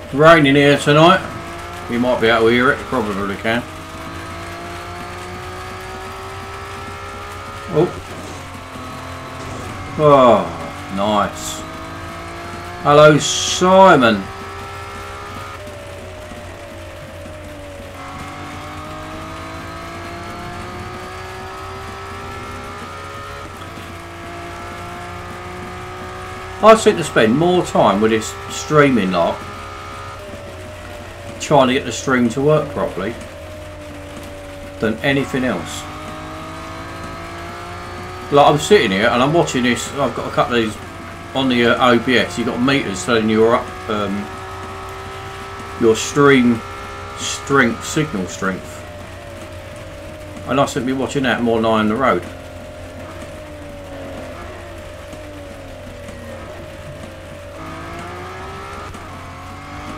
It's raining here tonight. You might be able to hear it, probably can. Oh. Oh, nice. Hello, Simon. I seem to spend more time with this streaming lot trying to get the stream to work properly than anything else. Like, I'm sitting here and I'm watching this. I've got a couple of these on the OBS. You've got meters telling you your stream strength, signal strength, and I seem to be watching that more than I am the road.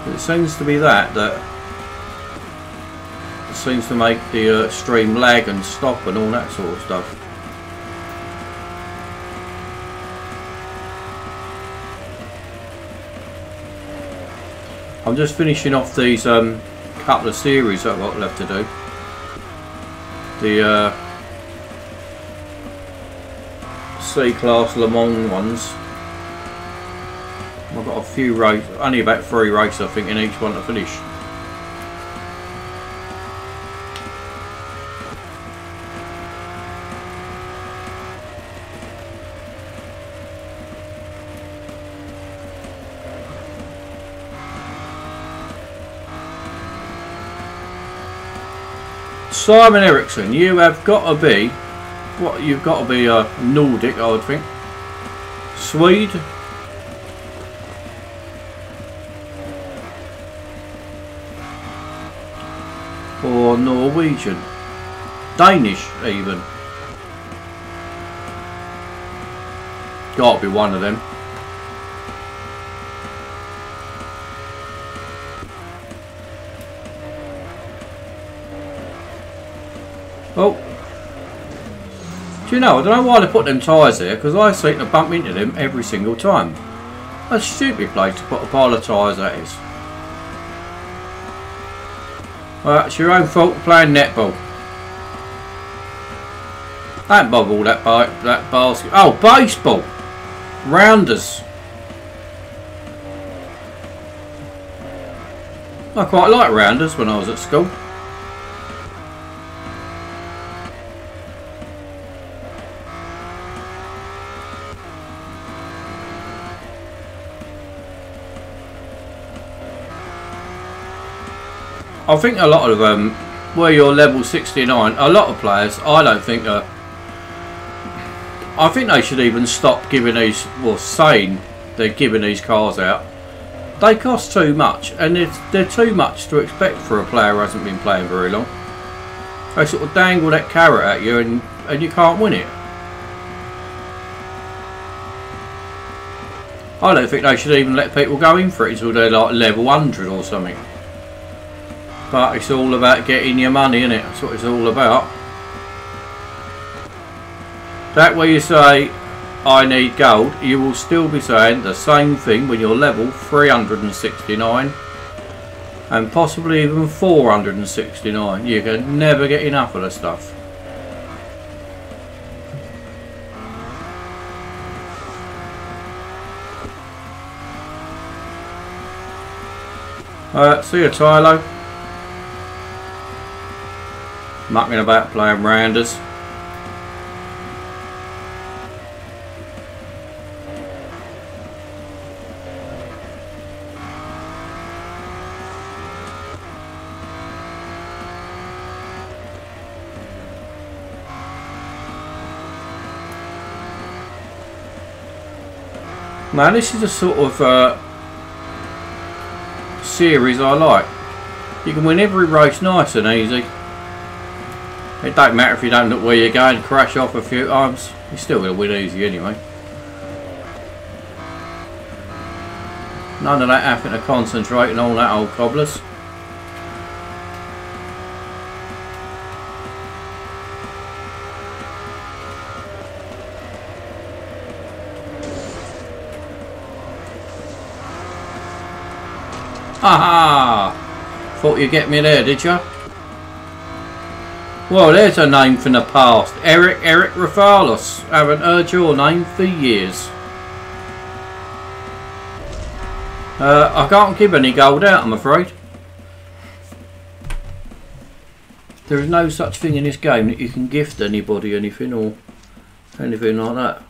It seems to be that seems to make the stream lag and stop and all that sort of stuff. I'm just finishing off these couple of series that I've got left to do. The C-Class Le Mans ones. I've got a few races, only about 3 races I think in each one to finish. Simon Eriksson, you have got to be, what, you've got to be Nordic, I would think. Swede. Or Norwegian. Danish even. Gotta be one of them. Oh. Do you know, I don't know why they put them tyres there, because I seem to bump into them every single time. That's a stupid place to put a pile of tyres, that is. Well, it's your own fault playing netball. Don't bobble that basket. Oh, baseball! Rounders. I quite like rounders when I was at school. I think a lot of them, where you're level 69, a lot of players, I don't think I think they should even stop giving these, well, saying they're giving these cars out. They cost too much, and they're too much to expect for a player who hasn't been playing very long. They sort of dangle that carrot at you and you can't win it. I don't think they should even let people go in for it until they're like level 100 or something. But it's all about getting your money, isn't it? That's what it's all about. That way you say, I need gold, you will still be saying the same thing when you're level 369 and possibly even 469. You can never get enough of the stuff. See you, Tylo. Mucking about playing rounders. Man, this is a sort of series I like. You can win every race nice and easy. It don't matter if you don't look where you're going, crash off a few times, you're still going to win easy anyway. None of that having to concentrate and all that old cobblers. Haha! Thought you'd get me there, did you? Well, there's a name from the past. Eric Rafalos. Haven't heard your name for years. I can't give any gold out, I'm afraid. There is no such thing in this game that you can gift anybody anything or anything like that.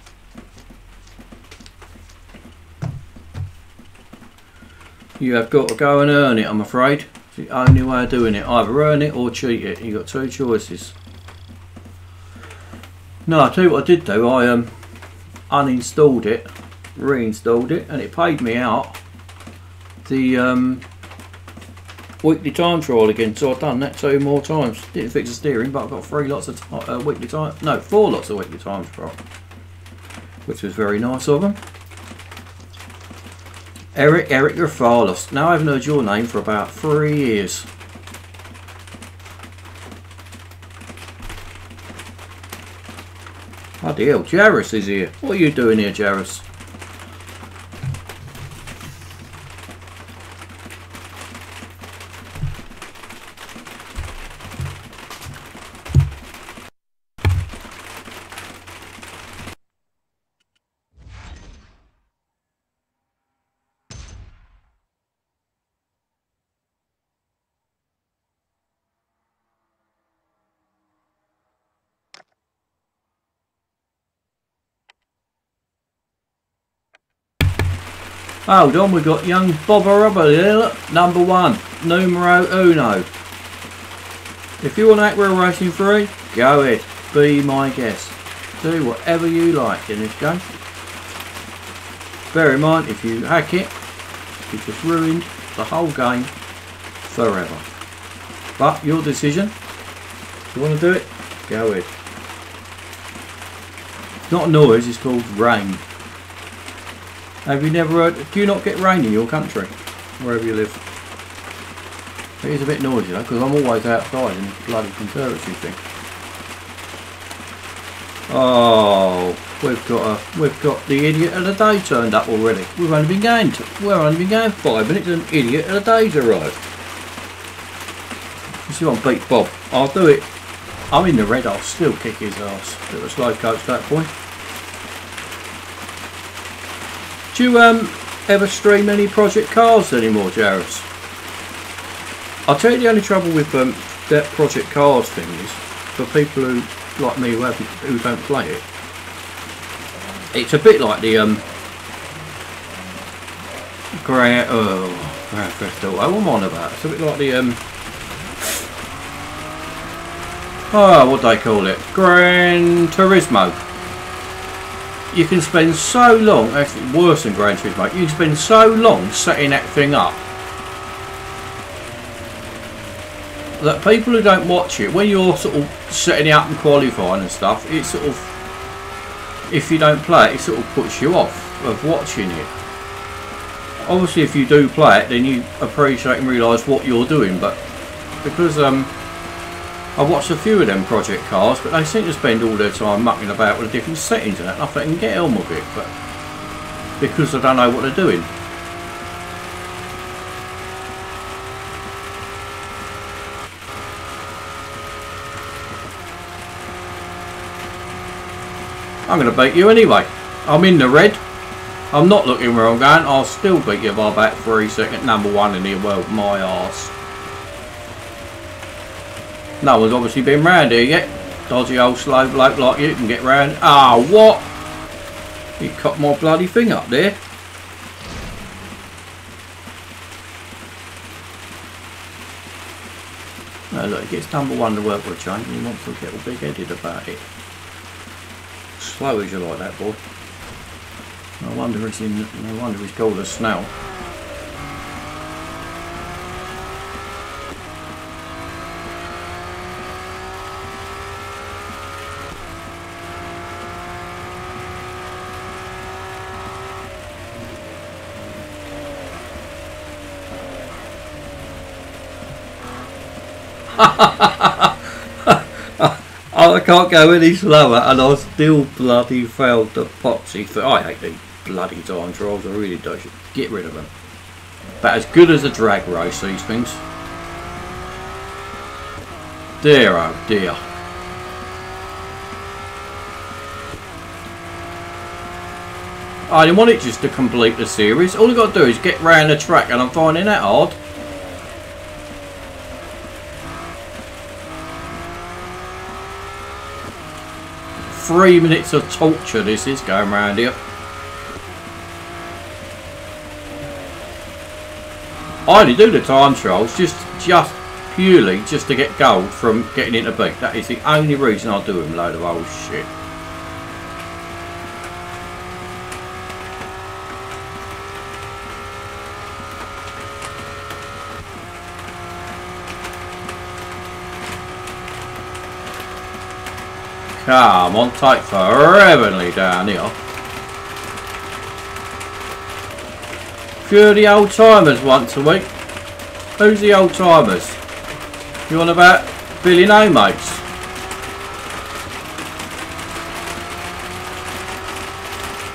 You have got to go and earn it, I'm afraid. It's the only way of doing it. Either earn it or cheat it. You've got two choices. No, I'll tell you what I did do. I uninstalled it, reinstalled it, and it paid me out the weekly time trial again. So I've done that 2 more times. Didn't fix the steering, but I've got 3 lots of weekly time. No, 4 lots of weekly time trial, which was very nice of them. Eric Rafalos. Now I haven't heard your name for about 3 years. Bloody hell, Jarvis is here. What are you doing here, Jarvis? Hold on, we've got young Bobber Rubber here, look, #1, numero uno. If you want Aqua Racing 3, go ahead, be my guest. Do whatever you like in this game. Bear in mind, if you hack it, you've just ruined the whole game forever. But your decision. If you want to do it, go ahead. It's not a noise, it's called rain. Have you never heard, do you not get rain in your country, wherever you live? It is a bit noisy though, because I'm always outside in this bloody conservatory thing. Oh, we've got the idiot of the day turned up already. We've only been going 5 minutes and an idiot of the day's arrived. You see what, beat Bob. I'll do it. I'm in the red, I'll still kick his ass. Bit of a slow coach that point. Do you ever stream any Project Cars anymore, Jarvis? I'll tell you the only trouble with that Project Cars thing is, for people who, like me, who don't play it, it's a bit like the Grand Theft Auto. What am I on about? It's a bit like the what do they call it? Gran Turismo. You can spend so long, actually worse than Gran Turismo, you can spend so long setting that thing up that people who don't watch it, when you're sort of setting it up and qualifying and stuff, it sort of, if you don't play it, it sort of puts you off of watching it. Obviously if you do play it, then you appreciate and realise what you're doing, but because I've watched a few of them Project Cars, but they seem to spend all their time mucking about with the different settings and that, and I think I can get on with it, but because I don't know what they're doing. I'm going to beat you anyway. I'm in the red. I'm not looking where I'm going. I'll still beat you by about 3 seconds. #1 in the world, my arse. No one's obviously been round here yet. Dodgy old slow bloke like you can get round. Ah, what? You cut my bloody thing up there. No, look, he gets #1 to work for a change and he wants to get all big-headed about it. Slow as you like that, boy. No wonder he's called a snail. I can't go any slower and I still bloody failed the poxy. I hate these bloody time trials, I really do. Get rid of them. But as good as a drag race, these things. Dear, oh dear. I didn't want it just to complete the series. All I've got to do is get round the track, and I'm finding that hard. Three minutes of torture this is going round here. I only do the time trials just purely just to get gold from getting into beat. That is the only reason I do them. Load of old shit. Come on, take foreverly down here. Few of the old timers once a week. Who's the old timers? You on about Billy No Mates?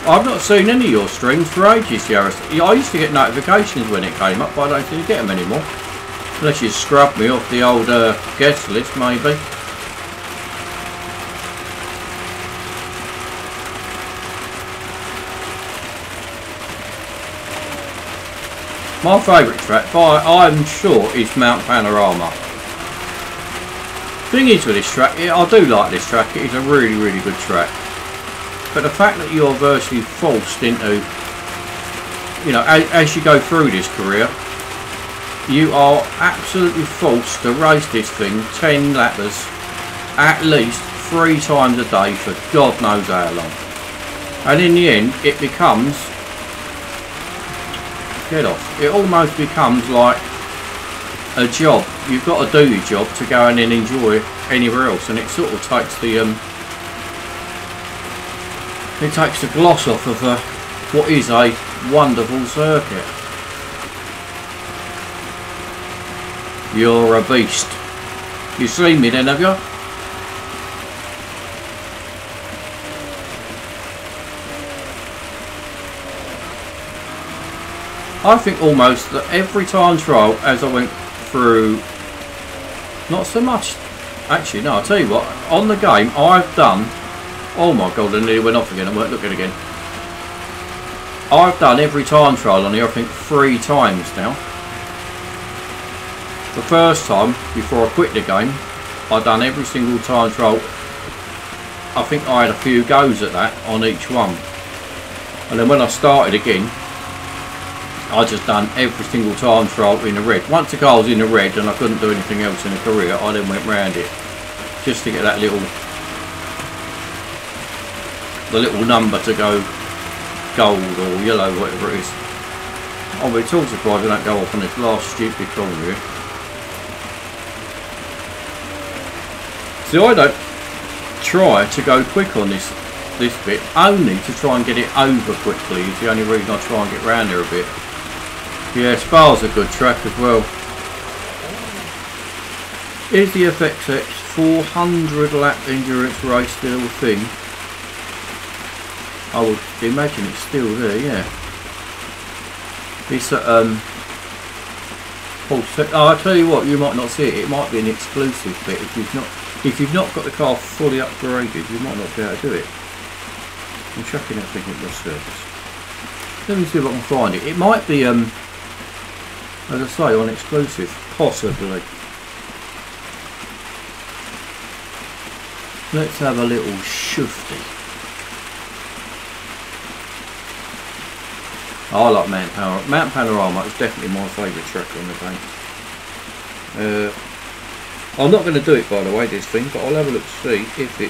I've not seen any of your streams for ages, Gareth. I used to get notifications when it came up, but I don't seem to get them anymore. Unless you scrub me off the old guest list, maybe. My favourite track, I'm sure, is Mount Panorama. Thing is with this track, I do like this track, it is a really, really good track. But the fact that you're virtually forced into, you know, as you go through this career, you are absolutely forced to race this thing 10 lappers at least 3 times a day for God knows how long. And in the end, it becomes... Get off. It almost becomes like a job. You've got to do your job to go and then enjoy anywhere else, and it sort of takes the gloss off of what is a wonderful circuit. You're a beast. You see me then, have you? I think almost that every time trial as I went through, not so much, actually no, I'll tell you what, on the game I've done, oh my god, I nearly went off again, I weren't looking again. I've done every time trial on here, I think 3 times now. The first time, before I quit the game, I done every single time trial. I think I had a few goes at that on each one. And then when I started again, I just done every single time trial in the red. Once the car was in the red and I couldn't do anything else in the career, I then went round it just to get that little number to go gold or yellow, whatever it is. I'll be too surprised I don't go off on this last stupid corner here. See, I don't try to go quick on this bit, only to try and get it over quickly. Is the only reason I try and get round there a bit. Yeah, Spa's a good track as well. Is the FXX 400 lap endurance race still a thing? I would imagine it's still there, yeah. It's at I'll tell you what, you might not see it. It might be an exclusive bit if you've not got the car fully upgraded. You might not be able to do it. I'm checking everything at your service. Let me see if I can find it. It might be as I say, on exclusive, possibly. Let's have a little shufty. I like Mount Panorama. Mount Panorama is definitely my favourite track on the game. I'm not going to do it, by the way, this thing, but I'll have a look to see if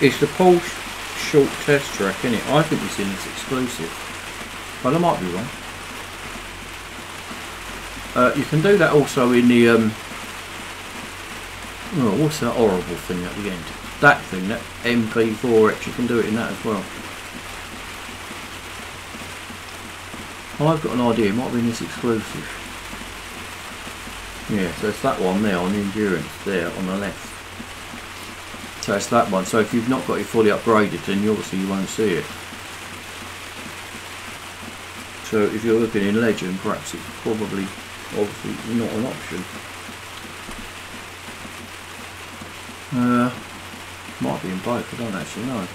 it's the Porsche short test track, isn't it? I think it's in its exclusive, but I might be wrong. You can do that also in the oh, what's that horrible thing at the end? That thing, that MP4X, you can do it in that as well. I've got an idea, it might be in this exclusive. Yeah, so it's that one there on the endurance, there on the left. So it's that one. So if you've not got it fully upgraded, then obviously you won't see it. So if you're looking in Legend, perhaps it's probably obviously not an option. Might be in both, I don't actually know.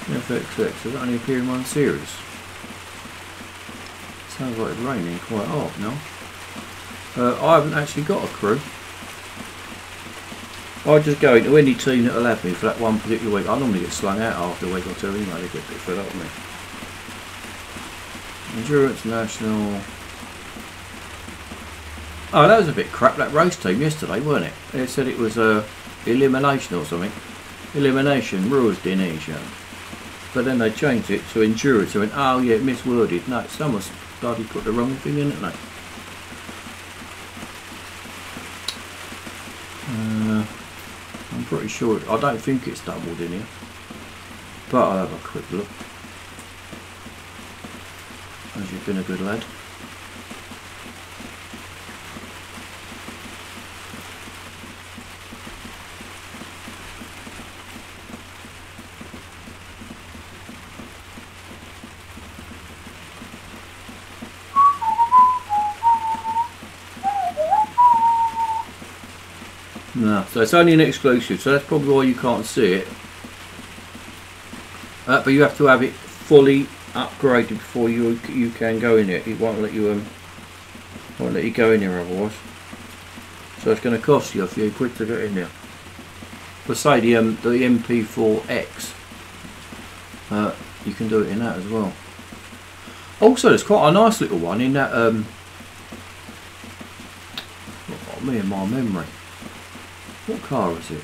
FXX, does that only appear in one series? Sounds like it's raining quite hard now. I haven't actually got a crew. I just go into any team that'll have me for that one particular week. I normally get slung out after a week or two anyway, they get a bit fed up with me. Endurance National. Oh, that was a bit crap, that race team yesterday, weren't it? They said it was elimination or something. Elimination, rules Denisha. But then they changed it to endurance. They went, oh yeah, misworded. No, someone's bloody put the wrong thing in, haven't they? I'm pretty sure, I don't think it's doubled in here, but I'll have a quick look, as you've been a good lad. No, so it's only an exclusive, so that's probably why you can't see it. But you have to have it fully upgraded before you can go in it. It won't let you go in here otherwise. So it's going to cost you a few quid to get in there. But say the MP4X, you can do it in that as well. Also, there's quite a nice little one in that. Me and my memory. What car is it?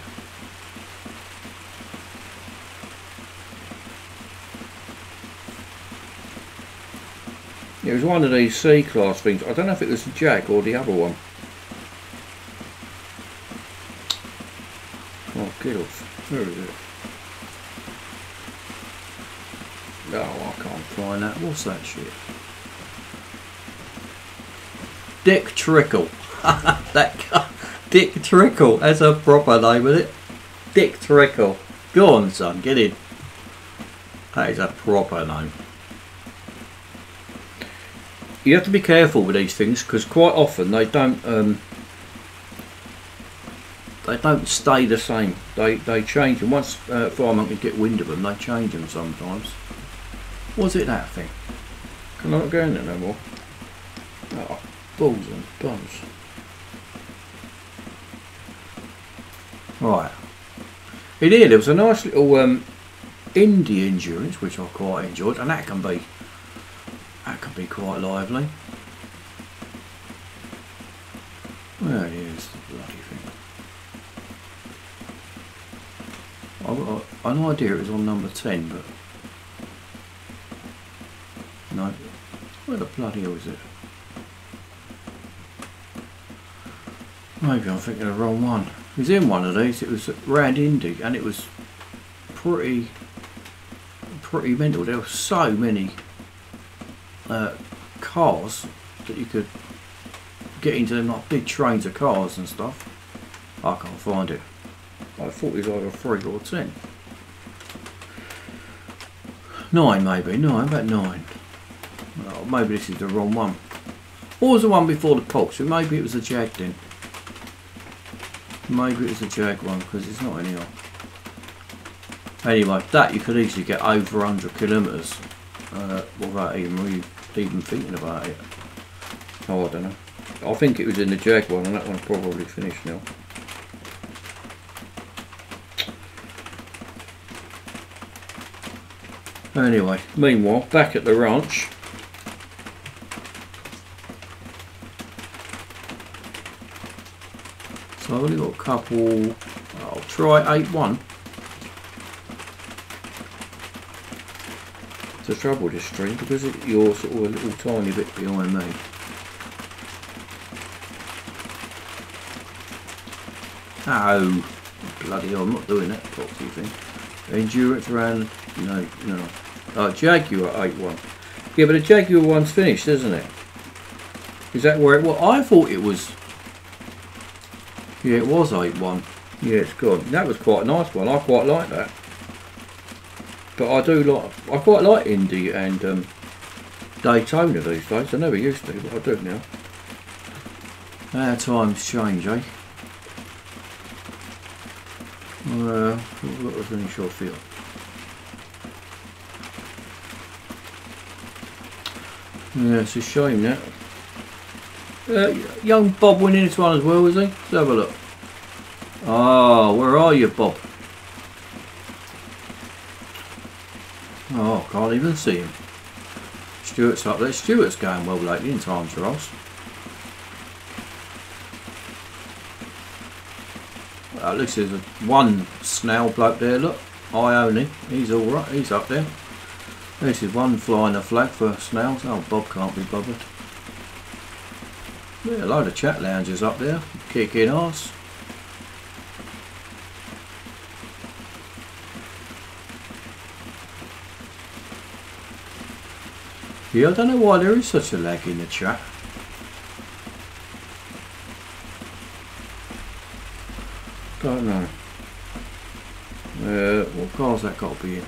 It was one of these C-class things. I don't know if it was the Jag or the other one. Oh, get off. Where is it? Oh, I can't find that. What's that shit? Dick Trickle. That car. Dick Trickle, that's a proper name, isn't it? Dick Trickle. Go on, son, get in. That is a proper name. You have to be careful with these things because quite often they don't stay the same. They change them. Once firemen can get wind of them, they change them sometimes. Was it that thing? Can I not go in there no more? Oh, balls and bums. Right, in here there was a nice little indie endurance which I quite enjoyed, and that can be quite lively. Where is the bloody thing? I've got an idea it was on number 10, but no. Where the bloody hell is it? Maybe I'm thinking of the wrong one. It was in one of these. It was round Indy, and it was pretty mental. There were so many cars that you could get into them, like big trains of cars and stuff. I can't find it. I thought it was either 3 or 10. 9 maybe. No, about 9. Oh, maybe this is the wrong one. What was the one before the Pulse? So maybe it was a Jag then. Maybe it was a Jag one because it's not in here. Anyway, that you could easily get over 100 kilometres without even thinking about it. Oh, I don't know. I think it was in the Jag one, and that one's probably finished now. Anyway, meanwhile, back at the ranch. So I've only got a couple. I'll try 8-1. It's the trouble with this stream because you're sort of a little tiny bit behind me. Oh, bloody hell, I'm not doing that proxy thing. Endurance around, no. Jaguar 8-1. Yeah, but the Jaguar one's finished, isn't it? Is that where it was? I thought it was. Yeah, it was 8-1. Yeah, it's gone. That was quite a nice one. I quite like that. But I quite like Indy and Daytona these days. I never used to, but I do now. How times change, eh? What was in short field? Yeah, it's a shame that. Young Bob winning this one as well, is he? Let's have a look. Oh, where are you, Bob? Oh, can't even see him. Stuart's up there. Stuart's going well lately in time trials. At least there's one snail bloke there, look. Ione. He's alright, he's up there. This is one flying a flag for snails. Oh, Bob can't be bothered. Yeah, a load of chat lounges up there, kicking arse. Yeah, I don't know why there is such a lag in the chat. Don't know. What car's that got to be in?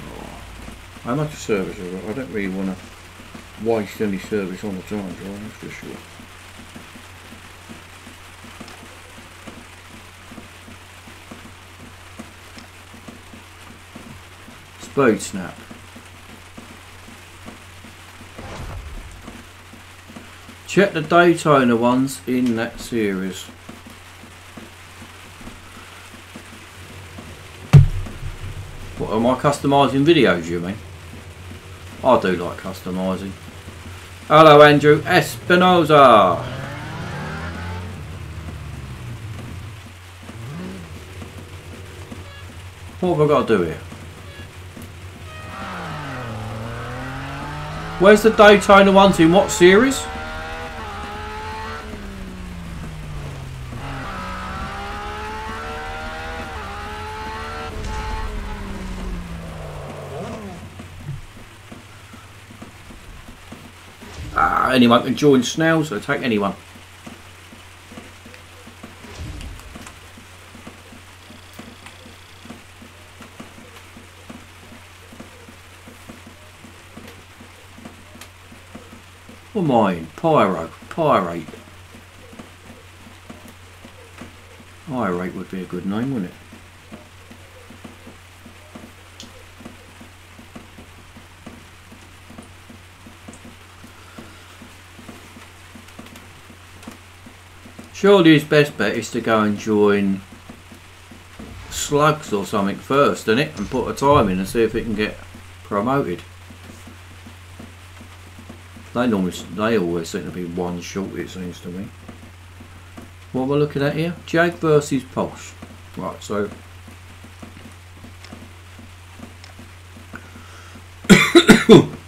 Oh, how much service have I got? I don't really want to waste any service on the time drive, that's for sure. Speed snap. Check the Daytona ones in that series. What, am I customising videos, you mean? I do like customising. Hello, Andrew Espinoza. What have I got to do here? Where's the Daytona ones in what series? Anyone can join snails, so take anyone. What am I in? Pirate. Pirate would be a good name, wouldn't it? Surely his best bet is to go and join Slugs or something first, isn't it? And put a time in and see if it can get promoted. They always seem to be one short, it seems to me. What am I looking at here? Jag versus Pulse. Right, so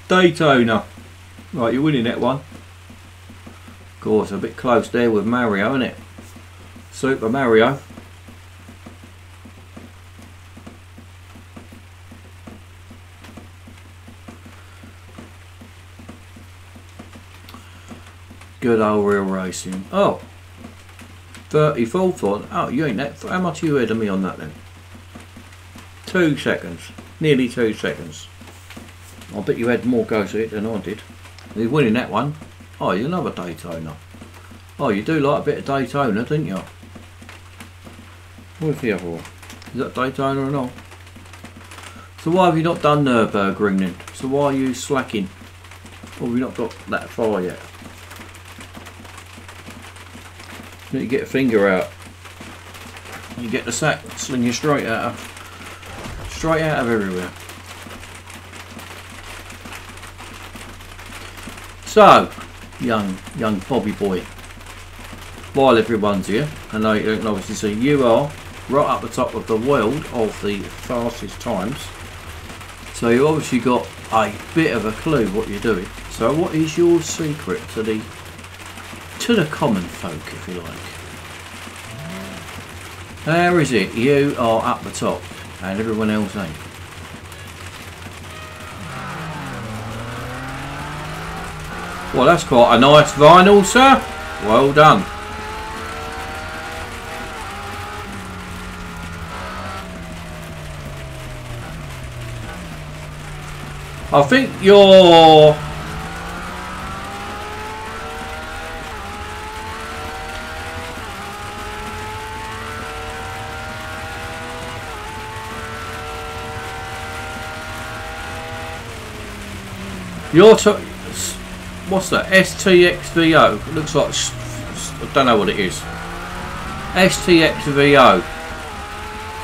Daytona. Right, you're winning that one. Of course, a bit close there with Mario, isn't it? Super Mario. Good old real racing. Oh, 34th on. Oh, you ain't that. How much are you ahead of me on that then? 2 seconds. Nearly 2 seconds. I bet you had more goes at it than I did. You're winning that one. Oh, you're another Daytona. Oh, you do like a bit of Daytona, didn't you? What's the other one? Is that Daytona or not? So why have you not done Nürburgring then? So why are you slacking? Or have you not got that far yet? You need to get a finger out. You get the sack, sling you straight out of everywhere. So, young Bobby boy, while everyone's here, and you can obviously see you are right up the top of the world of the fastest times, so you obviously got a bit of a clue what you're doing. So what is your secret to the common folk, if you like? How is it you are up the top and everyone else ain't? Well, that's quite a nice vinyl, sir. Well done. I think you're... what's that? STXVO. It looks like... I don't know what it is. STXVO.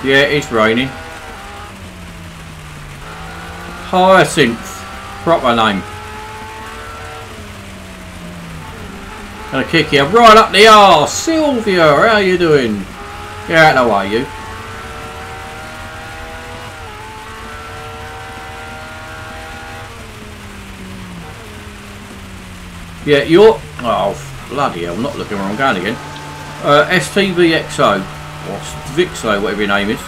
Yeah, it's raining. Hyacinth. Proper name. Gonna kick you right up the arse. Sylvia, how you doing? Get out of the way, you. Yeah, you're... Oh, bloody hell, I'm not looking where I'm going again. STVXO, or Vixo, whatever your name is.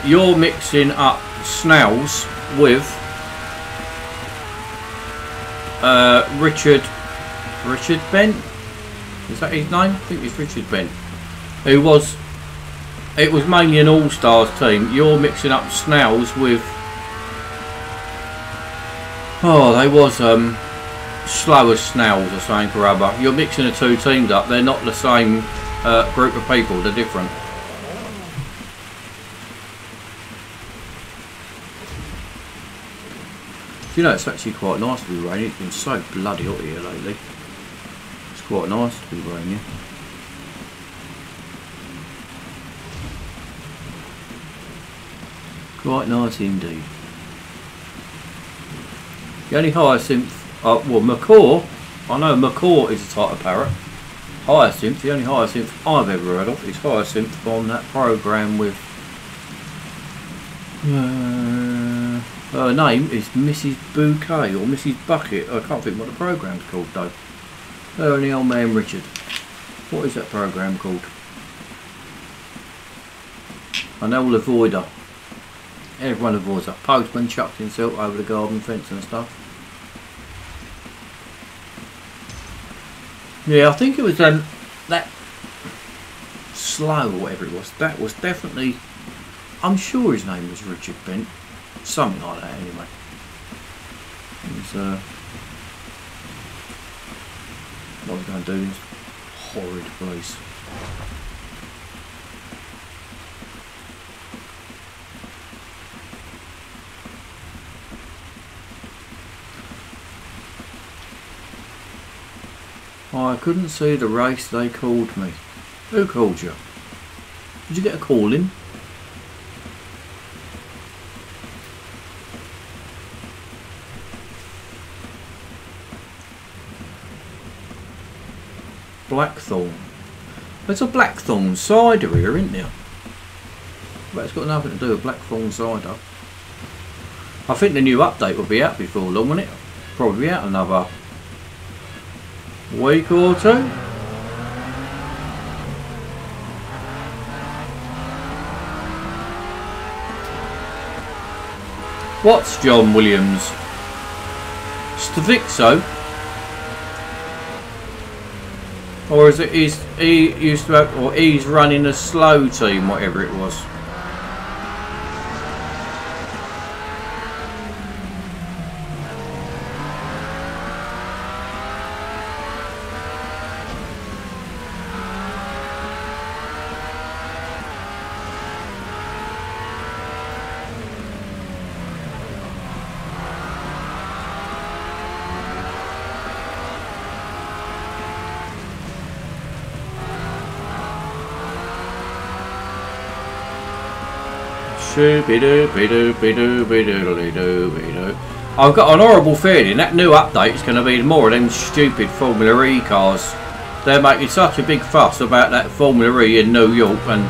You're mixing up Snails with Richard Bent? Is that his name? I think it's Richard Bent. It was mainly an all-stars team. You're mixing up Snails with... Oh, they was... slow as snails or something or other. You're mixing the two teams up. They're not the same group of people. They're different. You know, it's actually quite nice to be raining. It's been so bloody hot here lately. It's quite nice to be raining. Quite nice indeed. The only hyacinth... well, macaw. I know macaw is a type of parrot. Hyacinth, the only hyacinth I've ever heard of is hyacinth on that program with... her name is Mrs. Bouquet or Mrs. Bucket. I can't think what the program's called though. Her and the old man Richard. What is that program called? I know we'll avoid her. Everyone avoids her. Postman chucked himself over the garden fence and stuff. Yeah, I think it was that Slow or whatever it was. That was definitely... I'm sure his name was Richard Bent. Something like that anyway. It was, what was I going to do? This horrid place. I couldn't see the race they called me. Who called you? Did you get a call in? Blackthorn. There's a Blackthorn cider here, isn't there? But it's got nothing to do with Blackthorn cider. I think the new update will be out before long, won't it? Probably be out another week or two. What's John Williams? Stavixo? Or is it he used to have, or he's running a slow team, whatever it was. I've got an horrible feeling that new update is going to be more of them stupid Formula E cars. They're making such a big fuss about that Formula E in New York and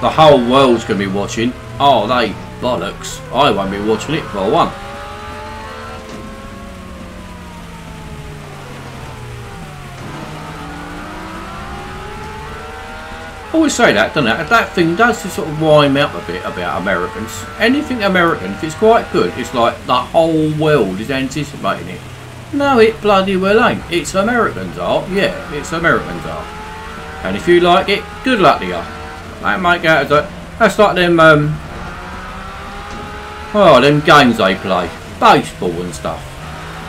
the whole world's going to be watching. Oh, they bollocks. I won't be watching it for one. I always say that, don't I? That thing does sort of wind me up a bit about Americans. Anything American, if it's quite good, it's like the whole world is anticipating it. No, it bloody well ain't. It's Americans art, yeah, it's Americans art. And if you like it, good luck to you. That make out as a, that's like them Oh, them games they play. Baseball and stuff.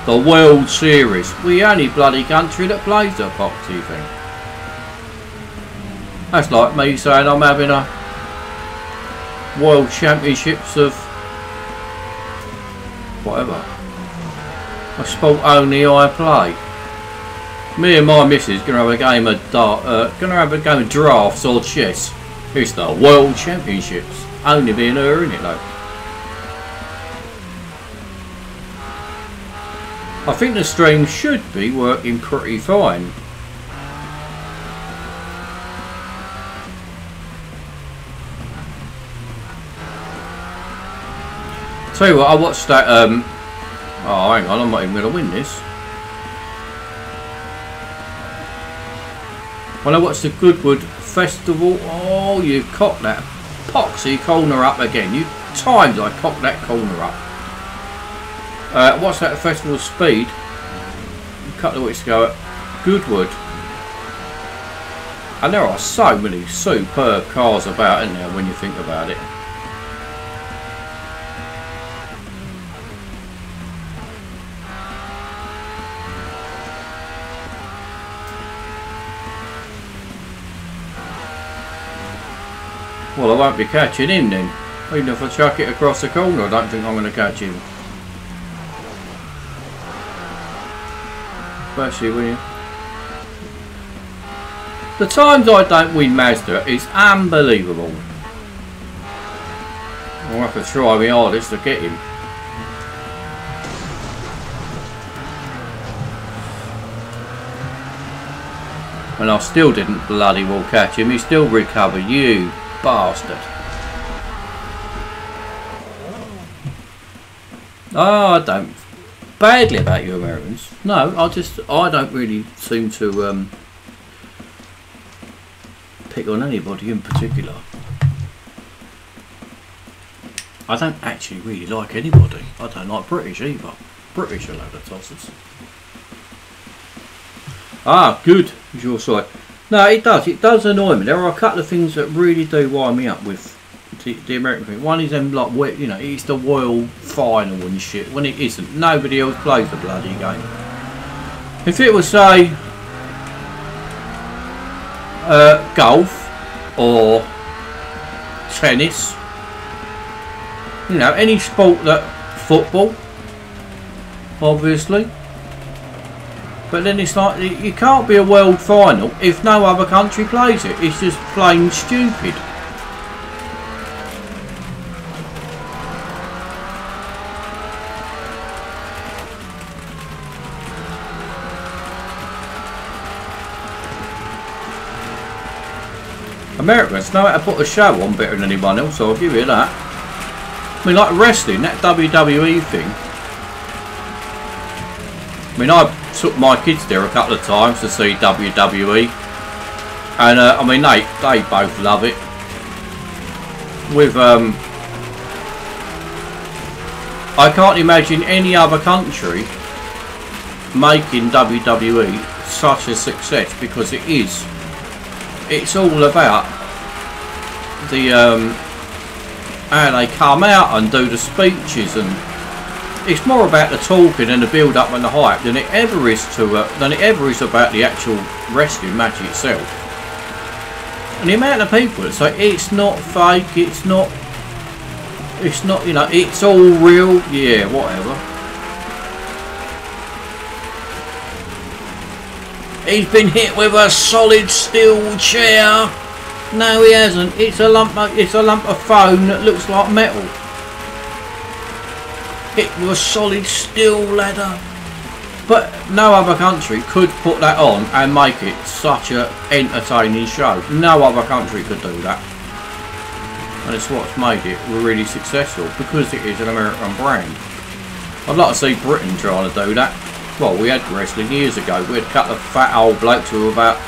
The World Series. We the only bloody country that plays the boxy thing. That's like me saying I'm having a World Championships of whatever. A sport only I play. Me and my missus gonna have a game of drafts or chess. It's the World Championships. Only being her in it though. I think the stream should be working pretty fine. Tell you what, I watched that oh hang on, I'm not even going to win this. When I watched the Goodwood Festival, oh, you cocked that poxy corner up again. You times I cocked that corner up. What's that festival speed? A couple of weeks ago at Goodwood. And there are so many superb cars about, isn't there, when you think about it. Well, I won't be catching him then. Even if I chuck it across the corner, I don't think I'm going to catch him. Especially when you... The times I don't win Mazda is unbelievable. I'll have to try my hardest to get him. And I still didn't bloody well catch him. He still recovered, you bastard. Oh, I don't badly about you Americans. No, I don't really seem to pick on anybody in particular. I don't actually really like anybody. I don't like British either. British are a load of tossers. Ah, good is your side. No, it does annoy me. There are a couple of things that really do wind me up with the American thing. One is them like, you know, it's the world final and shit. When it isn't, nobody else plays the bloody game. If it was say golf or tennis, you know, any sport that football, obviously. But then it's like, you can't be a world final if no other country plays it. It's just plain stupid. Americans know how to put a show on better than anyone else, so I'll give you that. I mean, like wrestling, that WWE thing. I mean, I took my kids there a couple of times to see WWE, and I mean they both love it. With I can't imagine any other country making WWE such a success, because it's all about the how they come out and do the speeches, and it's more about the talking and the build up and the hype than it ever is about the actual wrestling match itself. And the amount of people that say it's not fake, it's not, you know, it's all real. Yeah, whatever. He's been hit with a solid steel chair. No, he hasn't. It's a lump of foam that looks like metal. It was solid steel ladder. But no other country could put that on and make it such an entertaining show. No other country could do that. And it's what's made it really successful, because it is an American brand. I'd like to see Britain trying to do that. Well, we had wrestling years ago. We had a couple of fat old blokes who were about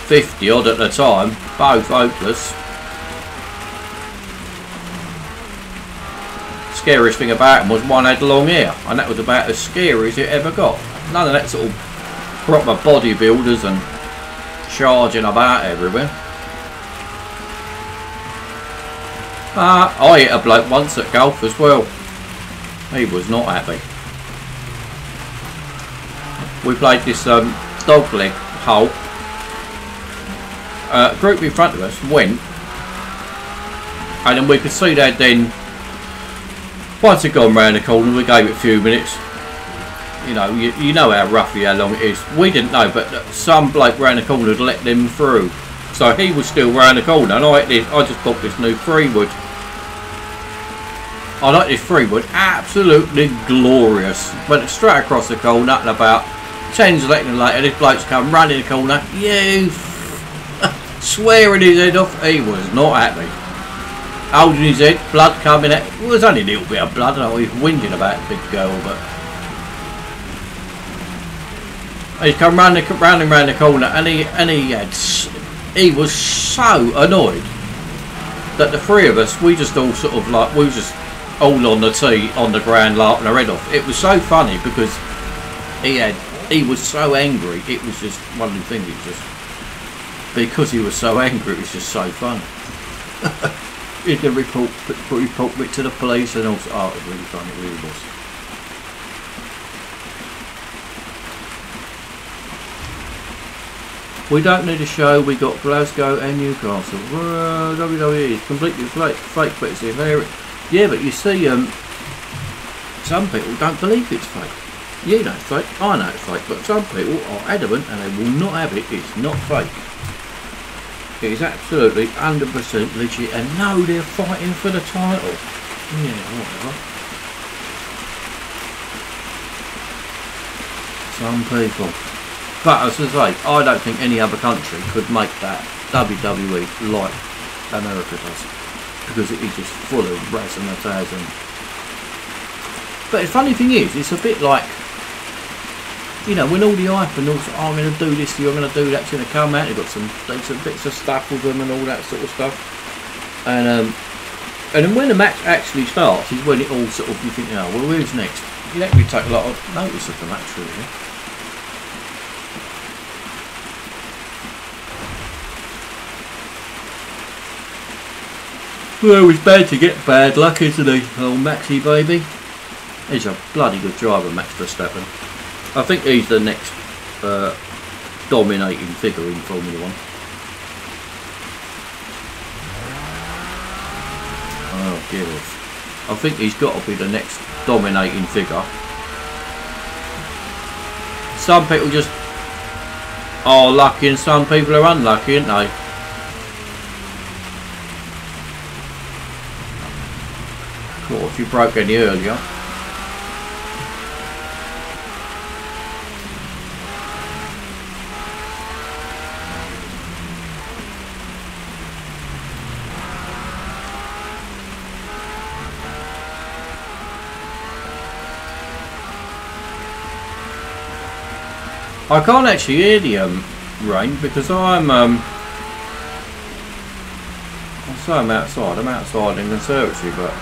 50 odd at the time, both hopeless. Scariest thing about him was one had long hair, and that was about as scary as it ever got. None of that sort of proper bodybuilders and charging about everywhere. I hit a bloke once at golf as well. He was not happy. We played this dogleg hole. Group in front of us went, and then we could see that then once it gone round the corner, we gave it a few minutes. You know, you know how roughly how long it is. We didn't know, but some bloke round the corner had let them through. So he was still round the corner, and I just bought this new freewood. I like this freewood, absolutely glorious. Went straight across the corner, and about 10 seconds later, this bloke's come running the corner. You swearing his head off. He was not happy. Holding his head, blood coming out. It was only a little bit of blood. I know he was whinging about the big girl, but he come round the corner, and he was so annoyed that the three of us, we just all sort of like, we were just all on the tee on the ground laughing our head off. It was so funny because he was so angry. It was just one of the things. It just because he was so angry, it was just so funny. He can report me to the police, and also, oh, it was really funny. It really was. We don't need a show. We got Glasgow and Newcastle. WWE is completely fake, but it's hilarious. Yeah, but you see, some people don't believe it's fake. You know it's fake. I know it's fake, but some people are adamant, and they will not have it. It's not fake. It is absolutely 100% legit, and no, they're fighting for the title. Yeah, whatever. Some people. But as I say, I don't think any other country could make that WWE like America does, because it is just full of razzmatazz. But the funny thing is, it's a bit like, you know, when all the hype and also, oh, I'm going to do this, you're going to do that, it's going to come out, they've got some decent bits of stuff with them and all that sort of stuff. And then when the match actually starts is when it all sort of, you think, oh, well, who's next? You actually take a lot of notice of the match, really. Well, it's bad to get bad luck, isn't he? Old Maxi baby. He's a bloody good driver, Max Verstappen. I think he's the next dominating figure in Formula 1. Oh, give it. I think he's got to be the next dominating figure. Some people just are lucky and some people are unlucky, aren't they? Cool, if you broke any earlier. I can't actually hear the rain because I'm outside. I'm outside in the conservatory, but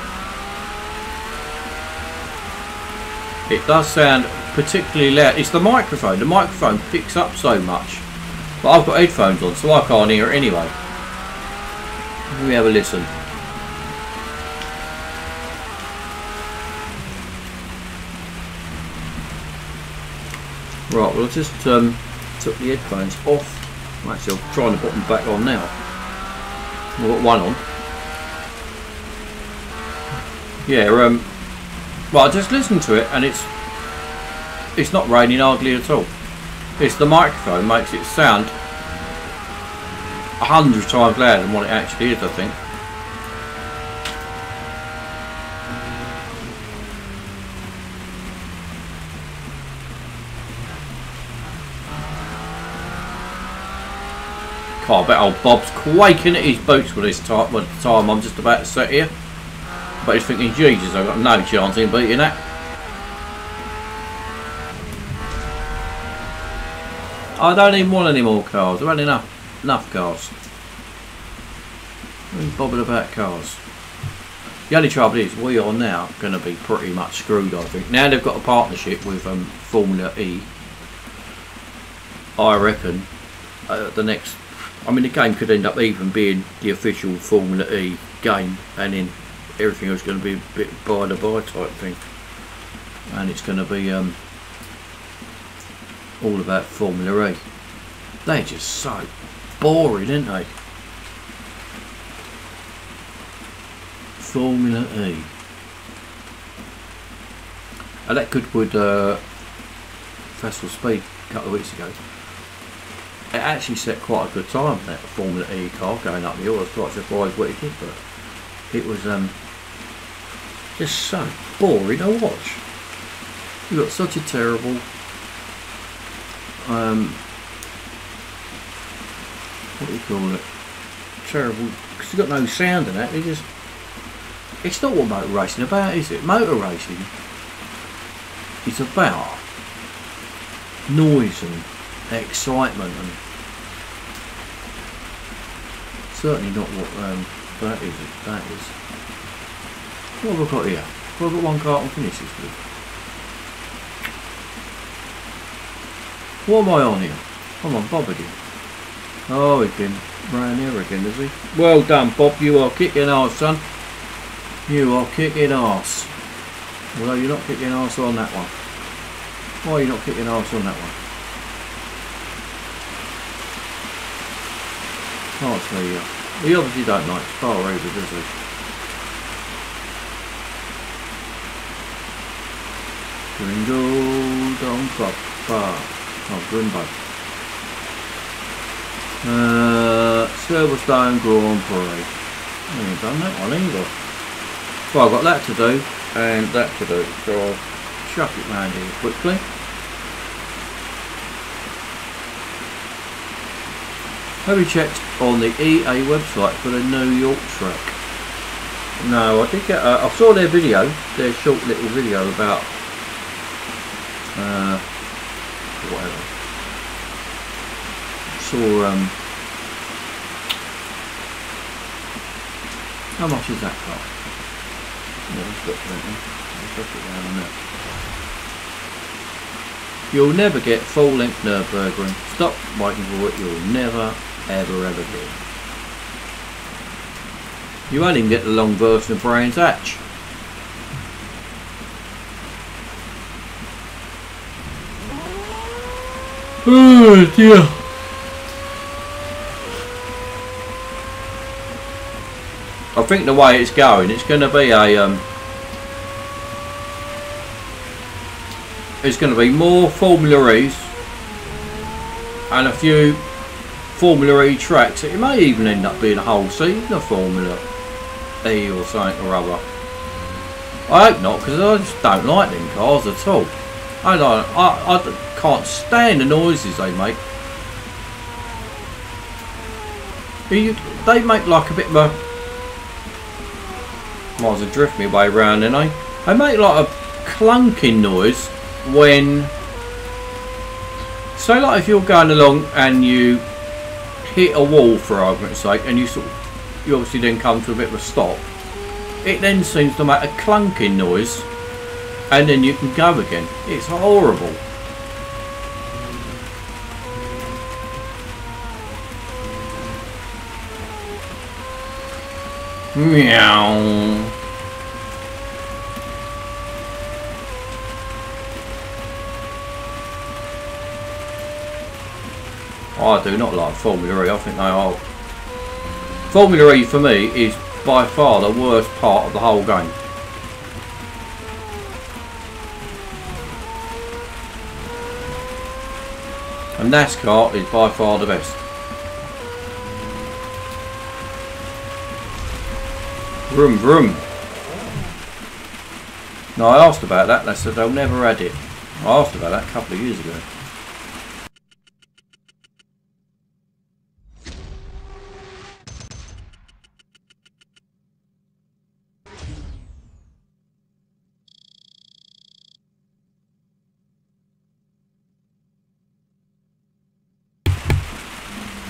it does sound particularly loud. It's the microphone. The microphone picks up so much, but I've got headphones on, so I can't hear it anyway. Let me have a listen. Right, well, I just took the headphones off. Actually, I'm trying to put them back on now. I've got one on. Yeah, well, I just listened to it, and it's not raining hardly at all. It's the microphone makes it sound 100 times louder than what it actually is, I think. Oh, I bet old Bob's quaking at his boots with this time I'm just about to sit here. But he's thinking, Jesus, I've got no chance in beating that. I don't even want any more cars. I've had enough cars. I'm bothered about cars. The only trouble is we are now going to be pretty much screwed, I think. Now they've got a partnership with Formula E. I reckon the next... I mean, the game could end up even being the official Formula E game, and then everything else is going to be a bit by the by type thing. and it's going to be all about Formula E. They're just so boring, aren't they? Formula E. I let Goodwood Festival Speed a couple of weeks ago. It actually set quite a good time, that Formula E car going up the hill. I was quite surprised what it did, but it was just so boring to watch. You've got such a terrible what do you call it? Terrible, because you've got no sound in that. It's not what motor racing is about, is it? Motor racing is about noise and excitement, and certainly not what that is. What have I got here? Well, I've got one carton finishes with. What am I on here? I'm on Bob again. Oh, he's been round here again, has he? Well done, Bob. You are kicking arse, son. You are kicking arse. Although you're not kicking arse on that one. Why are you not kicking arse on that one? Can't tell you. He obviously don't like Star Rover, does he? Gringo Don Papa. Oh, Grimbo. Silverstone Grand Prix. I ain't done that one either. Well, I've got that to do and that to do, so I'll chuck it round here quickly. Have you checked on the EA website for the New York track? No, I did get. I saw their video, their short little video about whatever. Saw how much is that car? No, it's got plenty. I'll drop it down on that. You'll never get full length Nürburgring. Stop waiting for it. You'll never ever do. You won't even get the long version of Brands Hatch. Oh dear. I think the way it's going, it's going to be a it's going to be more Formula E's and a few Formula E tracks. It may even end up being a whole season of Formula E or something or other. I hope not, because I just don't like them cars at all. I can't stand the noises they make. They make like a bit of a... Might as well drift me way round, didn't I? They make like a clunking noise when... So like if you're going along and you hit a wall for argument's sake, and you obviously then come to a bit of a stop, it then seems to make a clunking noise, and then you can go again. It's horrible. Meow. I do not like Formula E. I think they are. Formula E for me is by far the worst part of the whole game. And NASCAR is by far the best. Vroom vroom. No, I asked about that. They said they'll never add it. I asked about that a couple of years ago.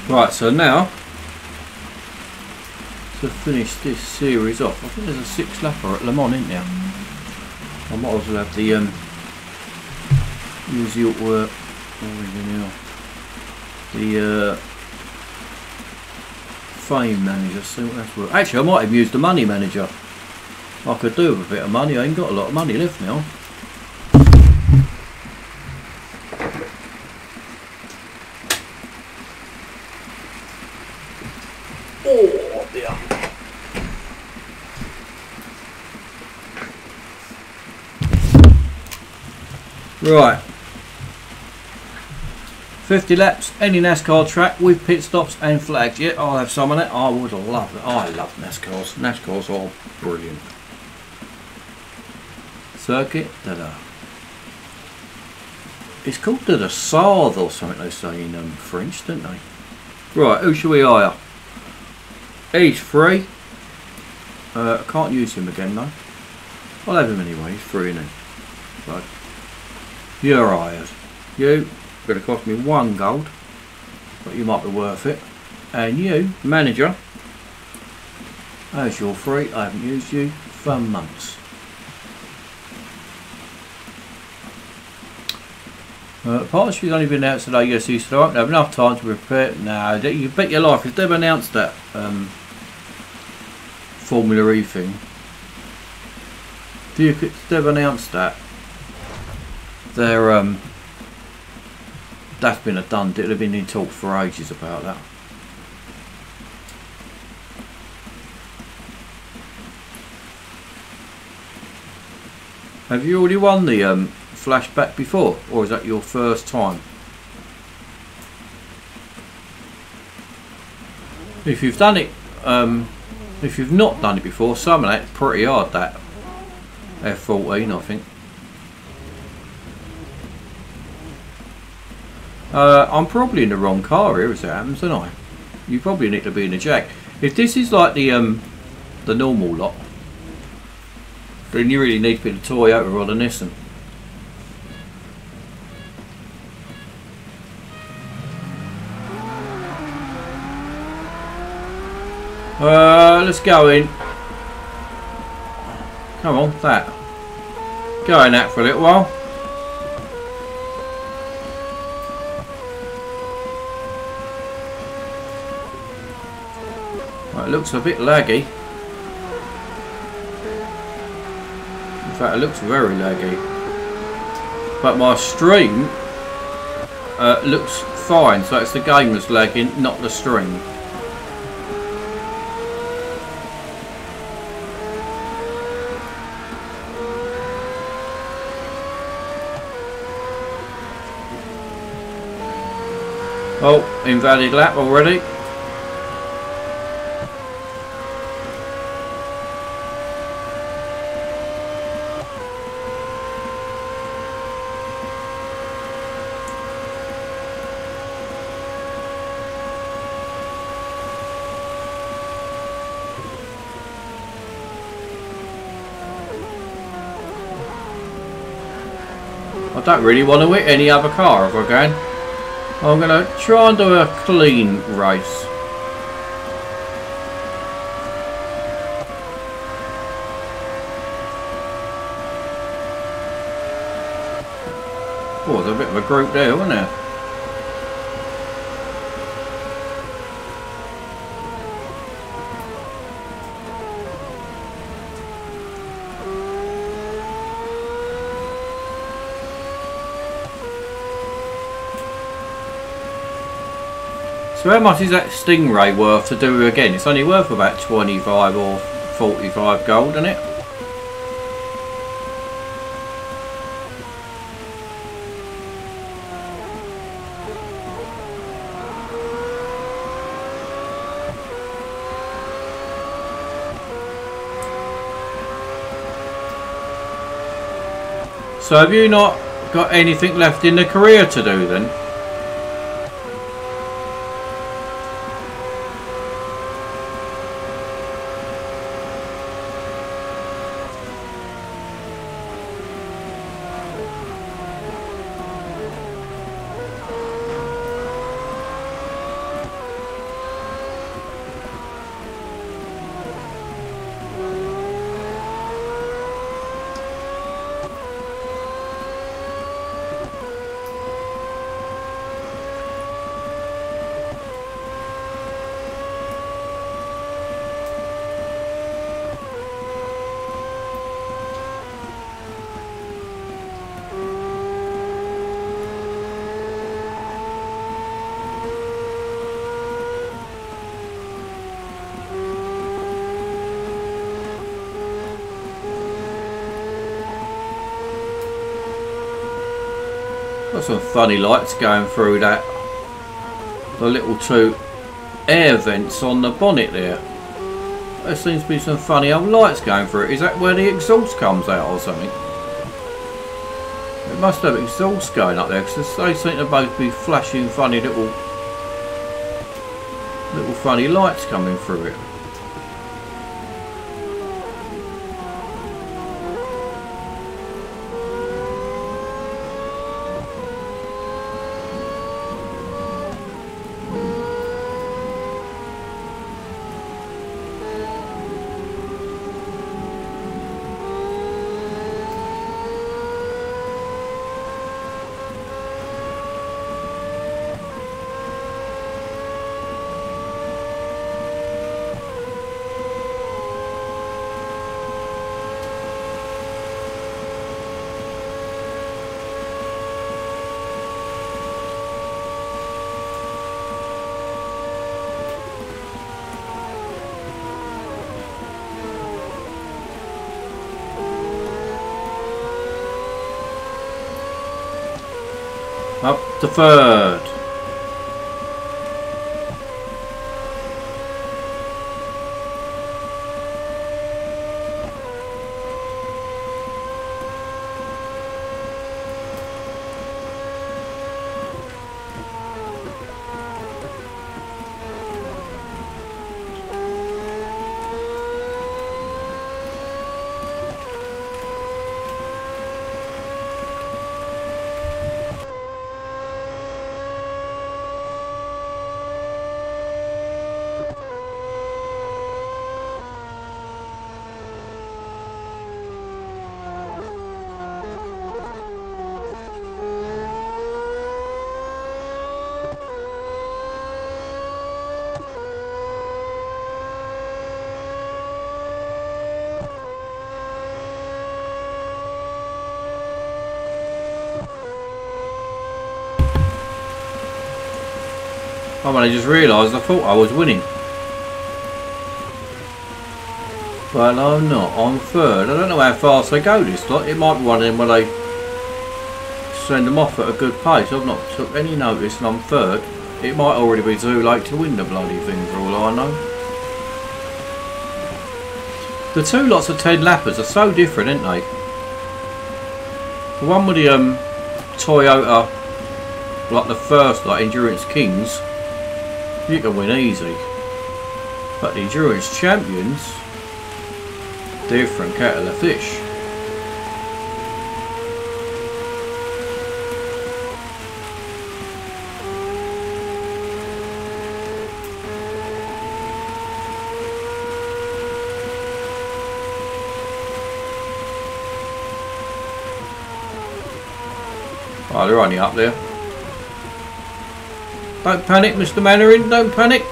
Right, so now to finish this series off, I think there's a 6-lapper at Le Mans, isn't there? I might as well have the use the fame manager. See what that's worth. Actually, I might have used the money manager. I could do with a bit of money. I ain't got a lot of money left now. Right. 50 laps, any NASCAR track with pit stops and flags. Yeah, I'll have some on it. I would love it. I love NASCARs. NASCARs are brilliant. Circuit, da-da. It's called the Sard or something they say in French, don't they? Right, who shall we hire? He's free. I can't use him again though. I'll have him anyway, he's free, isn't he? So, you're hired. You, going to cost me 1 gold, but you might be worth it. And you, manager, as you're free, I haven't used you for months. Partnership's only been announced today. Yes, you said I won't have enough time to prepare. No, you bet your life if they've announced that Formula E thing. They've announced that. They're that's been a done deal. They've been in talks for ages about that. Have you already won the flashback before, or is that your first time? If you've done it, if you've not done it before, some of that's pretty hard. That F14, I think. I'm probably in the wrong car here as it happens, aren't I? You probably need to be in the Jag. If this is like the normal lot, then you really need to be the Toyota or the Nissan. Let's go in. Come on, that. Go in that for a little while. Right, it looks a bit laggy. In fact, it looks very laggy. But my stream looks fine, so it's the game that's lagging, not the stream. Oh, invalid lap already. I don't really want to hit any other car if I can. I'm going to try and do a clean race. Oh, there's a bit of a group there, wasn't there? So how much is that Stingray worth to do again? It's only worth about 25 or 45 gold, isn't it? So have you not got anything left in the career to do then? Got some funny lights going through that. The little two air vents on the bonnet there. There seems to be some funny old lights going through it. Is that where the exhaust comes out or something? It must have exhaust going up there because they seem to both be flashing funny little funny lights coming through it. Up to third. Oh, well, I just realised I thought I was winning. But I'm not. I'm third. I don't know how fast they go this lot. It might be one of them where they send them off at a good pace. I've not took any notice and I'm third. It might already be too late to win the bloody thing for all I know. The two lots of 10 lappers are so different, aren't they? The one with the Toyota, like the first, like Endurance Kings, you can win easy. But the Endurance Champions, different kettle of fish. Oh, they're only up there. Don't panic, Mr. Mannering, don't panic.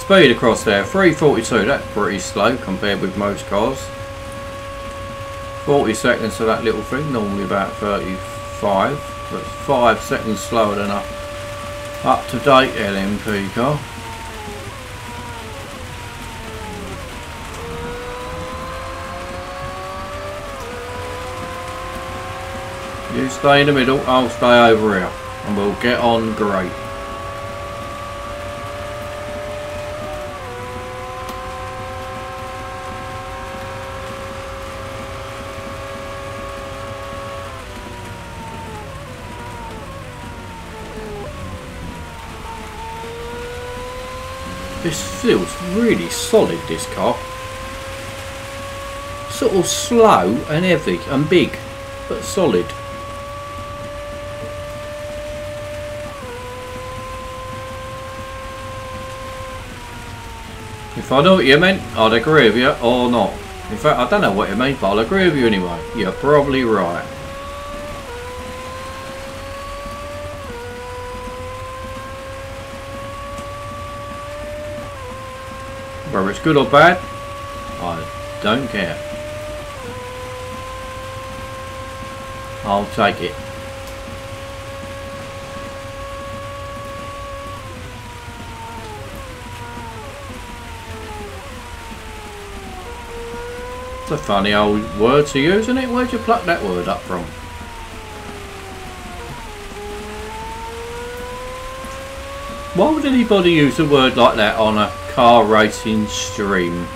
Speed across there, 342, that's pretty slow compared with most cars. 40 seconds to that little thing, normally about 35, but 5 seconds slower than a up-to-date LMP car. You stay in the middle, I'll stay over here, and we'll get on great. This feels really solid, this car. Sort of slow and heavy and big, but solid. If If I know what you meant, I'd agree with you or not. In fact, I don't know what you mean, but I'll agree with you anyway. You're probably right. Whether it's good or bad, I don't care. I'll take it. It's a funny old word to use, isn't it? Where'd you pluck that word up from? Why would anybody use a word like that on a car racing stream?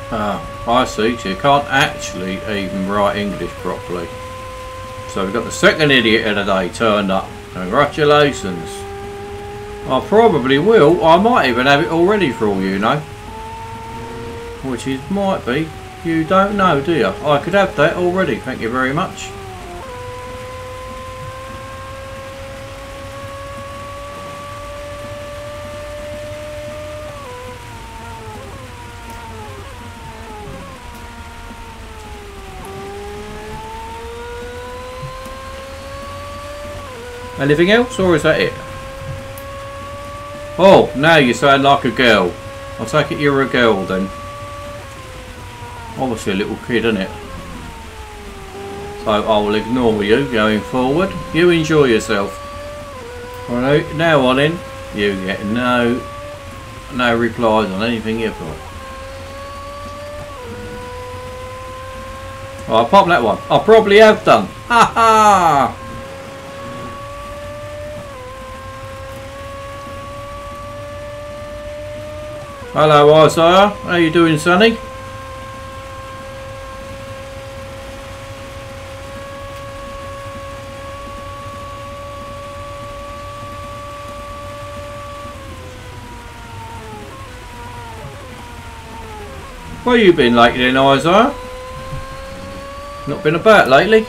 Ah, I see. So you can't actually even write English properly. So we've got the second idiot of the day turned up. Congratulations. I probably will. I might even have it already for all you know. Which is might be. You don't know, do you? I could have that already. Thank you very much. Anything else, or is that it? Oh, now you sound like a girl. I'll take it you're a girl then. Obviously a little kid, isn't it? So I will ignore you going forward. You enjoy yourself. Alright, now on in. You get no replies on anything you've got. Oh, I'll pop that one. I probably have done. Ha ha! Hello Isaiah, how you doing, Sonny? Where you been lately then, Isaiah? Not been about lately?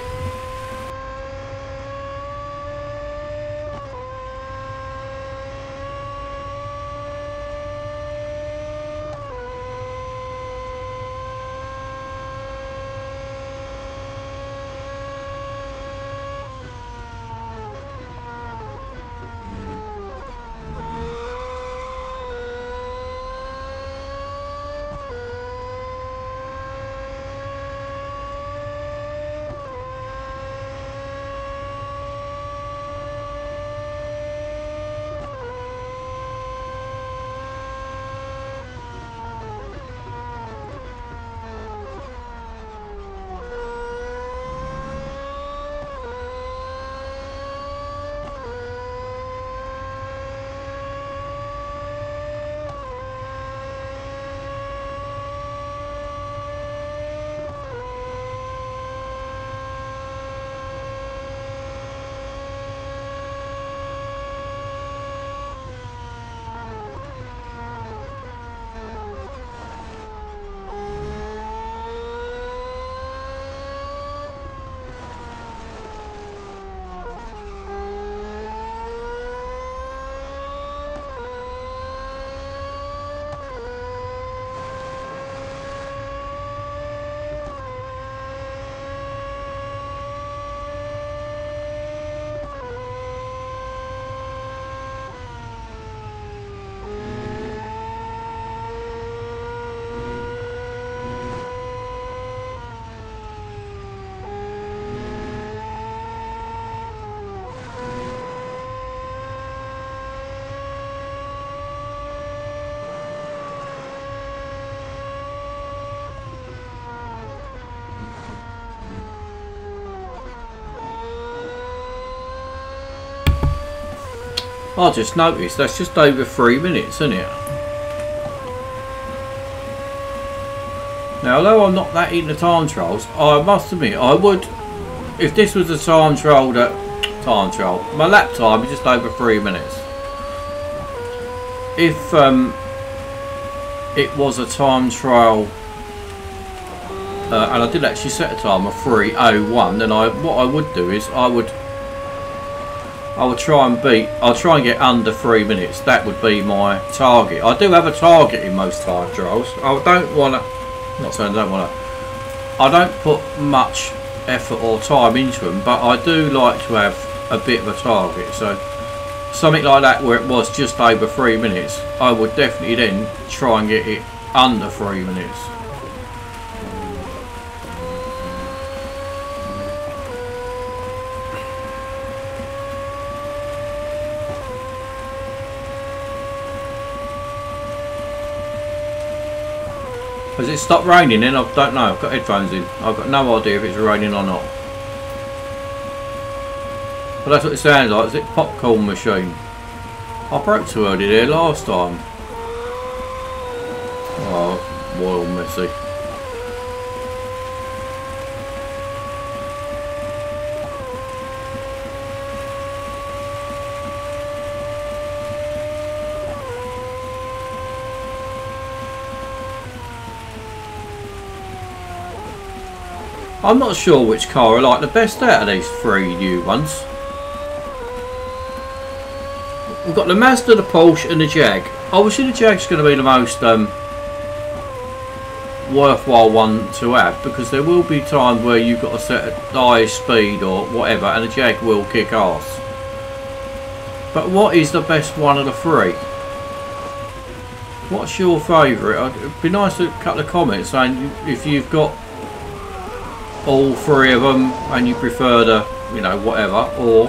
I just noticed that's just over 3 minutes, isn't it? Now, although I'm not that into time trials, I must admit I would, if this was a time trial, my lap time is just over 3 minutes. If it was a time trial, and I did actually set a time of 3:01, then what I would do is I would I'll try and get under 3 minutes. That would be my target. I do have a target in most time trials. I don't want to, not saying I don't want to, I don't put much effort or time into them, but I do like to have a bit of a target. So something like that where it was just over 3 minutes, I would definitely then try and get it under 3 minutes. Has it stopped raining then? I don't know. I've got headphones in. I've got no idea if it's raining or not. But that's what it sounds like. Is it popcorn machine? I broke too early there last time. Oh, well, messy. I'm not sure which car I like the best out of these three new ones. We've got the Mazda, the Porsche and the Jag. Obviously the Jag's going to be the most worthwhile one to have, because there will be times where you've got to set a high speed or whatever and the Jag will kick ass. But what is the best one of the three? What's your favourite? It'd be nice to cut the comments saying if you've got all three of them and you prefer the, you know, whatever, or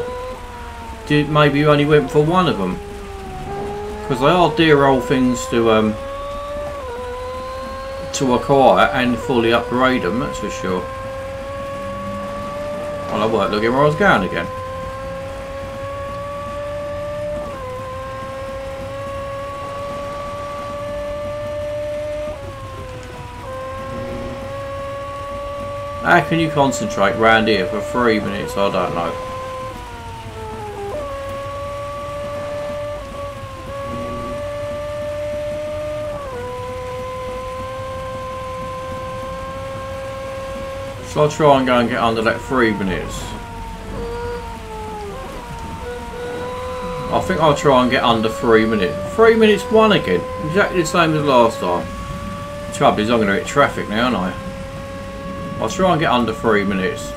maybe you only went for one of them, because they are dear old things to acquire and fully upgrade them, that's for sure. Well, I weren't looking where I was going again. How can you concentrate round here for 3 minutes? I don't know. So I'll try and go and get under that 3 minutes. I think I'll try and get under 3 minutes. 3 minutes one again. Exactly the same as last time. The trouble is I'm going to hit traffic now, aren't I? I'll try and get under 3 minutes.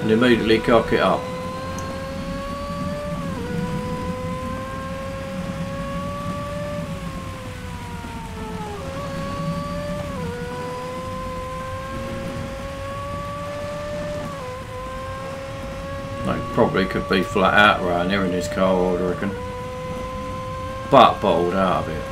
And immediately cock it up. Like, probably could be flat out around here in this car, I reckon. But bottled out of it.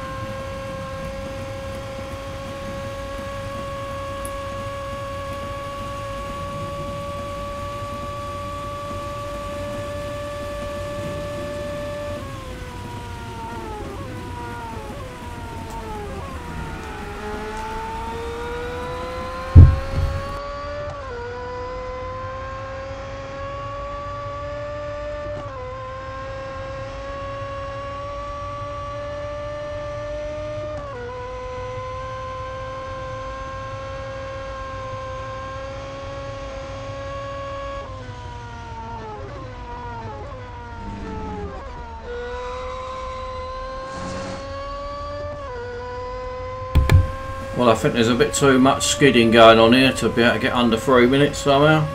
Well, I think there's a bit too much skidding going on here to be able to get under 3 minutes somehow.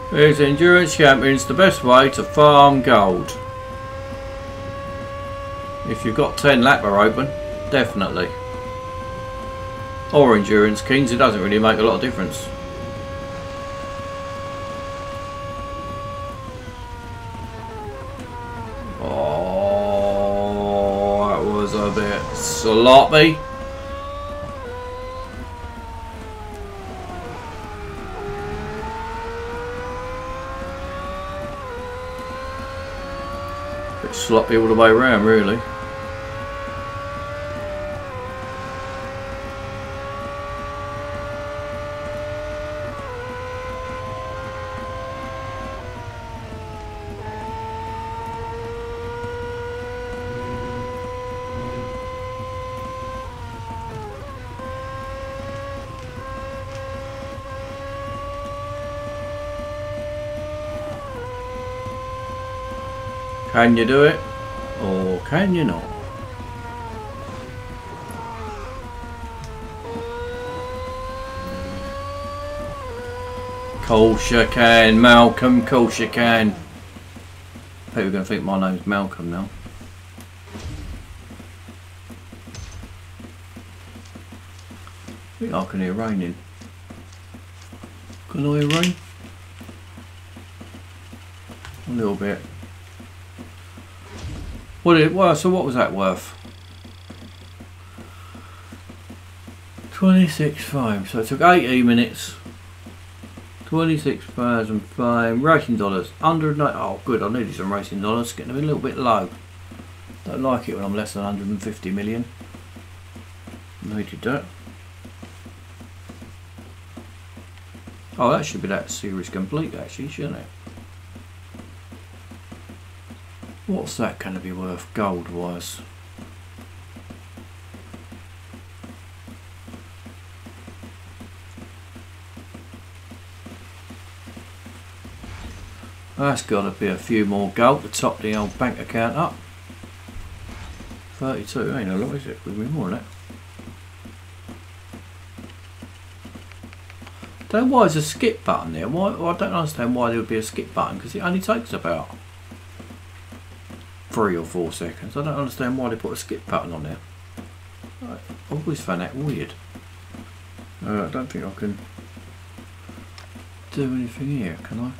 Here's Endurance Champions, the best way to farm gold. If you've got 10 lapper open, definitely. Or Endurance Kings, it doesn't really make a lot of difference. Oh, that was a bit sloppy. Bit sloppy all the way around, really. Can you do it? Or can you not? Course you can, Malcolm, course you can. People are going to think my name's Malcolm now. I think I can hear raining. Can I hear rain? A little bit. Well, so what was that worth? 26.5. So it took 18 minutes. 26,005 racing dollars. 109. Oh, good. I needed some racing dollars. Getting a little bit low. Don't like it when I'm less than 150 million. Needed that. Oh, that should be that series complete, actually, shouldn't it? What's that going to be worth gold-wise? That's got to be a few more gold to top the old bank account up. 32 ain't a lot, is it? We'll be more than that. Don't know why there's a skip button there. Why? I don't understand why there would be a skip button, because it only takes about 3 or 4 seconds. I don't understand why they put a skip button on there. I always found that weird. I don't think I can do anything here, can I?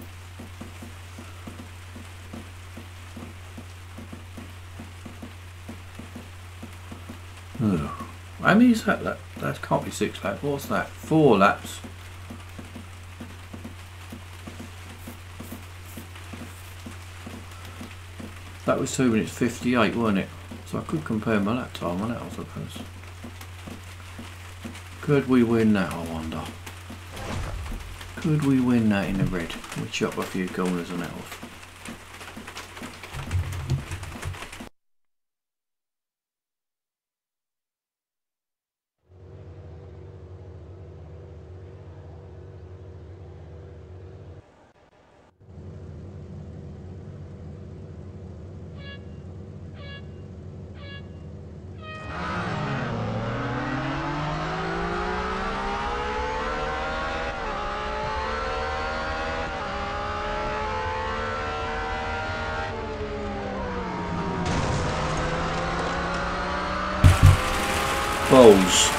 How many is that? That can't be 6 laps. What's that? 4 laps. That was 2 minutes 58, wasn't it? So I could compare my lap time on it, I suppose. Could we win that, I wonder? Could we win that in the red? We chop a few corners on that off. Balls.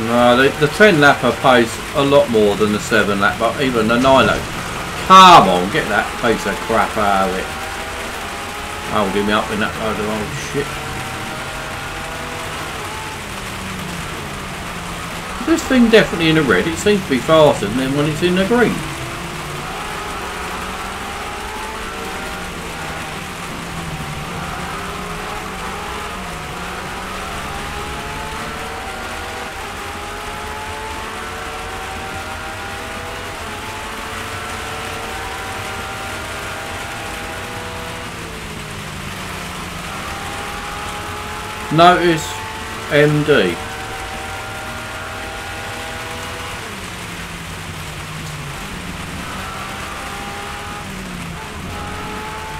No, the 10 lapper pays a lot more than the 7 lapper, even the 9 lapper. Come on, get that piece of crap out of it. Holding me up in that load of old shit. This thing definitely in the red, it seems to be faster than when it's in the green. Notice MD.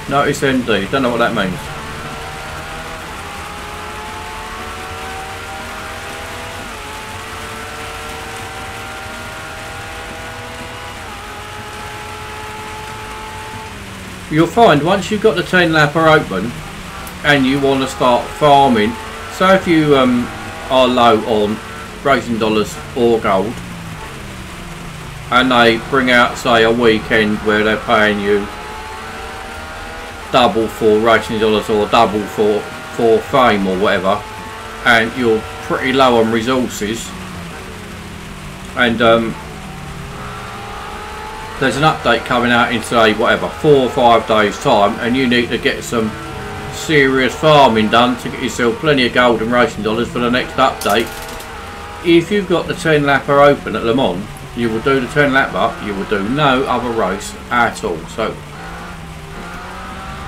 Notice MD. Don't know what that means. You'll find once you've got the 10 lapper open and you want to start farming, so if you are low on racing dollars or gold and they bring out, say, a weekend where they're paying you double for racing dollars or double for fame or whatever, and you're pretty low on resources, and there's an update coming out in, say, whatever, 4 or 5 days time, and you need to get some serious farming done to get yourself plenty of gold and racing dollars for the next update. If you've got the 10 lapper open at Le Mans, you will do the 10 lapper, you will do no other race at all. So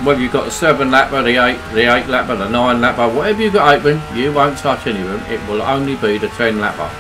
whether you've got the 7 lapper, the 8 lapper, the 9 lapper, whatever you've got open, you won't touch any of them. It will only be the 10 lapper.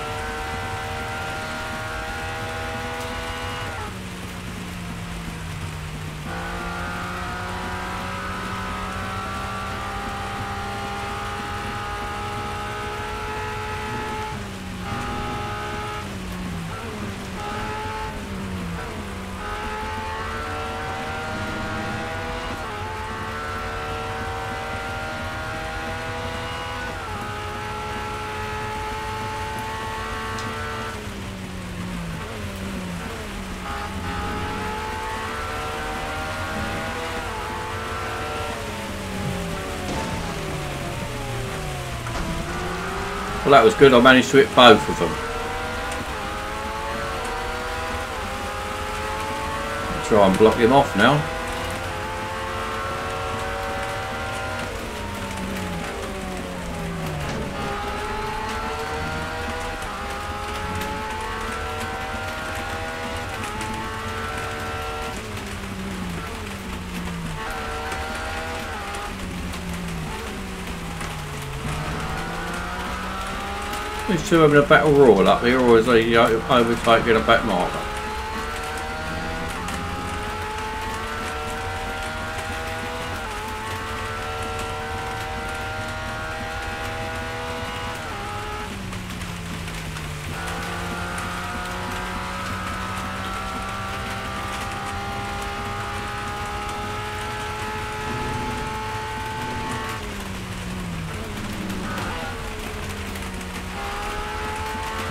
Well, that was good. I managed to hit both of them. Try and block him off now. These two having a battle royal up here, or is he overtaking a back marker?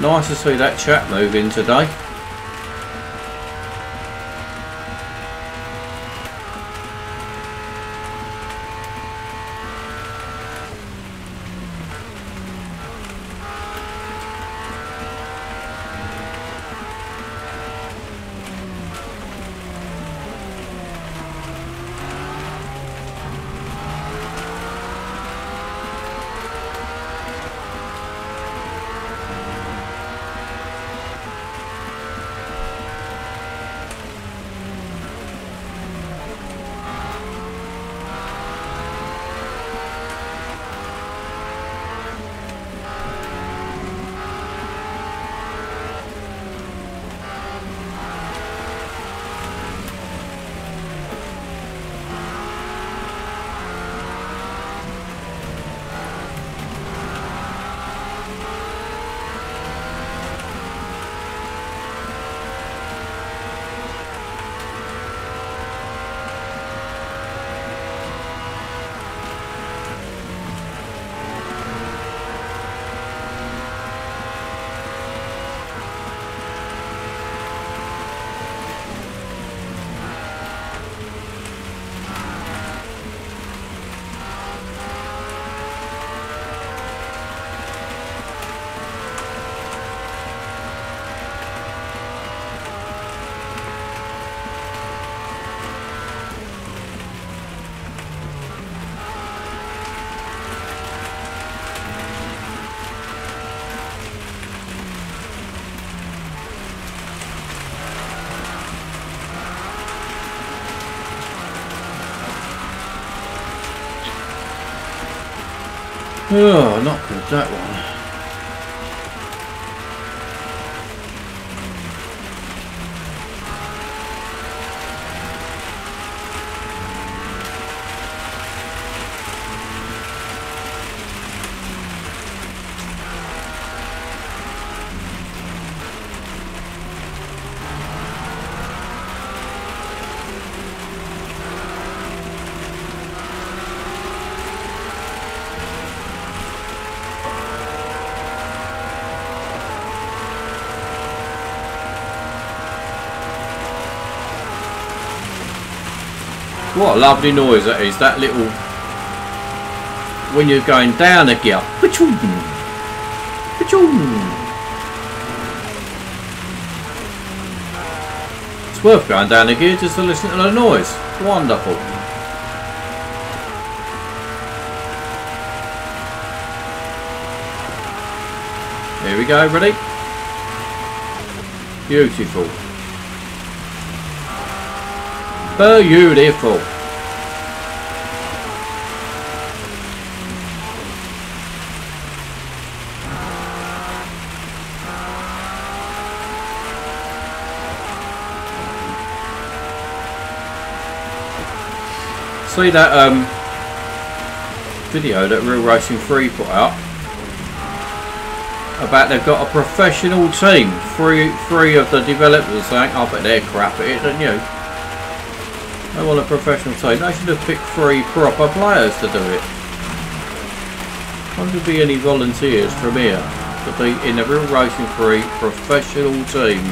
Nice to see that chap move in today. Oh, not good, that one. What a lovely noise that is, that little, when you're going down a gear. Pachoom, pachoom. It's worth going down a gear just to listen to the noise. Wonderful. Here we go, ready? Beautiful. Beautiful. See that video that Real Racing 3 put out about they've got a professional team, three of the developers saying, I bet they're crap at it, don't you? They want a professional team. They should have picked 3 proper players to do it. Wonder if there'll be any volunteers from here to be in the Real Racing 3 professional team.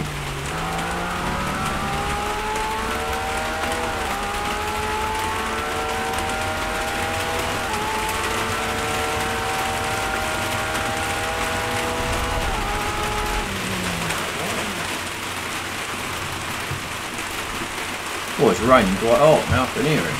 Oh, it's raining quite hard now, I can hear it.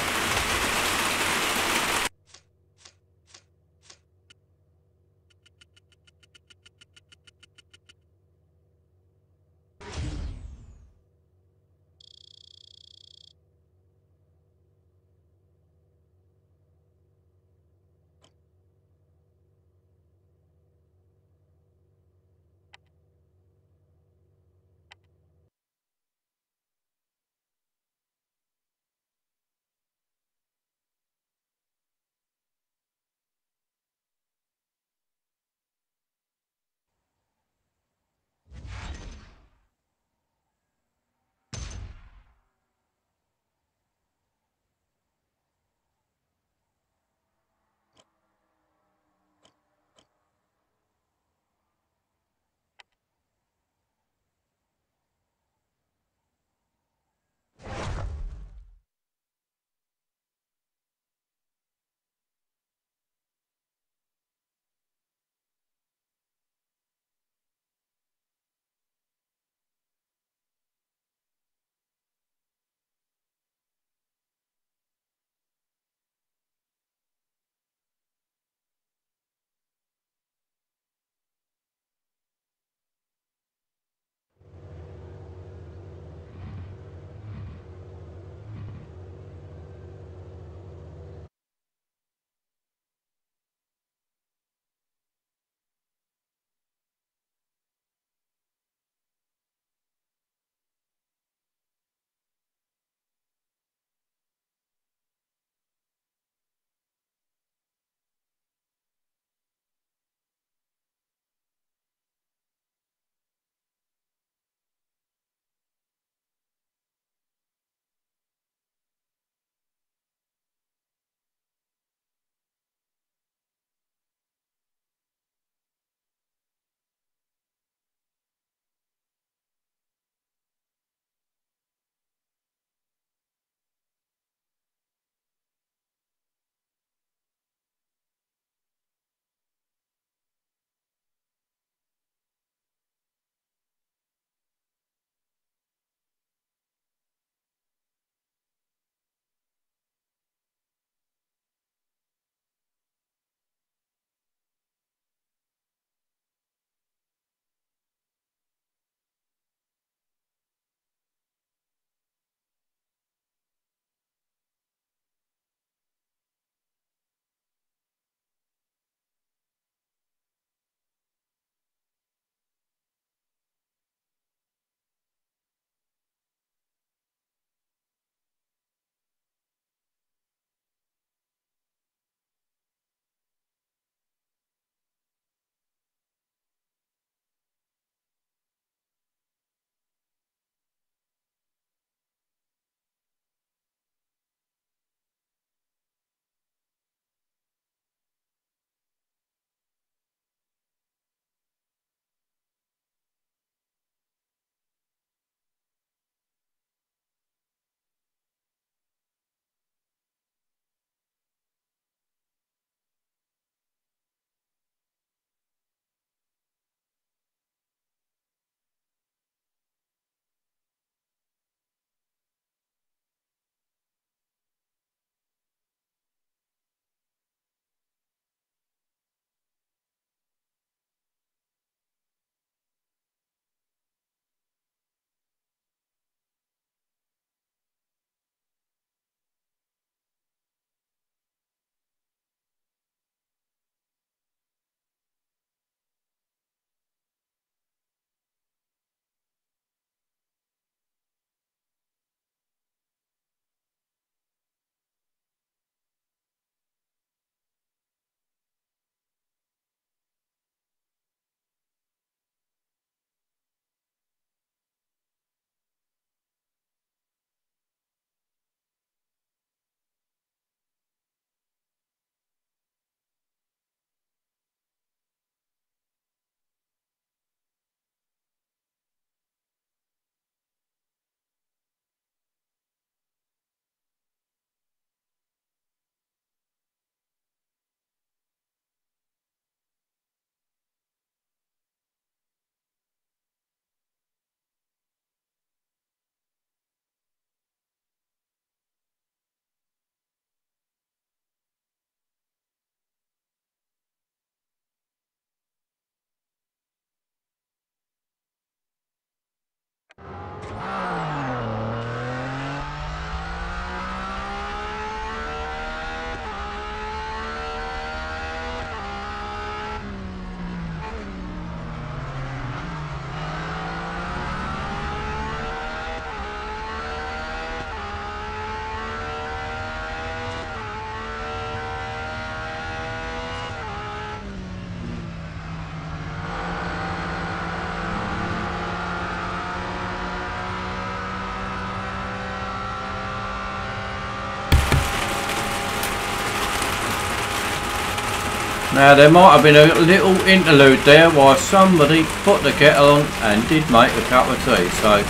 Now there might have been a little interlude there while somebody put the kettle on and did make a cup of tea, so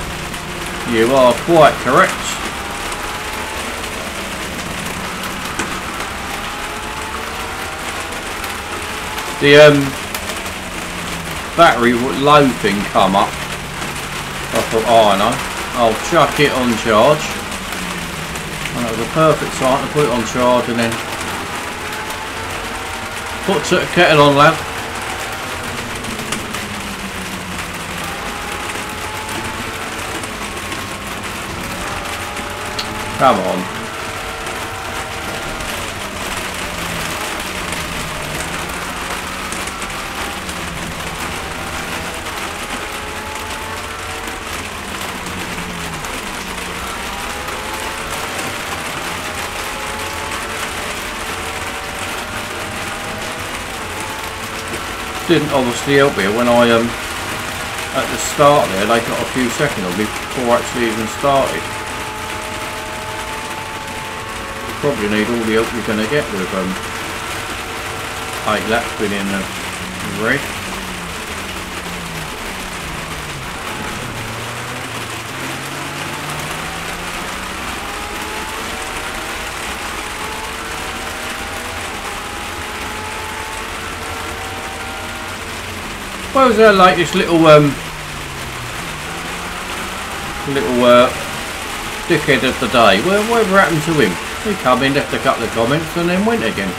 you are quite correct. The battery low thing come up. I thought, oh I know, I'll chuck it on charge, and it was a perfect time to put it on charge and then put the kettle on, lad. Come on. Didn't obviously help me when I at the start there they got a few seconds on me before I actually even started. You probably need all the help you're going to get with 8 laps been in the red. What was our latest little dickhead of the day? Well, whatever happened to him? He come in, left a couple of comments and then went again.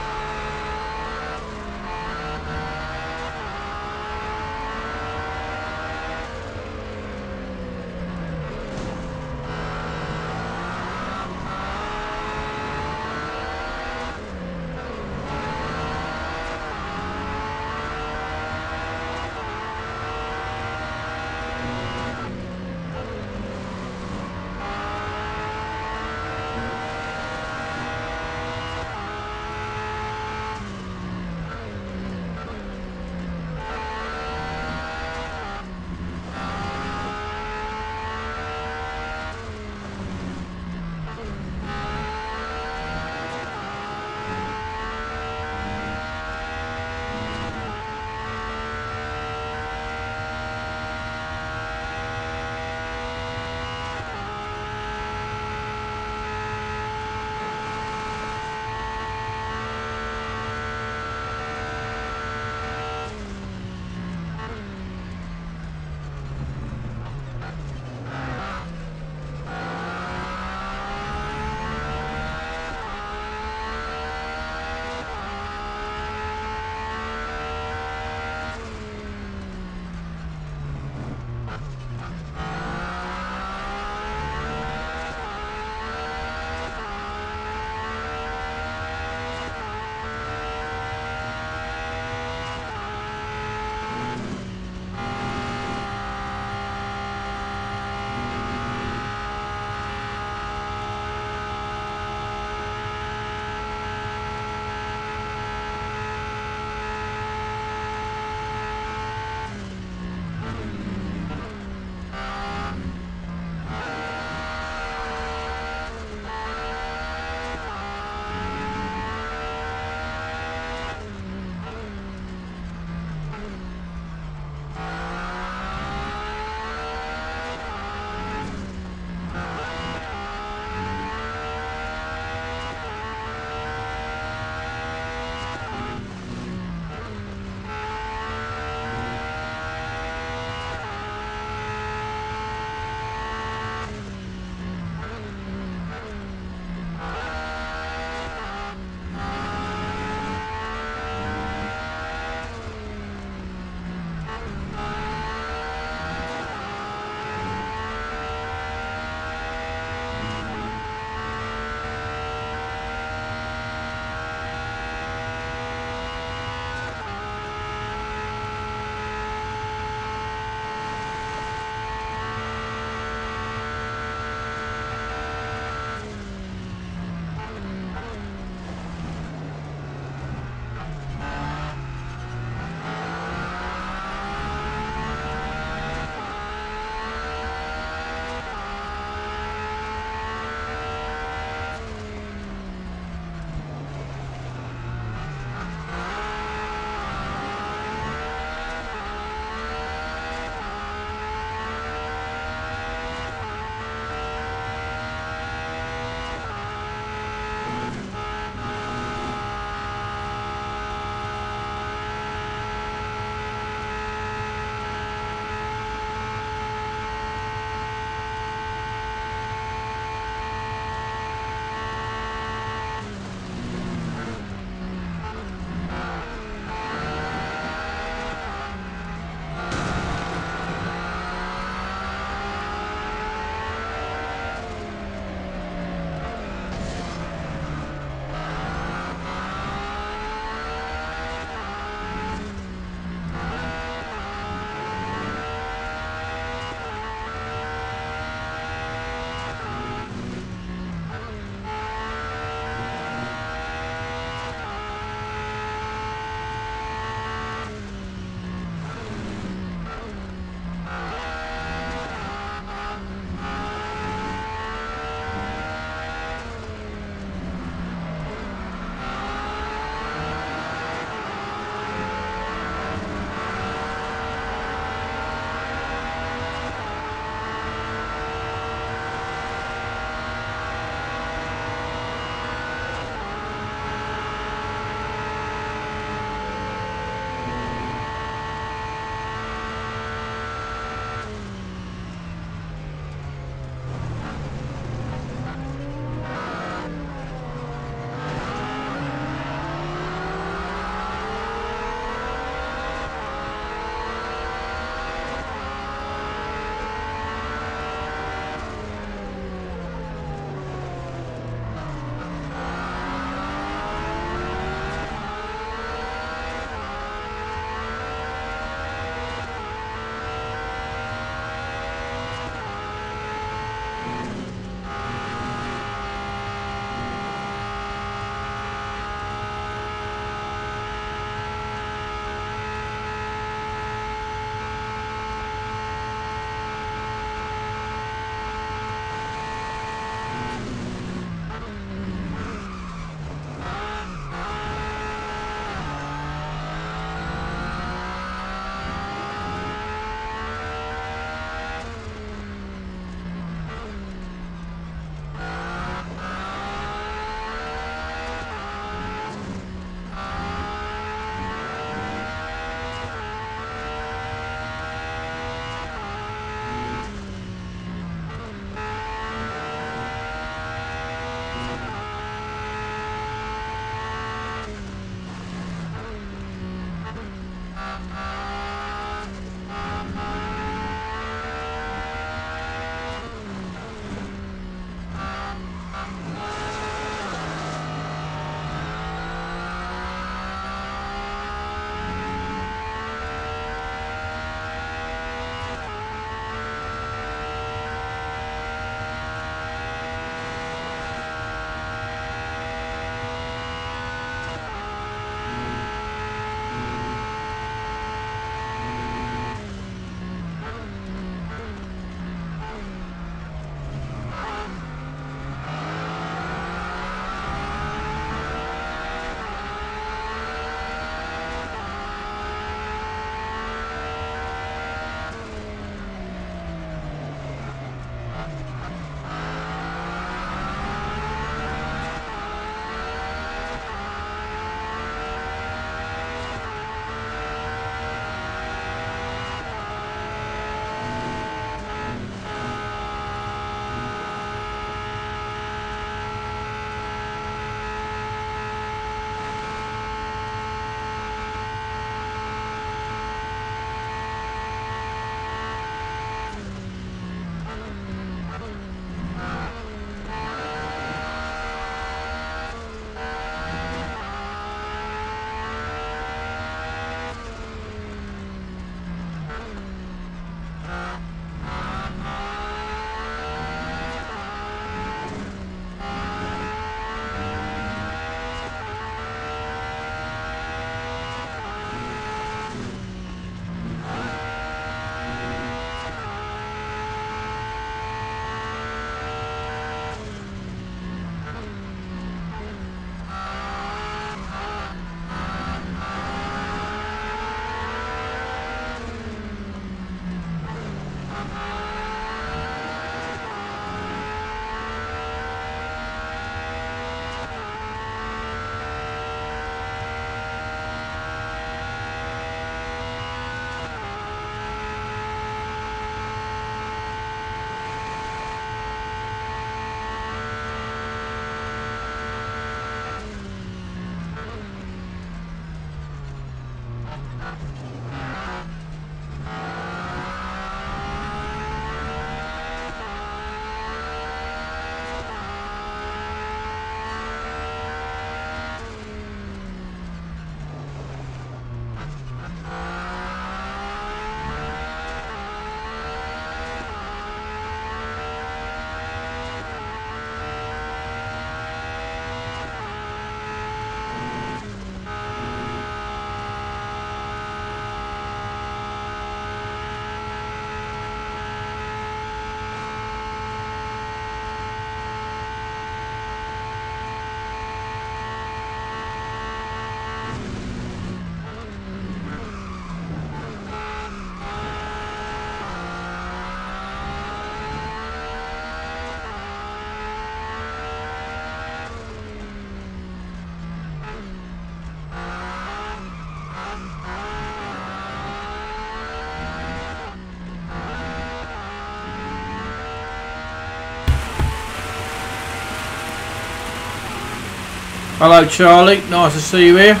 Hello Charlie, nice to see you here.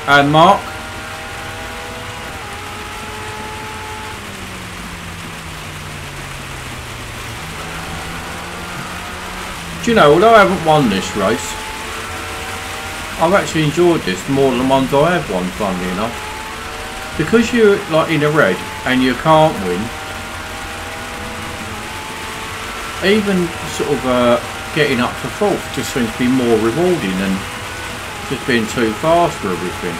And Mark. Do you know, although I haven't won this race, I've actually enjoyed this more than the ones I have won, funnily enough. Because you're like in a red and you can't win, even sort of getting up to fourth just seems to be more rewarding than just being too fast for everything.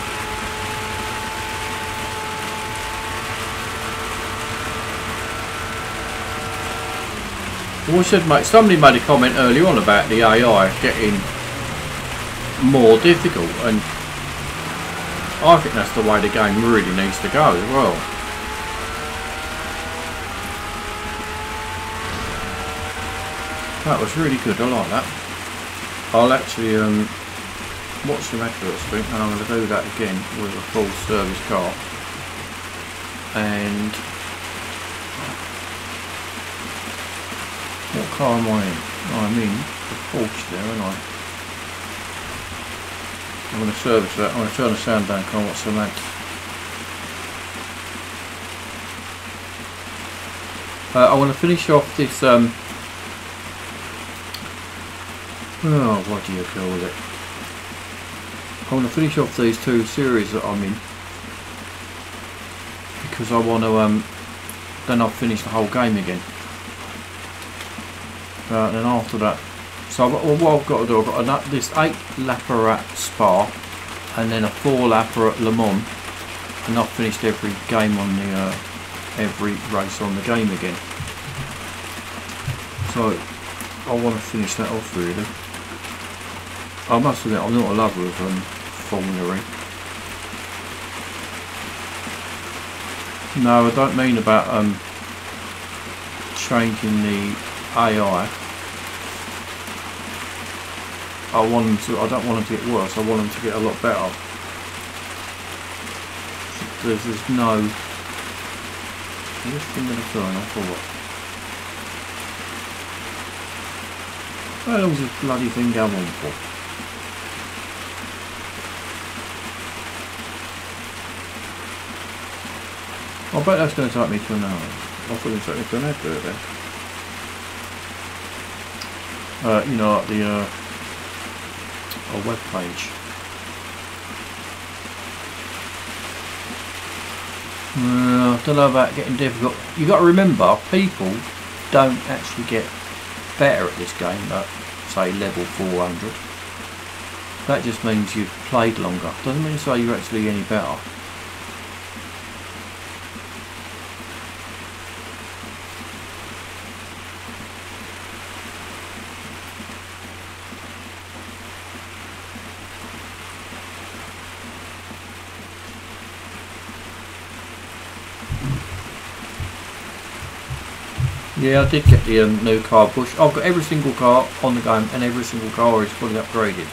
Well, I said, mate, somebody made a comment earlier on about the AI getting more difficult, and I think that's the way the game really needs to go as well. That was really good, I like that. I'll actually watch some adverts, I think, and I'm going to do that again with a full service car. And what car am I in? I'm in the Porsche there, aren't I? I'm going to service that. I'm going to turn the sound down, can't watch some ads. I want to finish off this oh, what do you call it? I want to finish off these two series that I'm in, because I want to then I'll finish the whole game again. Then after that, so what I've got to do, I've got this 8-lapper at Spa, and then a 4-lapper at Le Mans, and I've finished every game on the every race on the game again. So I want to finish that off really. I must admit, I'm not a lover of formulary. No, I don't mean about changing the AI. I want them to. I don't want them to get worse. I want them to get a lot better. There's no. Is this thing going to turn off or what? How long does this bloody thing go on for? I bet that's going to take me to an hour. I thought it was taking me to an advert there. You know, like the a web page. I don't know about getting difficult. You got to remember, people don't actually get better at this game at, say, level 400. That just means you've played longer. Doesn't mean to say you're actually any better. Yeah, I did get the new car push. I've got every single car on the game, and every single car is fully upgraded.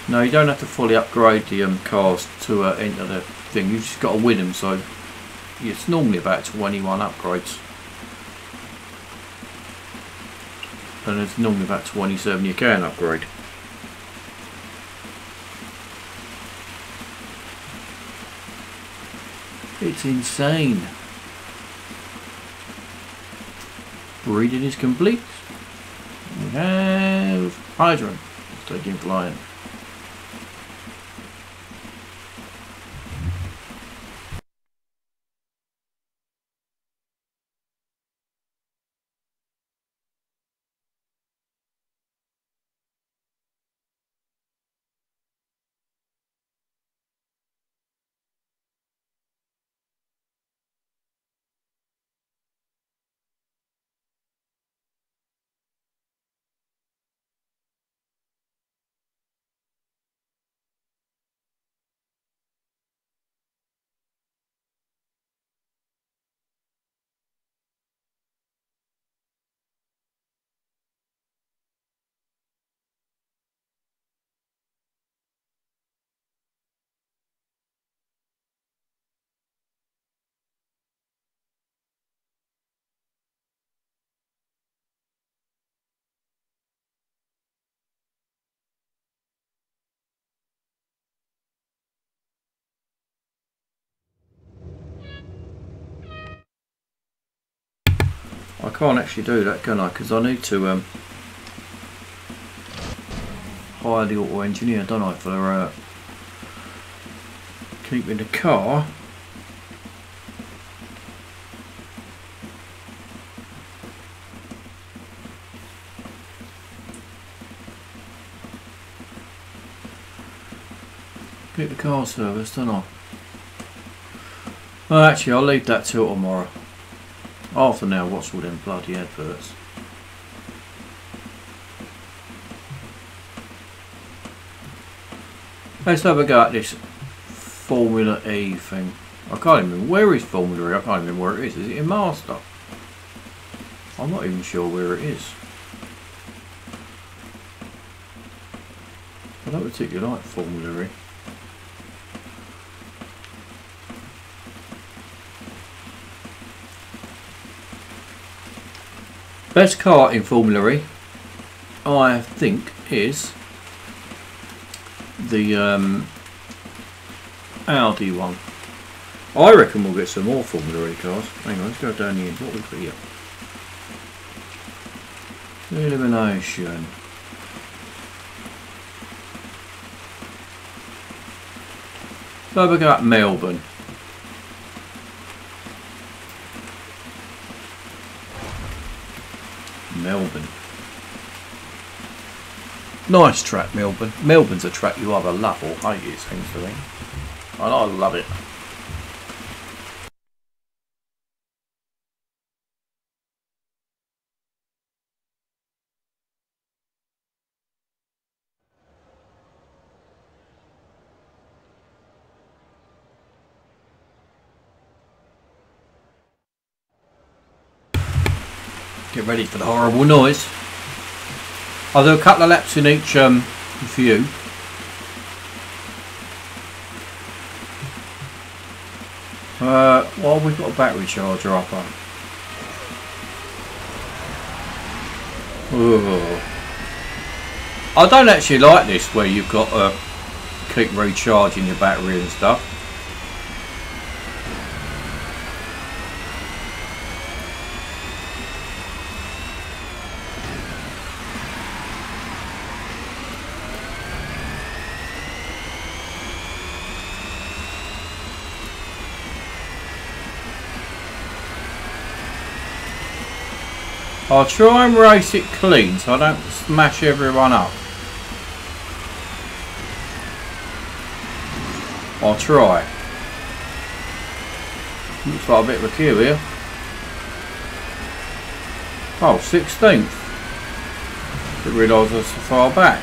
No, you don't have to fully upgrade the cars to enter the thing. You've just got to win them. So it's normally about 21 upgrades, and there's normally about 27 you can upgrade. It's insane. Breeding is complete. We have Hydrant taking flying. I can't actually do that, can I? Because I need to hire the auto engineer, don't I, for keeping the car. Get the car serviced, don't I? Well, actually, I'll leave that till tomorrow. After now, what's all them bloody adverts? Let's have a go at this Formula E thing. I can't even remember. Where is Formula E? I can't remember where it is. Is it in Master? I'm not even sure where it is. I don't particularly like Formula E. Best car in Formula E, I think, is the Audi one. I reckon we'll get some more Formula E cars. Hang on, let's go down here. What have we got here? Elimination. So we got Melbourne. Melbourne. Nice track, Melbourne. Melbourne's a track you either love or hate, it seems to me. And I love it. Get ready for the horrible noise. I'll do a couple of laps in each view. Well, we've got a battery charger up on. Ooh. I don't actually like this where you've got to keep recharging your battery and stuff. I'll try and race it clean so I don't smash everyone up. I'll try. Looks like a bit of a queue here. Oh, 16th. Didn't realise I was so far back.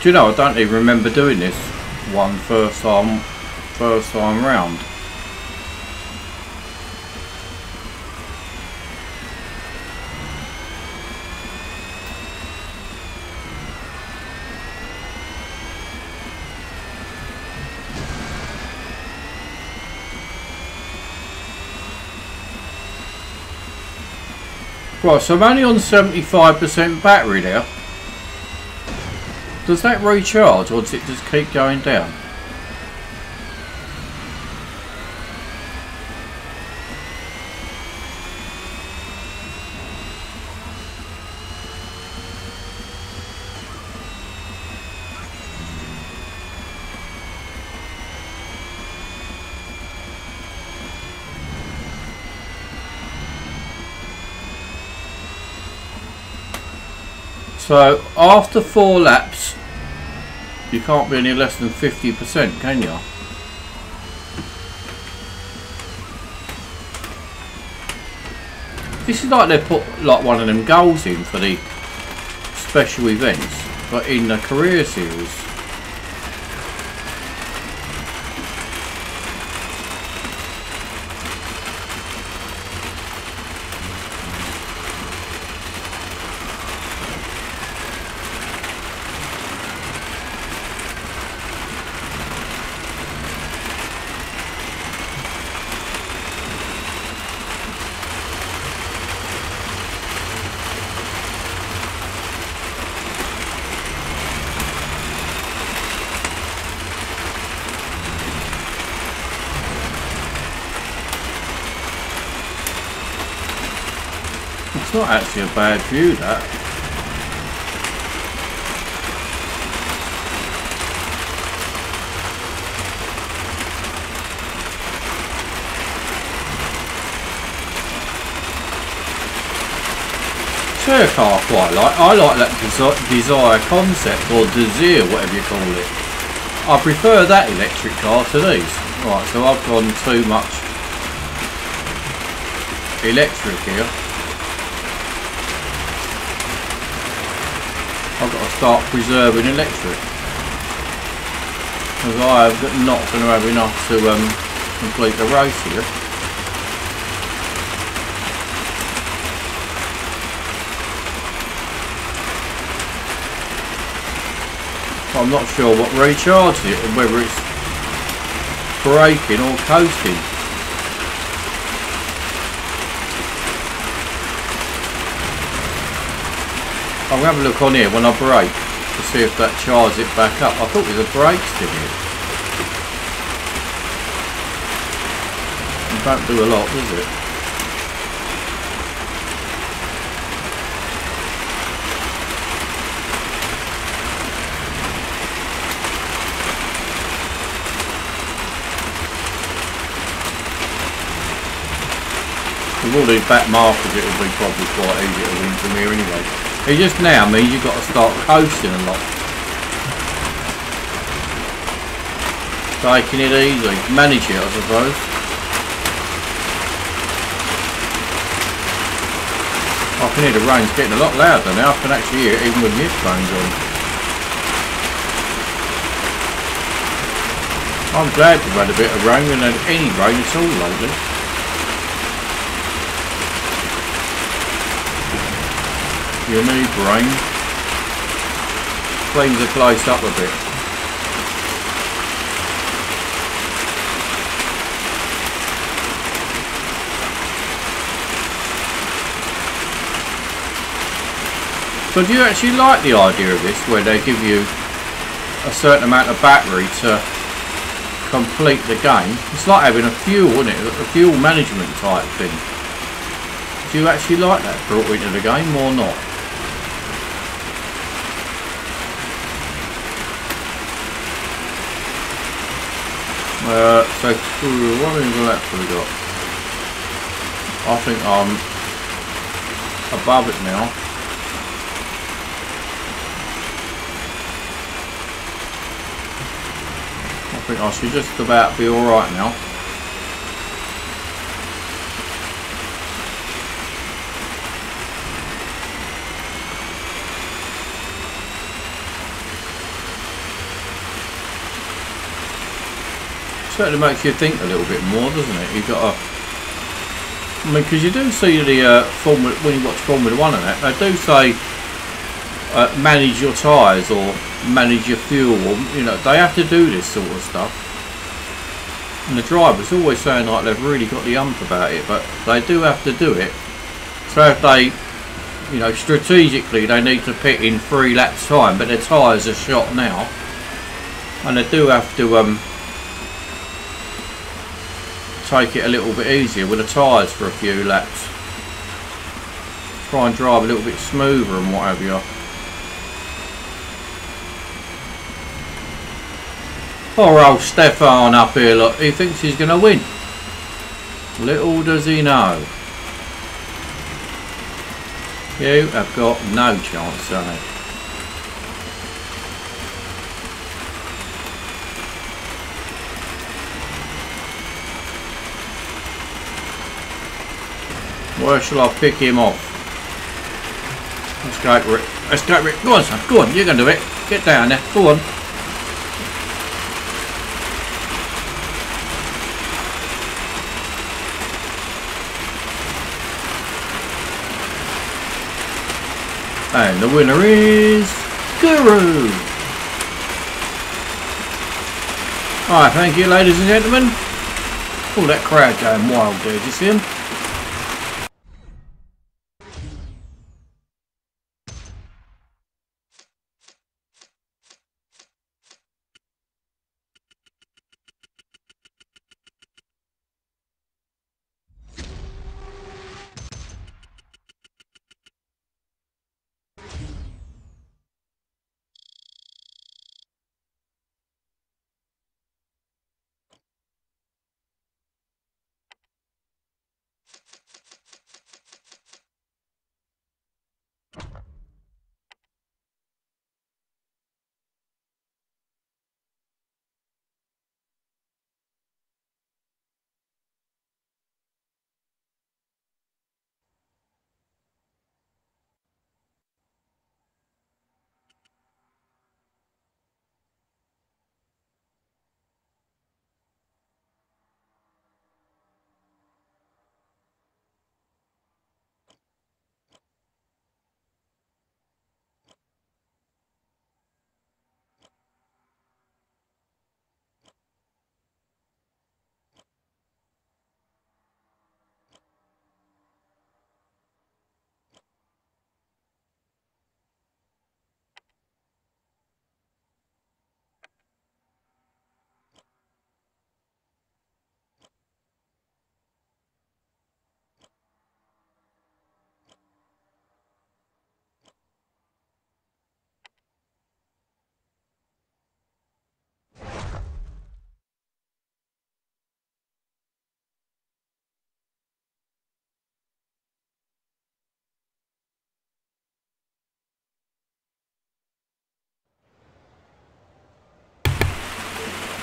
Do you know, I don't even remember doing this one first time round. Right, so I'm only on 75% battery now. Does that recharge or does it just keep going down? So after 4 laps you can't be any less than 50%, can you? This is like they put like one of them goals in for the special events. but in the career series. It's not actually a bad view, that. Share car I quite like. I like that Desire concept, or Desire, whatever you call it. I prefer that electric car to these. Right, so I've gone too much electric here. I've got to start preserving electric, because I am not going to have enough to complete the race here. I'm not sure what recharges it, and whether it's braking or coasting. I'll have a look on here when I brake to see if that charges it back up. I thought it was a brakes thing here. It don't do a lot, does it? With all these back markers, it will be probably quite easy to win from here anyway. It just now means you've got to start coasting a lot. Taking it easy. Manage it, I suppose. I can hear the rain's getting a lot louder now. I can actually hear it even with my headphones on. I'm glad we've had a bit of rain. We haven't had any rain at all lately. You need rain. Cleans the place up a bit. So do you actually like the idea of this, where they give you a certain amount of battery to complete the game? It's like having a fuel, isn't it? A fuel management type thing. Do you actually like that brought into the game or not? So what is the left we got? I think I'm above it now. I think I should just about be alright now. Certainly makes you think a little bit more, doesn't it? You've got to, I mean, because you do see the Formula, when you watch Formula 1 and that, they do say manage your tyres or manage your fuel, or, you know, they have to do this sort of stuff. And the drivers always saying like they've really got the ump about it, but they do have to do it. So if they, you know, strategically they need to pit in 3 laps time, but their tyres are shot now, and they do have to take it a little bit easier with the tyres for a few laps. Try and drive a little bit smoother and what have you. Poor old Stefan up here, look, he thinks he's going to win. Little does he know. You have got no chance, sonny. Where shall I pick him off? Let's go for it. Let's go, Rick. Go on, son. Go on. You can do it. Get down there. Go on. And the winner is Guru. Alright, thank you, ladies and gentlemen. Oh, that crowd going wild there. Did you see them?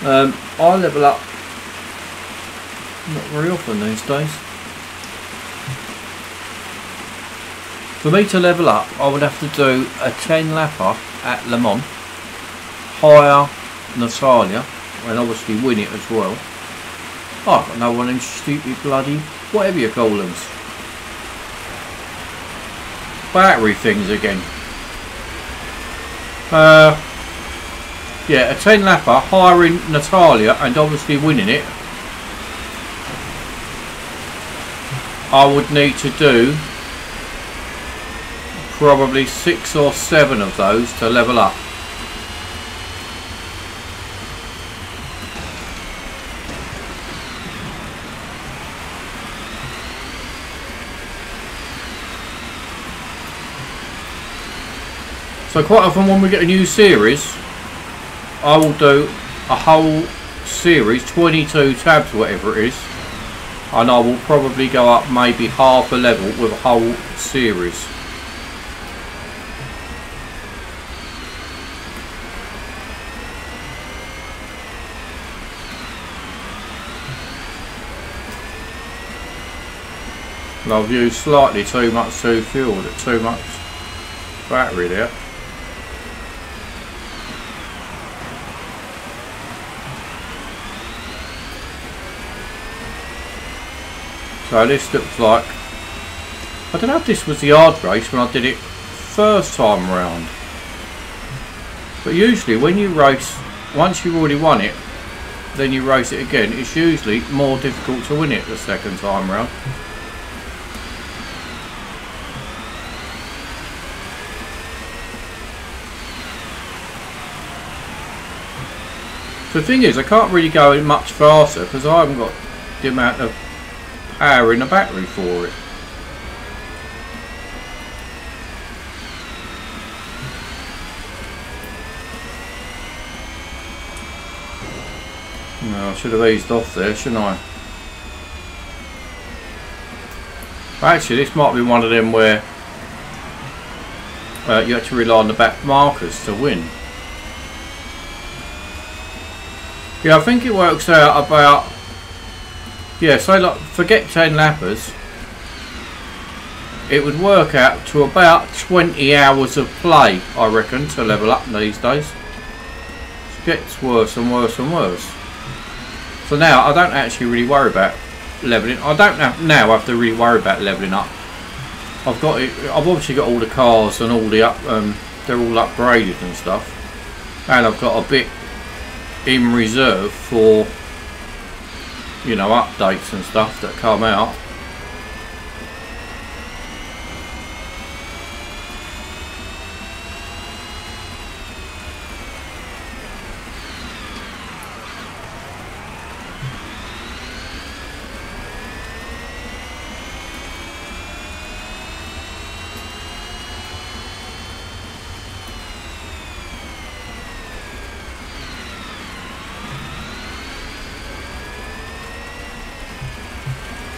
I level up not very often these days. For me to level up, I would have to do a 10 lapper at Le Mans, hire Natalia, and obviously win it as well. Oh, I've got no one of them stupid bloody, whatever you call them, battery things again. Yeah, a 10 lapper, hiring Natalia and obviously winning it. I would need to do probably 6 or 7 of those to level up. So quite often when we get a new series, I will do a whole series, 22 tabs, whatever it is, and I will probably go up maybe half a level with a whole series. And I've used slightly too much fuel, too much battery there. So this looks like, I don't know if this was the hard race when I did it first time round, but usually when you race, once you've already won it, then you race it again, it's usually more difficult to win it the second time round. The thing is, I can't really go much faster because I haven't got the amount of power in the battery for it. Well, I should have eased off there, shouldn't I? Actually, this might be one of them where you have to rely on the back markers to win. Yeah, I think it works out about, yeah, so like, forget 10 lappers. it would work out to about 20 hours of play, I reckon, to level up these days. It gets worse and worse and worse. So now I don't actually really worry about leveling. I don't now have to really worry about leveling up. I've obviously got all the cars and all the they're all upgraded and stuff, and I've got a bit in reserve for, you know, updates and stuff that come out.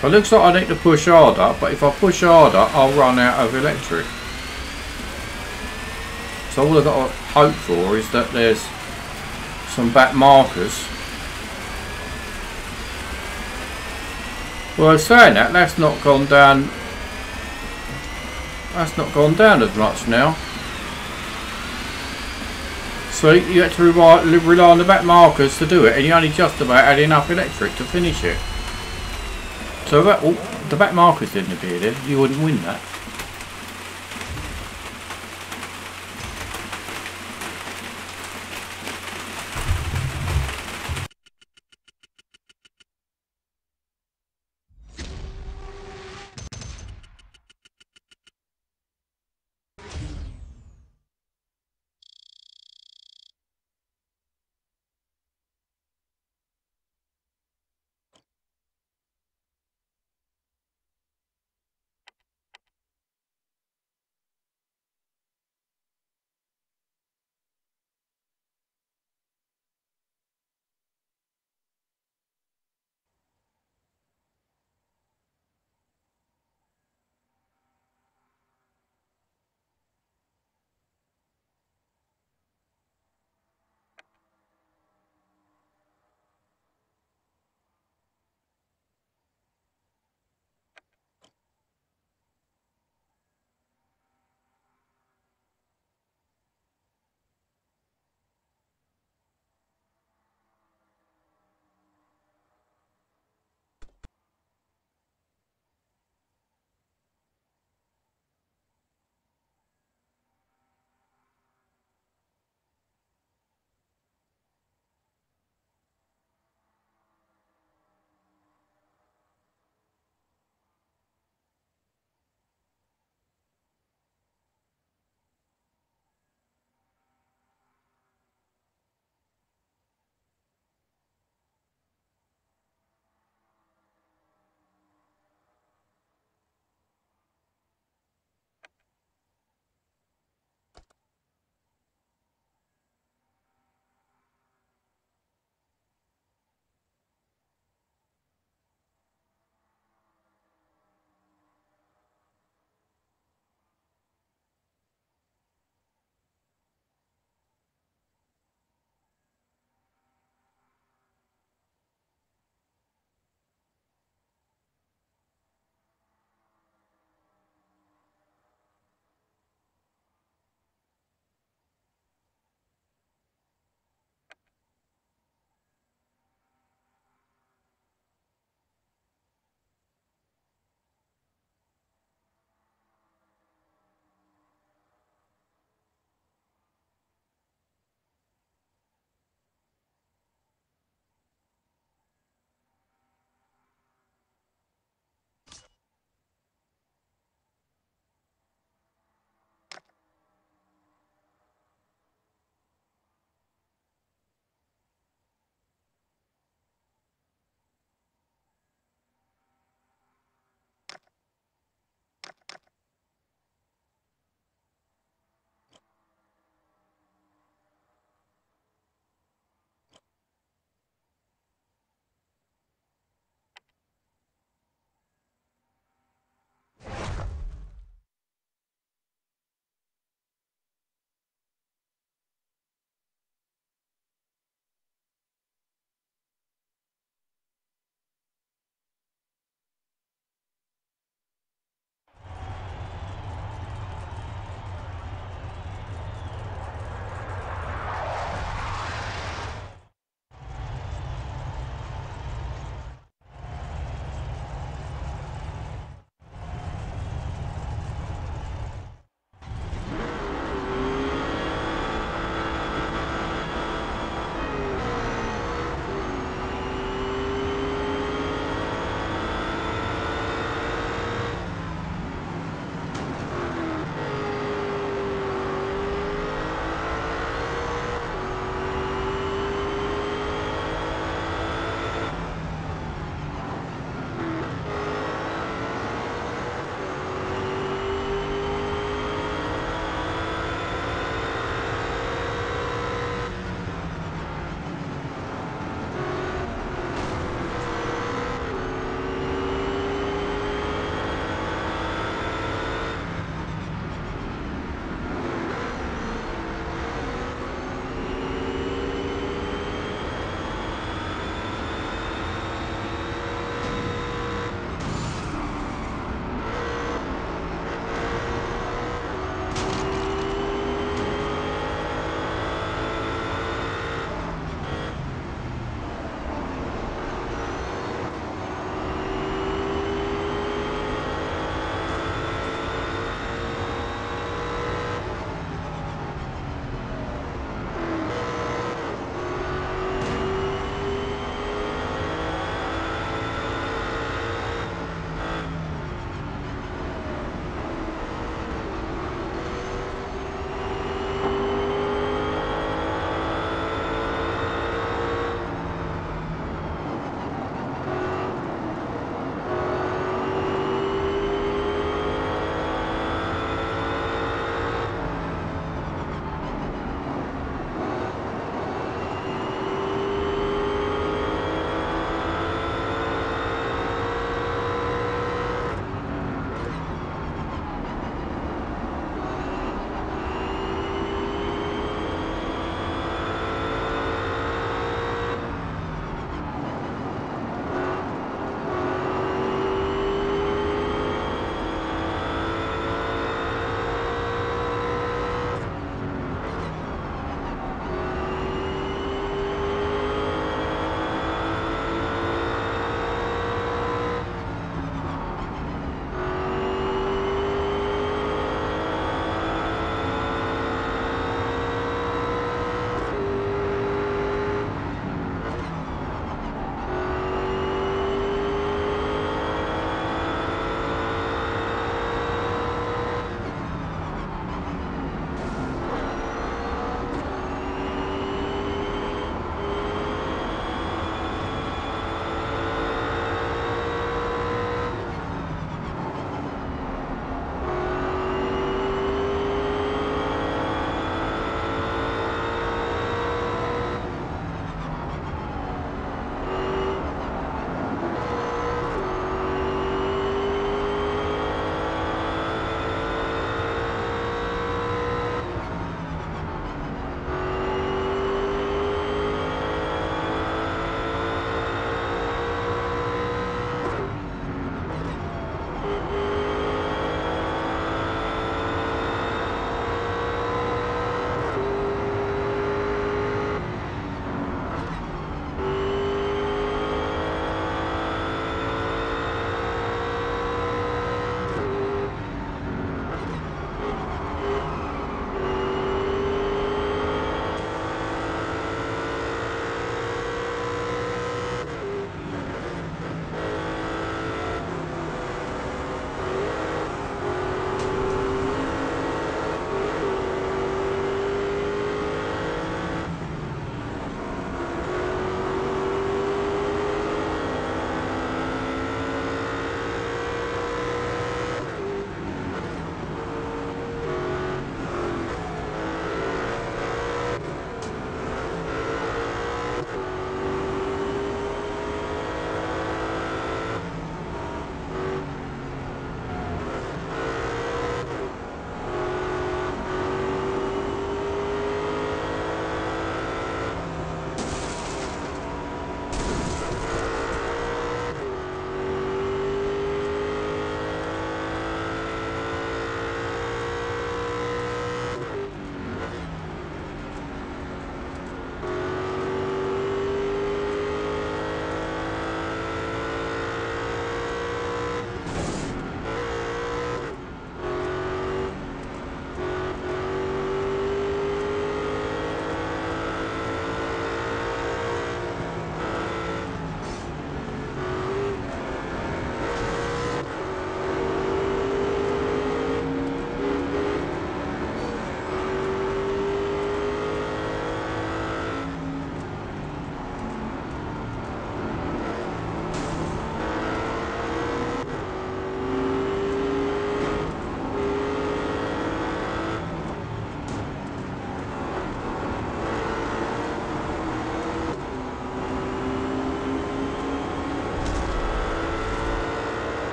So it looks like I need to push harder, but if I push harder, I'll run out of electric. So all I've got to hope for is that there's some back markers. Well, saying that, that's not gone down. That's not gone down as much now. So you had to rely on the back markers to do it, and you only just about had enough electric to finish it. So that, oh, the back markers didn't appear there, you wouldn't win that.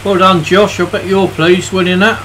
Well done, Josh. I bet you're pleased winning that.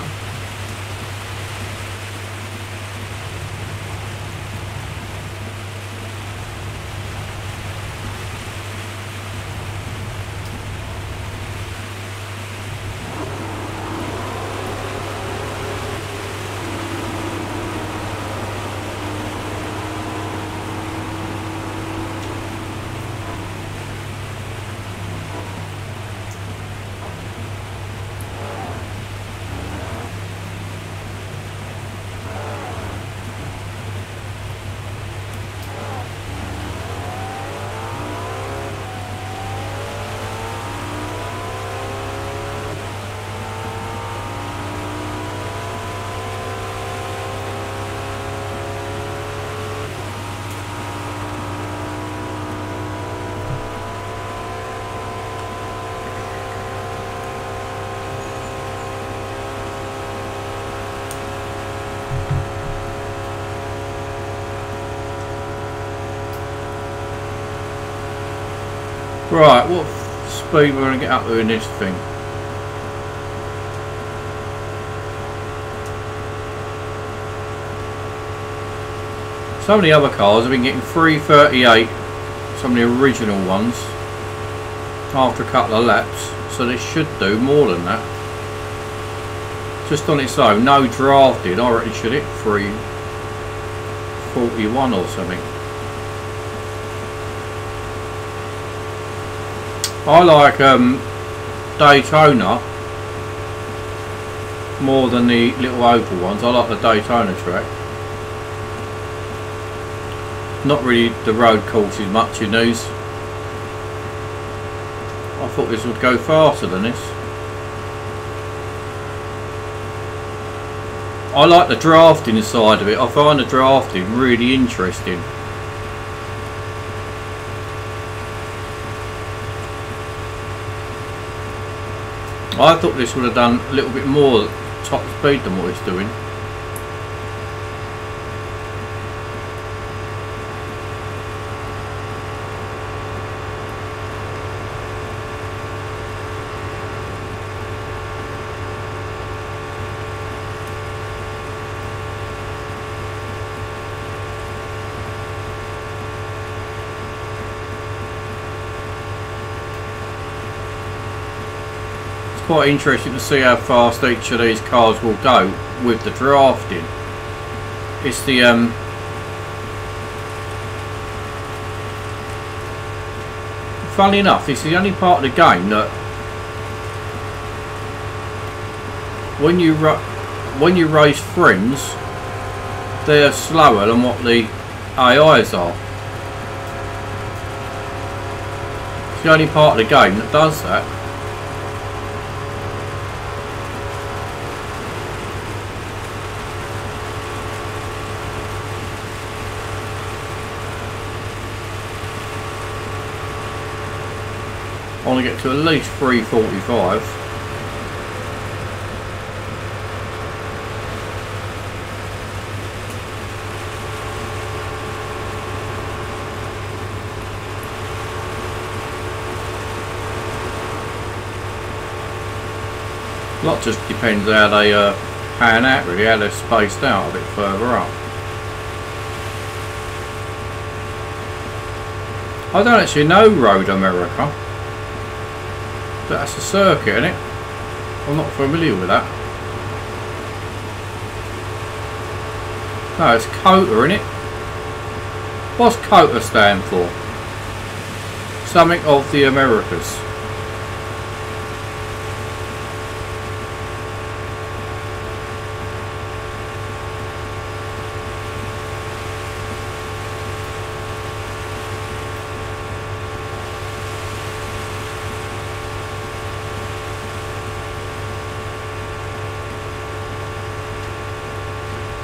Right, what speed we're going to get up to in this thing? Some of the other cars have been getting 338, some of the original ones, after a couple of laps, so they should do more than that. Just on its own, no drafted, I reckon should hit 341 or something. I like Daytona more than the little oval ones. I like the Daytona track. Not really the road courses much in these. I thought this would go faster than this. I like the drafting side of it. I find the drafting really interesting. I thought this would have done a little bit more top speed than what it's doing. Quite interesting to see how fast each of these cars will go with the drafting. It's the funnily enough, it's the only part of the game that when you race friends, they're slower than what the AIs are. It's the only part of the game that does that. I want to get to at least 345. A lot just depends how they pan out, really, how they're spaced out a bit further up. I don't actually know Road America. That's a circuit, isn't it? I'm not familiar with that. No, it's COTA, isn't it? What's COTA stand for? Something of the Americas.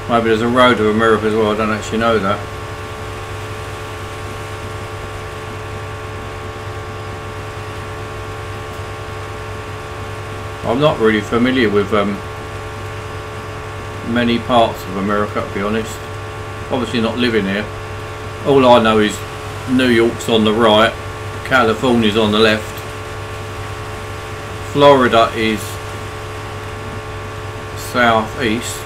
Maybe there's a Road of America as well, I don't actually know that. I'm not really familiar with many parts of America, to be honest. Obviously not living here. All I know is New York's on the right, California's on the left, Florida is southeast,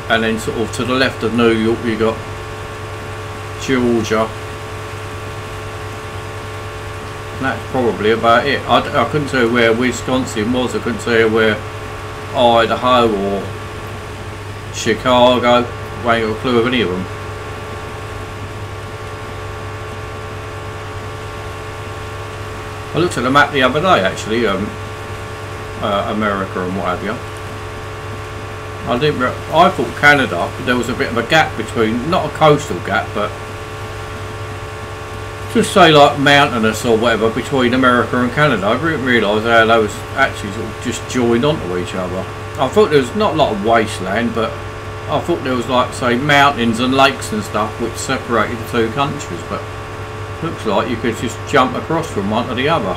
and then sort of to the left of New York you got Georgia. And that's probably about it. I couldn't tell you where Wisconsin was. I couldn't tell you where Idaho or Chicago. I ain't got a clue of any of them. I looked at the map the other day actually, America and what have you. I thought Canada, there was a bit of a gap between, not a coastal gap, but just say like mountainous or whatever between America and Canada. I didn't realise how they was actually sort of just joined onto each other. I thought there was not a lot of wasteland, but I thought there was like say mountains and lakes and stuff which separated the two countries, but looks like you could just jump across from one to the other.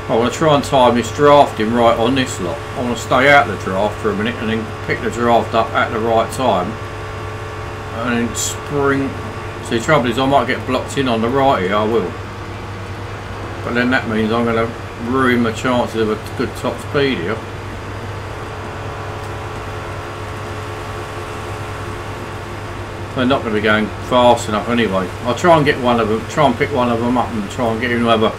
I want to try and time this drafting right on this lot. I want to stay out the draft for a minute and then pick the draft up at the right time and then spring. See, the trouble is I might get blocked in on the right here, I will, but then that means I'm going to ruin my chances of a good top speed here. They're not going to be going fast enough anyway. I'll try and get one of them, try and pick one of them up and try and get him over.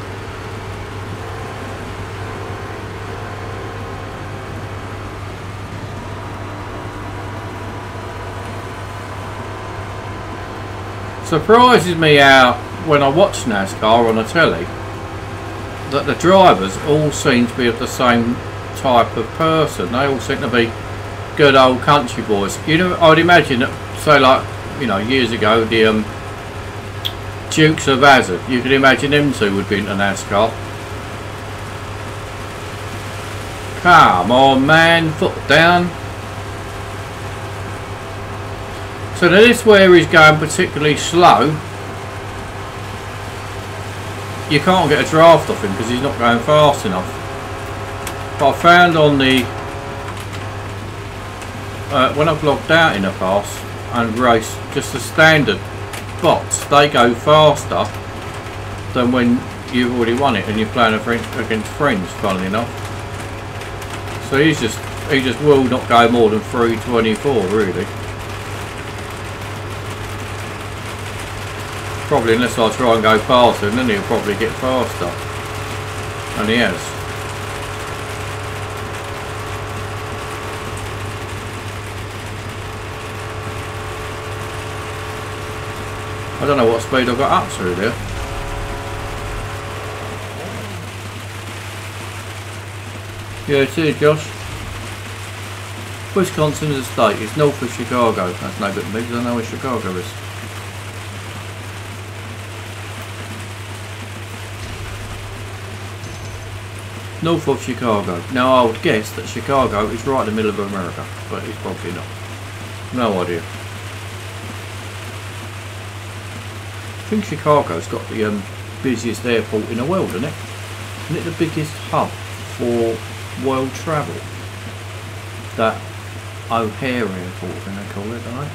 Surprises me how when I watch NASCAR on the telly that the drivers all seem to be of the same type of person. They all seem to be good old country boys. You know, I'd imagine that, say like, you know, years ago the Dukes of Hazzard, you could imagine them two would be into NASCAR. Come on man, foot down. So now this where he's going particularly slow, you can't get a draft off him because he's not going fast enough. But I found on the when I've logged out in the past and raced just the standard bots, they go faster than when you've already won it and you're playing against friends, funnily enough. So he just will not go more than 324 really. Probably unless I try and go faster, and then he'll probably get faster. And he has. I don't know what speed I got up through there. Yeah, it is, Josh. Wisconsin is a state. It's north of Chicago. That's no good to me because I know where Chicago is. North of Chicago. Now I would guess that Chicago is right in the middle of America, but it's probably not. No idea. I think Chicago's got the busiest airport in the world, isn't it? Isn't it the biggest hub for world travel? That O'Hare airport, I think they call it, don't they?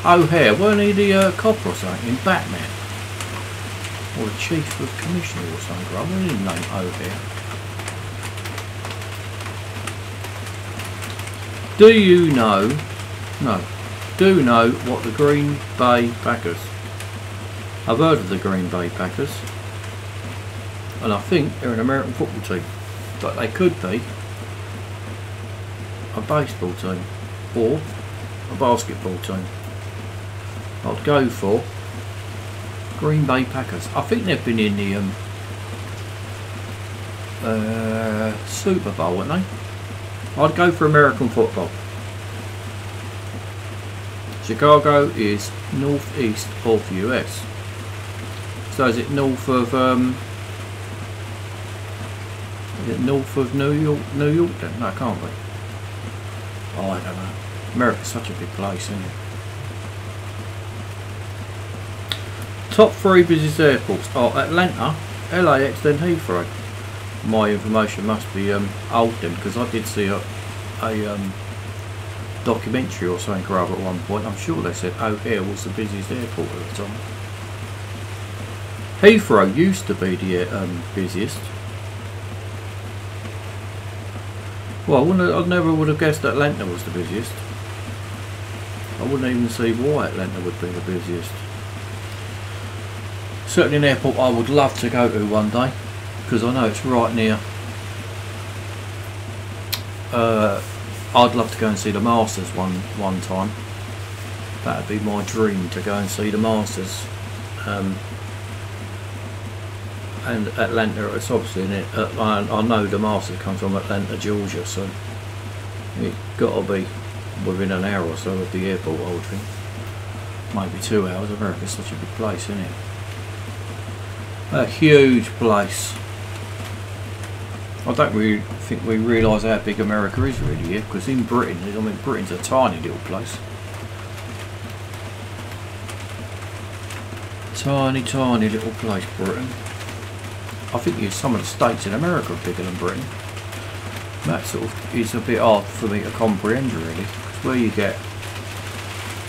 O'Hare, weren't he the cop or something in Batman? Or the chief of commissioner or something, right? Wasn't his name O'Hare? Do you know, no, do know what the Green Bay Packers, I've heard of the Green Bay Packers, and I think they're an American football team, but they could be a baseball team or a basketball team. I'd go for Green Bay Packers. I think they've been in the Super Bowl, haven't they? I'd go for American football. Chicago is northeast of US. So is it north of New York? New York then? No, it can't be. Oh, I don't know. America's such a big place, isn't it? Top 3 busiest airports are Atlanta, LAX, then Heathrow. My information must be old then, because I did see a documentary or something or other at one point. I'm sure they said O'Hare was the busiest airport at the time. Heathrow used to be the busiest. Well, I never would have guessed Atlanta was the busiest. I wouldn't even see why Atlanta would be the busiest. Certainly an airport I would love to go to one day, because I know it's right near. I'd love to go and see the Masters one time. That'd be my dream, to go and see the Masters. And Atlanta, it's obviously in it. I know the Masters comes from Atlanta, Georgia, so it's got to be within an hour or so of the airport, I would think. Maybe 2 hours. America is such a big place, isn't it? A huge place. I don't really think we realise how big America is really here, because in Britain, I mean, Britain's a tiny little place. Tiny, tiny little place, Britain. I think some of the states in America are bigger than Britain. That sort of is a bit hard for me to comprehend, really. Where you get,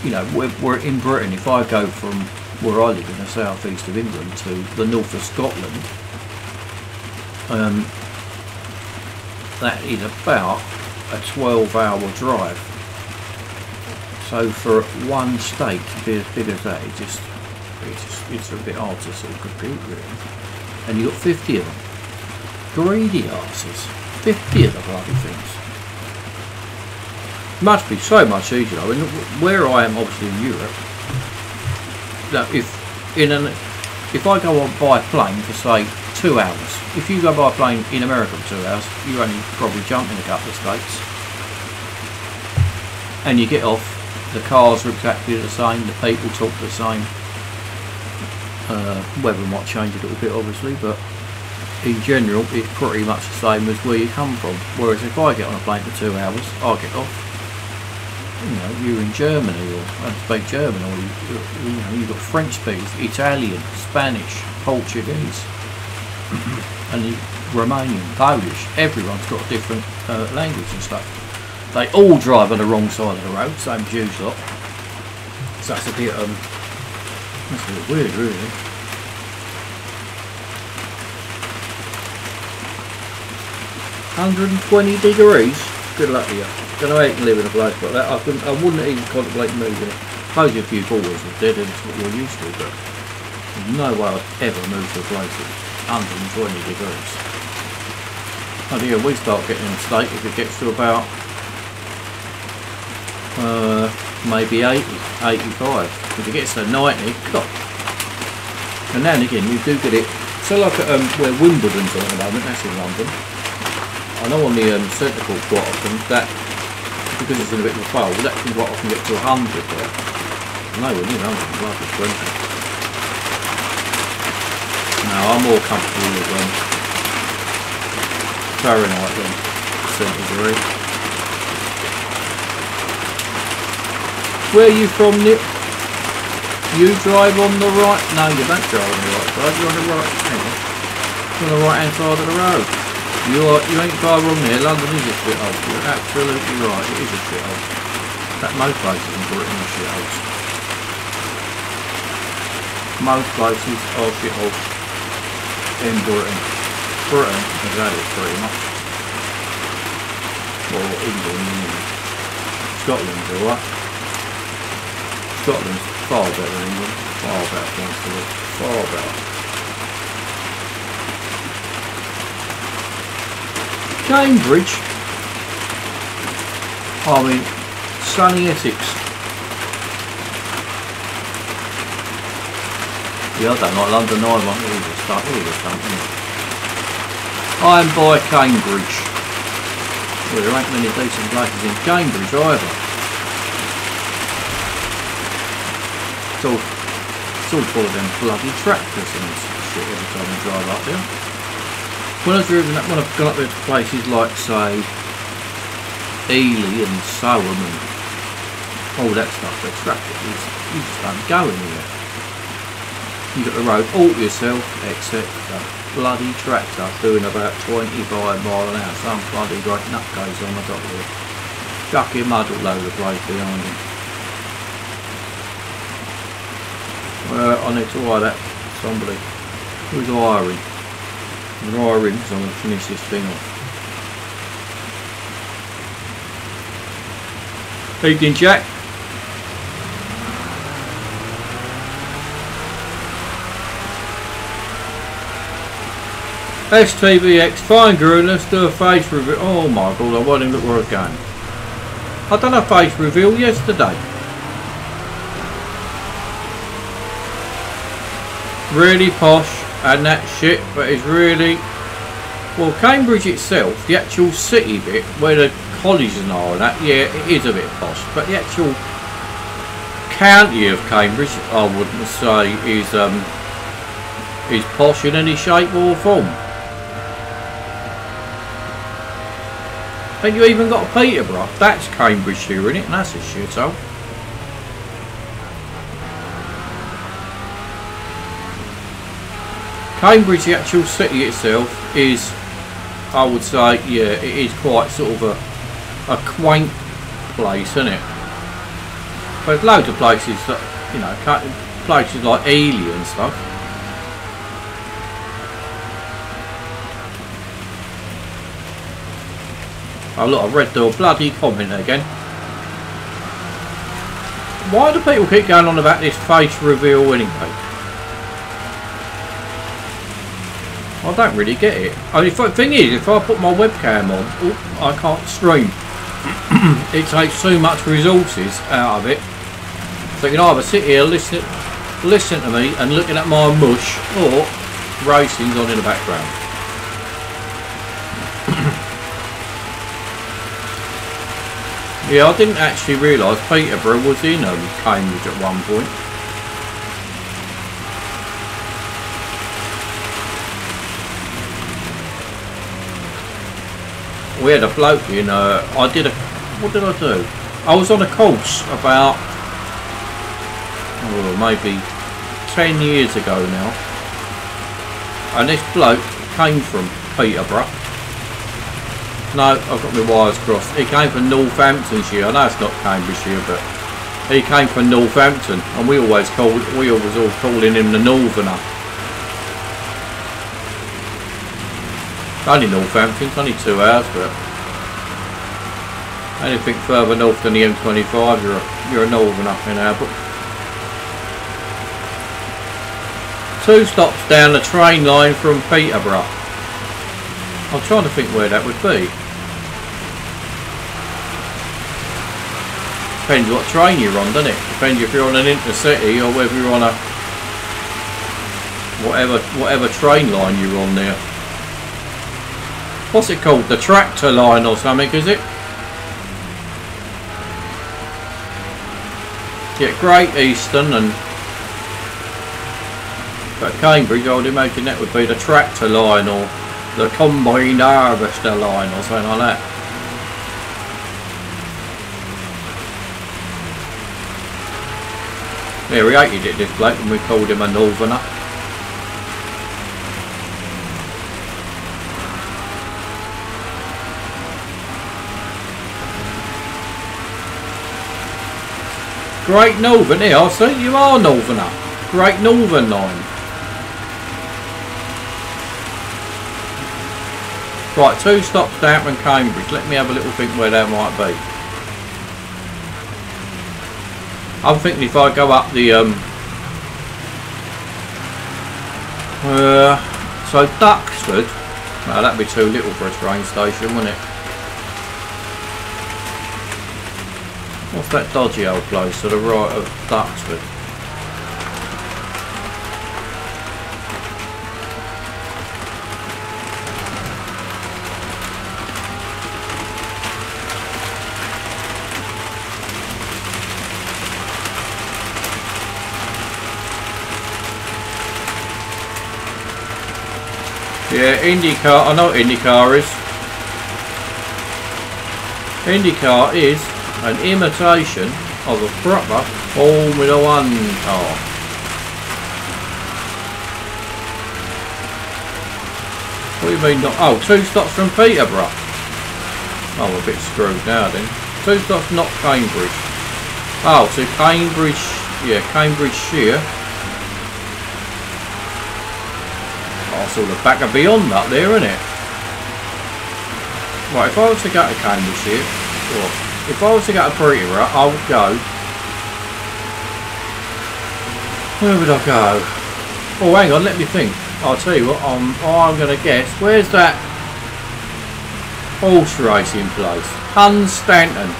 you know, we're in Britain. If I go from where I live in the southeast of England to the north of Scotland, that is about a 12-hour drive. So for one state to be as big as that, it's a bit hard to sort of compute, really. And you've got 50 of them. Greedy asses. 50 of the bloody things. Must be so much easier. I mean, where I am, obviously in Europe, that if I go on by a plane for say 2 hours, if you go by a plane in America for 2 hours, you only probably jump in a couple of states, and you get off. The cars are exactly the same. The people talk the same. Weather might change a little bit, obviously, but in general, it's pretty much the same as where you come from. Whereas if I get on a plane for 2 hours, I get off. You know, you're in Germany, or I speak German, or you know, you've got French speakers, Italian, Spanish, Portuguese, and Romanian, Polish. Everyone's got a different language and stuff. They all drive on the wrong side of the road, same Jews lot. So that's a bit weird, really. $120 degrees. Good luck to you. Don't know how you can live in a place like that. I wouldn't even contemplate moving it. Suppose a few balls are dead and it's what you're used to, but there's no way I'd ever move to a place that's 120 degrees. Oh dear, we start getting in a state if it gets to about maybe 80, 85. If it gets to 90, God. And now and again you do get it. So like at where Wimbledon's on at the moment, that's in London. I know on the centre court quite often that, because it's in a bit of a fold, that can quite often get to 100 there. No, we're near 100, like it's 20. No, I'm more comfortable with Fahrenheit than centigrade. Where are you from, Nip? You drive on the right? No, you don't drive on the right side. You're on the right. Hang on. You're on the right hand side of the road. You ain't far wrong there. London is a shit hole. You're absolutely right. It is a shit hole. That most places in Britain are shit holes. Most places are shit holes in Britain. Britain has had it pretty much. Well, England, Scotland's alright. Scotland's far better than England. Far better, thanks to it. Far better. Cambridge, I mean, sunny Essex. Yeah, I don't like London either. It is a stunt, isn't it? I'm by Cambridge. Well, there ain't many decent places in Cambridge either. It's all full of them bloody tractors and shit every time I drive up there. When I've gone up there to places like, say, Ely and Soham and all that stuff, the traffic is, you just don't go anywhere. You've got the road all to yourself, except a bloody tractor doing about 25 mile an hour. Some bloody great nut goes on the top of it. Ducky mud all over the place behind him. I need to hire that somebody. Who's hiring? I'm hiring because I'm going to finish this thing off. Evening, Jack. STVX, fine girl, let's do a face reveal. Oh my god, I won't even look where I was going. I done a face reveal yesterday. Really posh and that shit, but it's really... Well, Cambridge itself, the actual city bit, where the colleges and all that, yeah, it is a bit posh. But the actual county of Cambridge, I wouldn't say is posh in any shape or form. And you even got Peterborough. That's Cambridgeshire, isn't it? And that's a shithole. Cambridge, the actual city itself, is, I would say, yeah, it is quite sort of a quaint place, isn't it? There's loads of places that, you know, places like Ely and stuff. Oh look, I've read the bloody comment again. Why do people keep going on about this face reveal anyway? I don't really get it. I mean, the thing is, if I put my webcam on, I can't stream. It takes too much resources out of it. So you can either sit here, listen to me and looking at my mush, or racing's on in the background. Yeah, I didn't actually realise Peterborough was in Cambridge at one point. We had a bloke in, what did I do? I was on a course about, maybe 10 years ago now. And this bloke came from Peterborough. No, I've got my wires crossed. He came from Northamptonshire. I know it's not Cambridgeshire, but he came from Northampton, and we always all calling him the Northerner. Only Northampton, it's only 2 hours, but anything further north than the M25, you're a Northerner in our book. 2 stops down the train line from Peterborough. I'm trying to think where that would be. Depends what train you're on, doesn't it? Depends if you're on an intercity or whether you're on a whatever train line you're on there. What's it called? The tractor line or something, is it? Yeah, Great Eastern and... But Cambridge, I would imagine that would be the tractor line or the combined harvester line or something like that. Yeah, we hated it, this bloke, and we called him a Northerner. Great Northern, here, I see you are Northerner. Great Northern line. Right, 2 stops down from Cambridge. Let me have a little think where that might be. I'm thinking if I go up the so Duxford. Well, that'd be too little for a train station, wouldn't it? What's that dodgy old place to the right of Duxford? Yeah, IndyCar, I know what IndyCar is. IndyCar is an imitation of a proper Formula 1 car. What do you mean not? Oh, 2 stops from Peterborough. Oh, I'm a bit screwed now then. Two stops, not Cambridge. Oh, so Cambridge, yeah, Cambridgeshire. Oh, it's all the back of beyond up there, isn't it? Right, if I was to go to Cambridgeshire, or if I was to go to Peterborough, I would go. Where would I go? Oh, hang on, let me think. I'll tell you what, I'm going to guess. Where's that horse racing place? Hunstanton.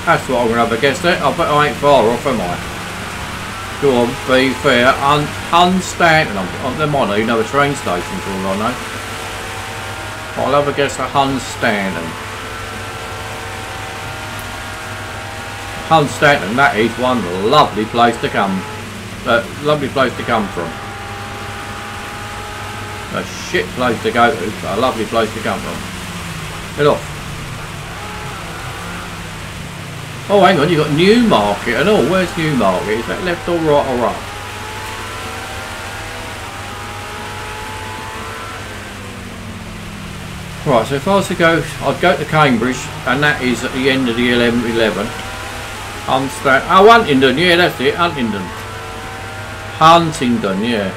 That's what I'm going to have a guess at. I bet I ain't far off, am I? Go on, be fair. Hunstanton. There might not even have a train station for all I know. I'll have a guess at Hunstanton. Hunstanton, that is one lovely place to come. Lovely place to come from. A shit place to go to, but a lovely place to come from. Get off. Oh, hang on, you've got Newmarket and all. Where's Newmarket? Is that left or right or up? Right, so if I was to go, I'd go to Cambridge, and that is at the end of the 11. Oh, Huntingdon, yeah, that's it, Huntingdon. Huntingdon, yeah.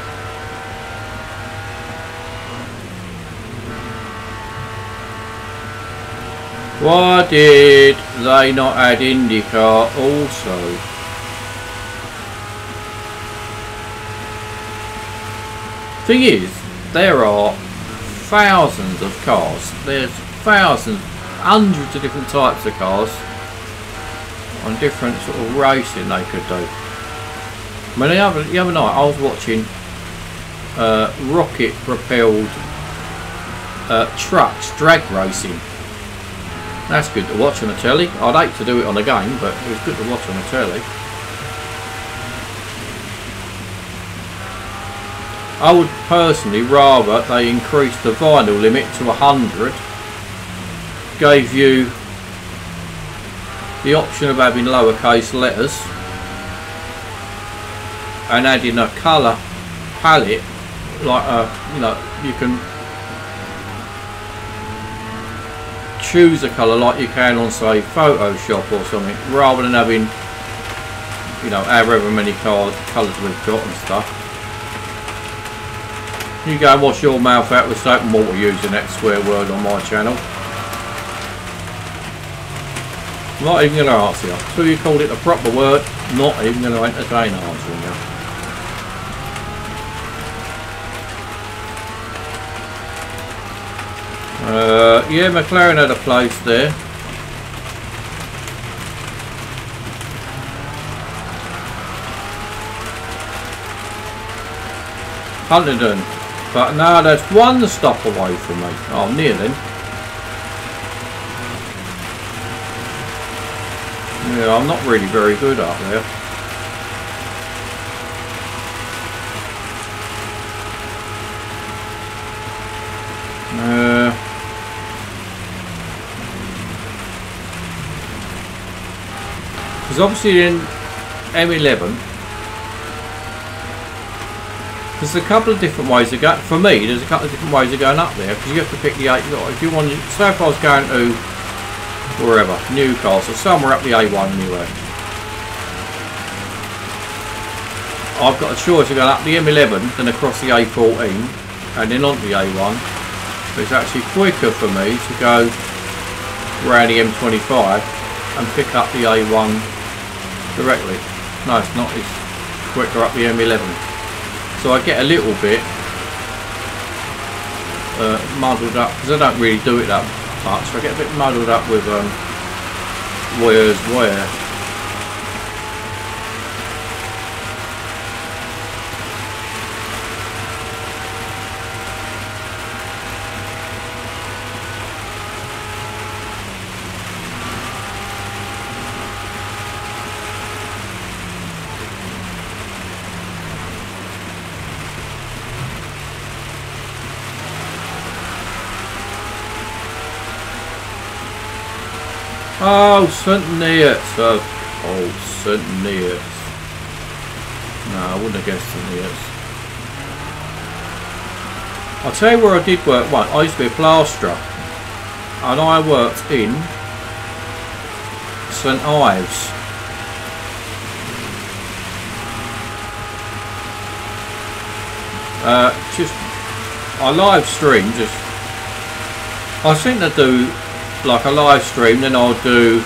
Why did they not add IndyCar also? Thing is, there are thousands of cars. There's thousands, hundreds of different types of cars on different sort of racing they could do. I mean, the other night I was watching rocket propelled trucks drag racing. That's good to watch on the telly. I'd hate to do it on a game, but it was good to watch on the telly. I would personally rather they increased the vinyl limit to 100, gave you the option of having lowercase letters, and adding a colour palette, like you know, you can choose a colour like you can on, say, Photoshop or something, rather than having, you know, however many colours we've got and stuff. You go and wash your mouth out with soap and water using that swear word on my channel. I'm not even going to answer you. So you called it a proper word, not even going to entertain answering you. Yeah, McLaren had a place there. Huntingdon. But now there's one stop away from me. Oh, I'm near then. Yeah, I'm not really very good up there. Because obviously in M11, there's a couple of different ways of going. For me, there's a couple of different ways of going up there, because you have to pick the A. If you want, say if I was going to wherever, Newcastle, somewhere up the A1 anywhere, I've got a choice of going up the M11, then across the A14, and then onto the A1. But it's actually quicker for me to go around the M25 and pick up the A1 directly. No, it's not. It's quicker up the M11. So I get a little bit muddled up, because I don't really do it that much. So I get a bit muddled up with where's where. Oh, St. Neots. Oh, St. Neots. No, I wouldn't have guessed St. Neots. I'll tell you where I did work once. I used to be a plasterer. And I worked in St Ives. I live stream, I think I do like a live stream, then I'll do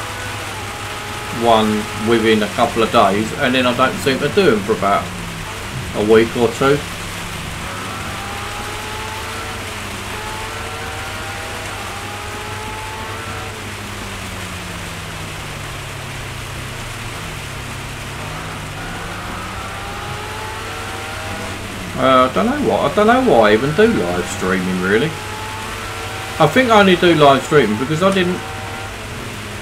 one within a couple of days, and then I don't seem to do them for about a week or two. I don't know why I even do live streaming really. I think I only do live streaming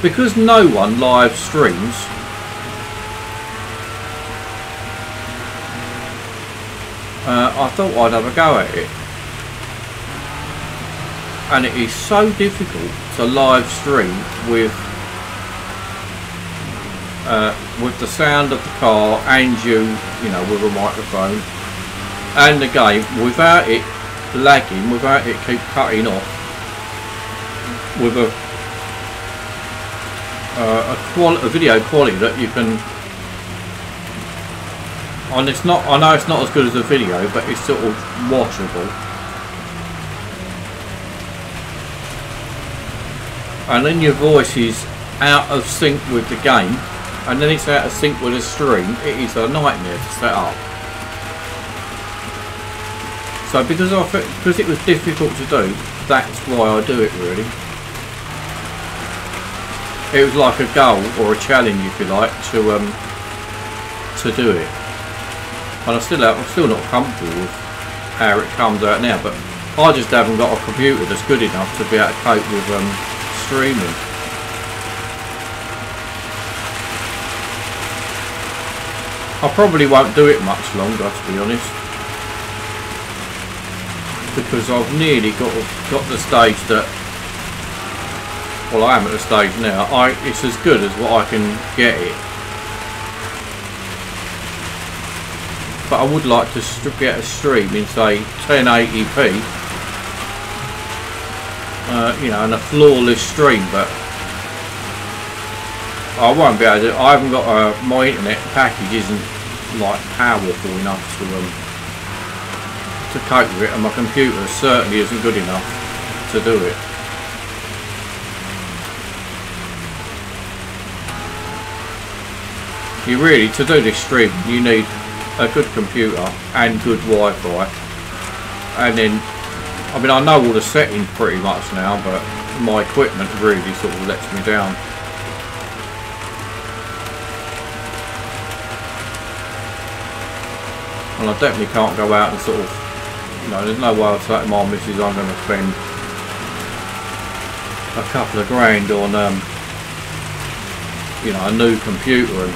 because no one live streams. I thought I'd have a go at it, and it is so difficult to live stream with the sound of the car and you know, with a microphone and the game, without it lagging, without it keep cutting off, with a video quality that you can. And it's not. I know it's not as good as a video, but it's sort of watchable. And then your voice is out of sync with the game, and then it's out of sync with the stream. It is a nightmare to set up. So because it was difficult to do, that's why I do it really. It was like a goal or a challenge, if you like, to do it. And I'm still not comfortable with how it comes out now, but I just haven't got a computer that's good enough to be able to cope with streaming. I probably won't do it much longer, to be honest, because I've nearly got the stage that, well, I am at the stage now, it's as good as what I can get it. But I would like to get a stream in, say, 1080p, you know, and a flawless stream, but I won't be able to. I haven't got my internet package isn't like powerful enough to cope with it, and my computer certainly isn't good enough to do it. You really, to do this stream, you need a good computer and good Wi-Fi, and then, I mean, I know all the settings pretty much now, but my equipment really sort of lets me down. And I definitely can't go out and sort of, you know, there's no way I'd say to my missus I'm going to spend a couple of grand on, you know, a new computer and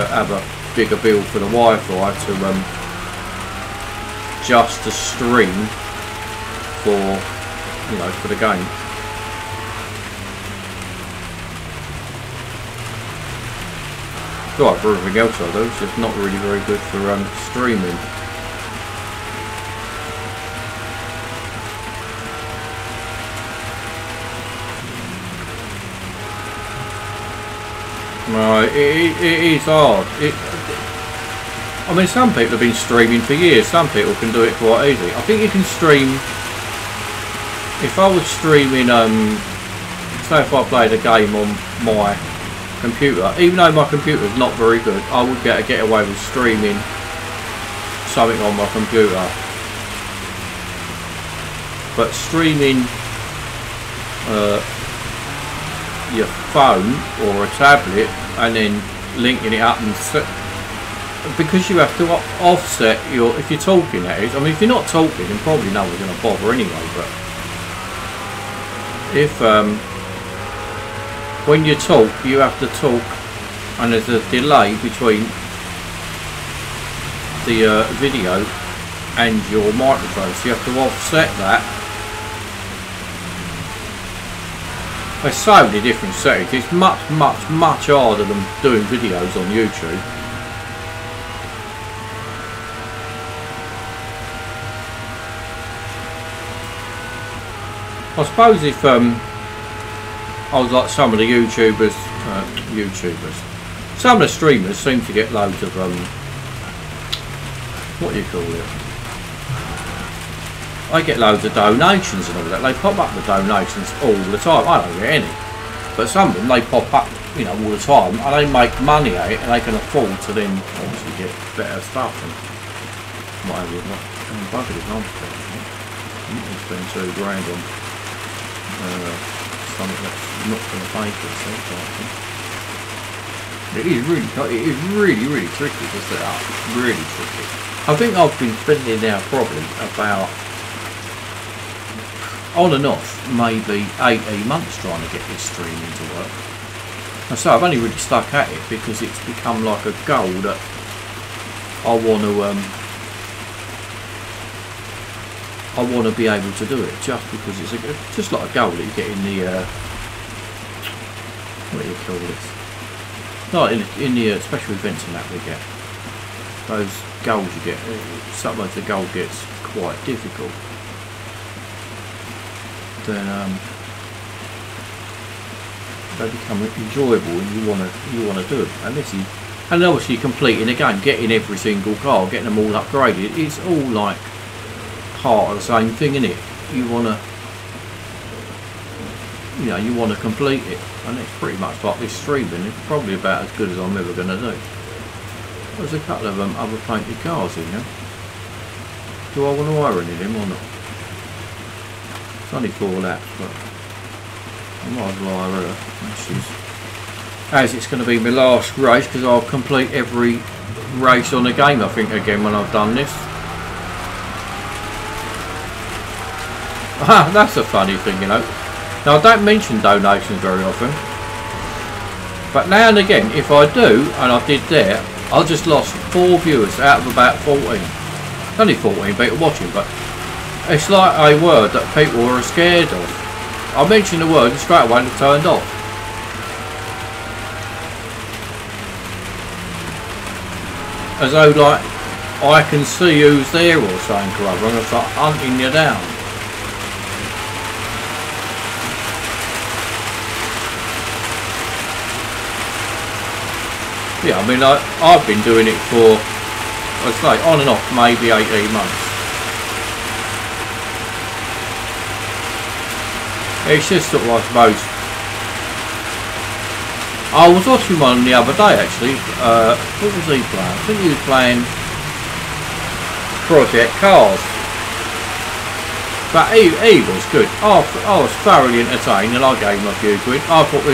have a bigger bill for the Wi-Fi to just to stream for, you know, for the game. Right, for everything else I do, it's just not really very good for streaming. Right, it is hard. I mean, some people have been streaming for years. Some people can do it quite easy. I think you can stream. If I was streaming, say if I played a game on my computer, even though my computer is not very good, I would be able to get away with streaming something on my computer. But streaming your phone or a tablet and then linking it up and because you have to offset your, if you're talking, that is. I mean, if you're not talking, then probably no one's going to bother anyway, but if when you talk, you have to talk, and there's a delay between the video and your microphone, so you have to offset that. There's so many different settings. It's much harder than doing videos on YouTube. I suppose if I was like some of the YouTubers YouTubers. Some of the streamers seem to get loads of what do you call it? I get loads of donations and all that. They pop up the donations all the time. I don't get any, but some of them they pop up, you know, all the time, and they make money at it, and they can afford to then obviously get better stuff and whatever. I'm bugging it on. You spend £2 grand on something that's not going to pay for itself. It is really tricky to set up. Really tricky. I think I've been spending now probably about on and off maybe 18 months trying to get this streaming to work. And so I've only really stuck at it because it's become like a goal that I want to be able to do it, just because it's just like a goal that you get in the what do you call this? Not in the special events and that we get. Those goals you get, sometimes the goal gets quite difficult. Then they become enjoyable and you wanna do them. And this is, and obviously completing the game, getting every single car, getting them all upgraded. It's all like part of the same thing, isn't it? You wanna complete it, and it's pretty much like this streaming. It's probably about as good as I'm ever gonna do. There's a couple of other painted cars in there. Do I want to hire any of them or not? It's only 4 laps, but I might as well hire her. As it's going to be my last race, because I'll complete every race on the game, I think, again when I've done this. Ah, that's a funny thing, you know. Now, I don't mention donations very often, but now and again, if I do, and I did there, I just lost 4 viewers out of about 14. Only 14 people watching, but it's like a word that people are scared of. I mentioned the word and straight away they turned off. As though like I can see who's there or something or other, and I start hunting you down. Yeah, I mean, I've been doing it for, I'd say, on and off, maybe 18 months. It's just sort of, I suppose, I was watching one the other day, actually. What was he playing? I think he was playing Project Cars. But he was good. I was thoroughly entertained, and I gave him a few quid. I thought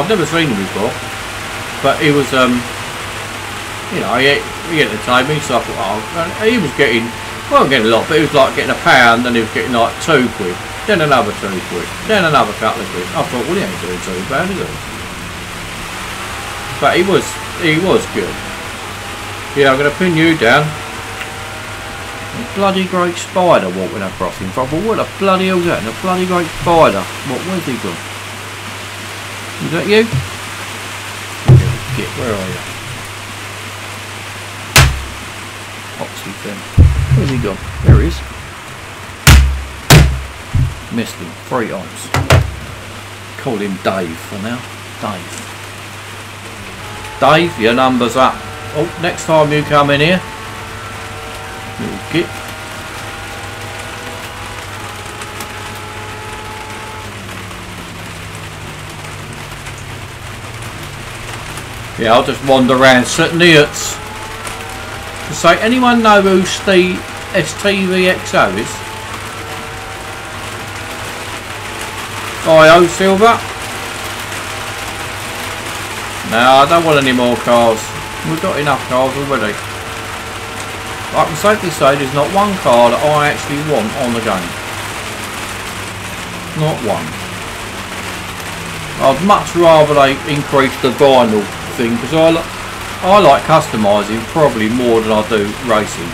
I've never seen him before. But he was, you know, he entertained me, so I thought, oh, and he was getting, well, getting a lot, but he was like getting £1, then he was getting like 2 quid, then another 2 quid, then another couple of quid. I thought, well, he ain't doing too bad, is he? But he was good. Yeah, I'm going to pin you down. A bloody great spider walking across him. I thought, what the bloody hell's that? And a bloody great spider. Where's he gone? Is that you? Where are you? Oxy thing. Where's he gone? There he is. Missed him 3 times. Call him Dave for now. Dave, your number's up. Oh, next time you come in here, little git. Yeah, I'll just wander around sitting here. So, anyone know who STVXO is? IO Silver? No, I don't want any more cars. We've got enough cars already. I can safely say there's not one car that I actually want on the game. Not one. I'd much rather they increase the vinyl thing, because I like customising probably more than I do racing.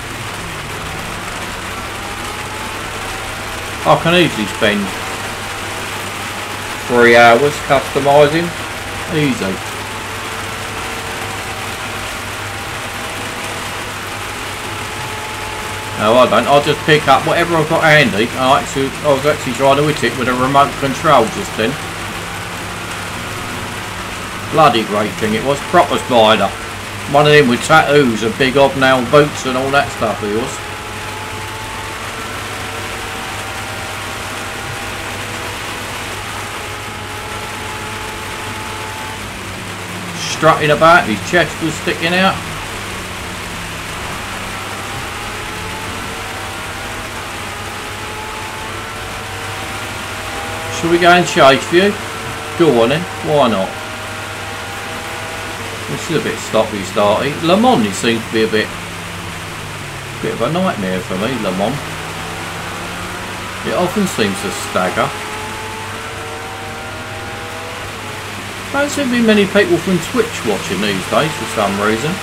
I can easily spend 3 hours customising, easy. No, I don't. I'll just pick up whatever I've got handy. I was actually trying to hit it with a remote control just then. Bloody great thing it was. Proper spider. One of them with tattoos and big hobnail boots and all that stuff he was. Strutting about, his chest was sticking out. Shall we go and chase for you? Go on then, why not? This is a bit stoppy starty. Le Mans seems to be a bit of a nightmare for me, Le Mans. It often seems to stagger. Don't seem to be many people from Twitch watching these days for some reason.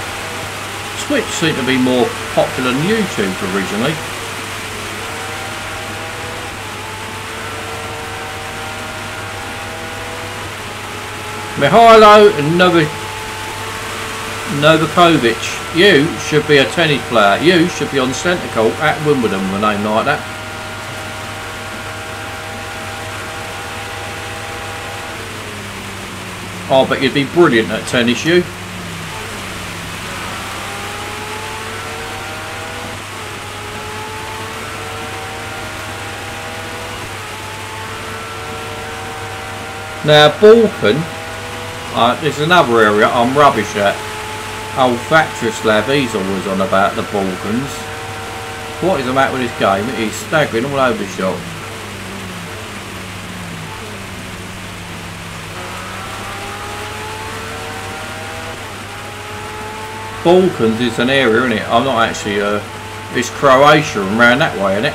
Twitch seemed to be more popular than YouTube originally. Mihailo Novakovic, you should be a tennis player. You should be on centre court at Wimbledon with a name like that. Oh, but you'd be brilliant at tennis, you. Now, Balkan, there's another area I'm rubbish at. Olfactorous lab, he's always on about the Balkans. What is the matter with this game? It is staggering all over the shop. Balkans is an area, isn't it? I'm not actually, it's Croatia and round that way, isn't it?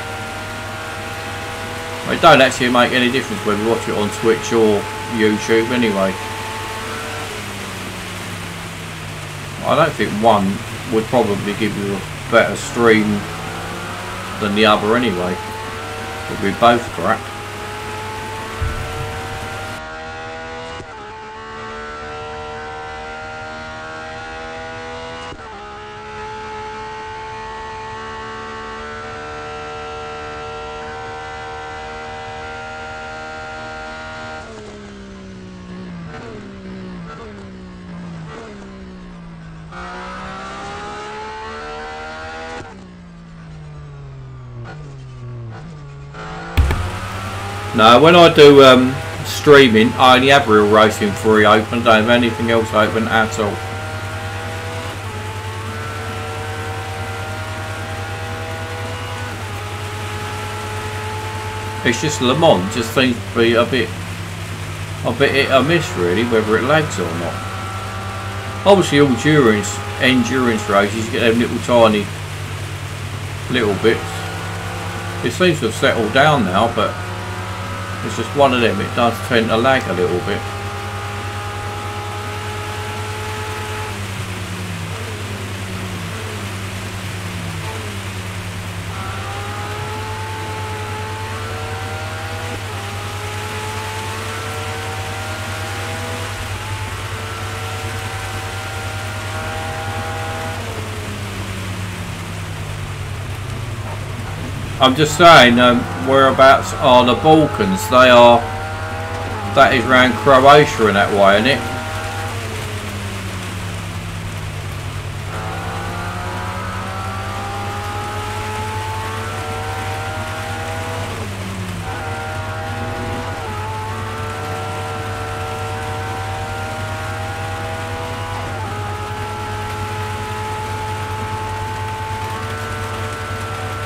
It don't actually make any difference whether you watch it on Twitch or YouTube anyway. I don't think one would probably give you a better stream than the other anyway. But we're both crap. No, when I do streaming, I only have Real Racing 3 open. I don't have anything else open at all. It's just Le Mans just seems to be a bit hit or miss really, whether it lags or not. Obviously, all endurance races, you get them little tiny little bits. It seems to have settled down now, but it's just one of them, it does tend to lag a little bit. I'm just saying, whereabouts are the Balkans? That is around Croatia in that way, isn't it?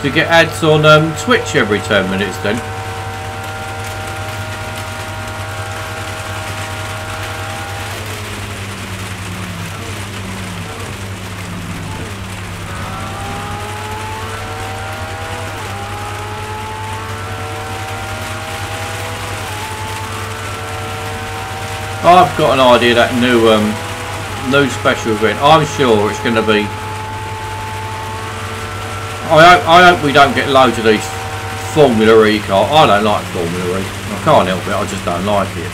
To get ads on Twitch every 10 minutes then. I've got an idea that new special event. I'm sure it's going to be. I hope we don't get loads of these Formula E cars. I don't like Formula E. I can't help it. I just don't like it.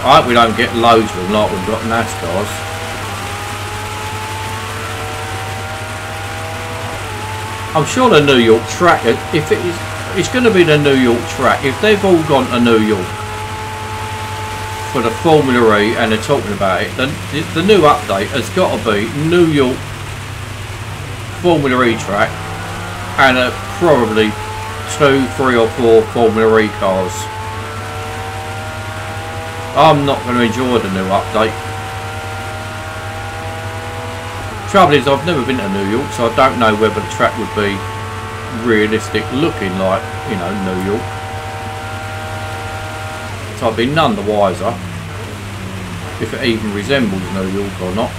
I hope we don't get loads of them like we've got NASCARs. I'm sure the New York track, if it is, it's going to be the New York track. If they've all gone to New York for the Formula E, and they're talking about it. The new update has got to be New York Formula E track and probably 2, 3 or 4 Formula E cars. I'm not going to enjoy the new update. Trouble is, I've never been to New York, so I don't know whether the track would be realistic looking like, you know, New York. So I'd be none the wiser if it even resembles New York or not.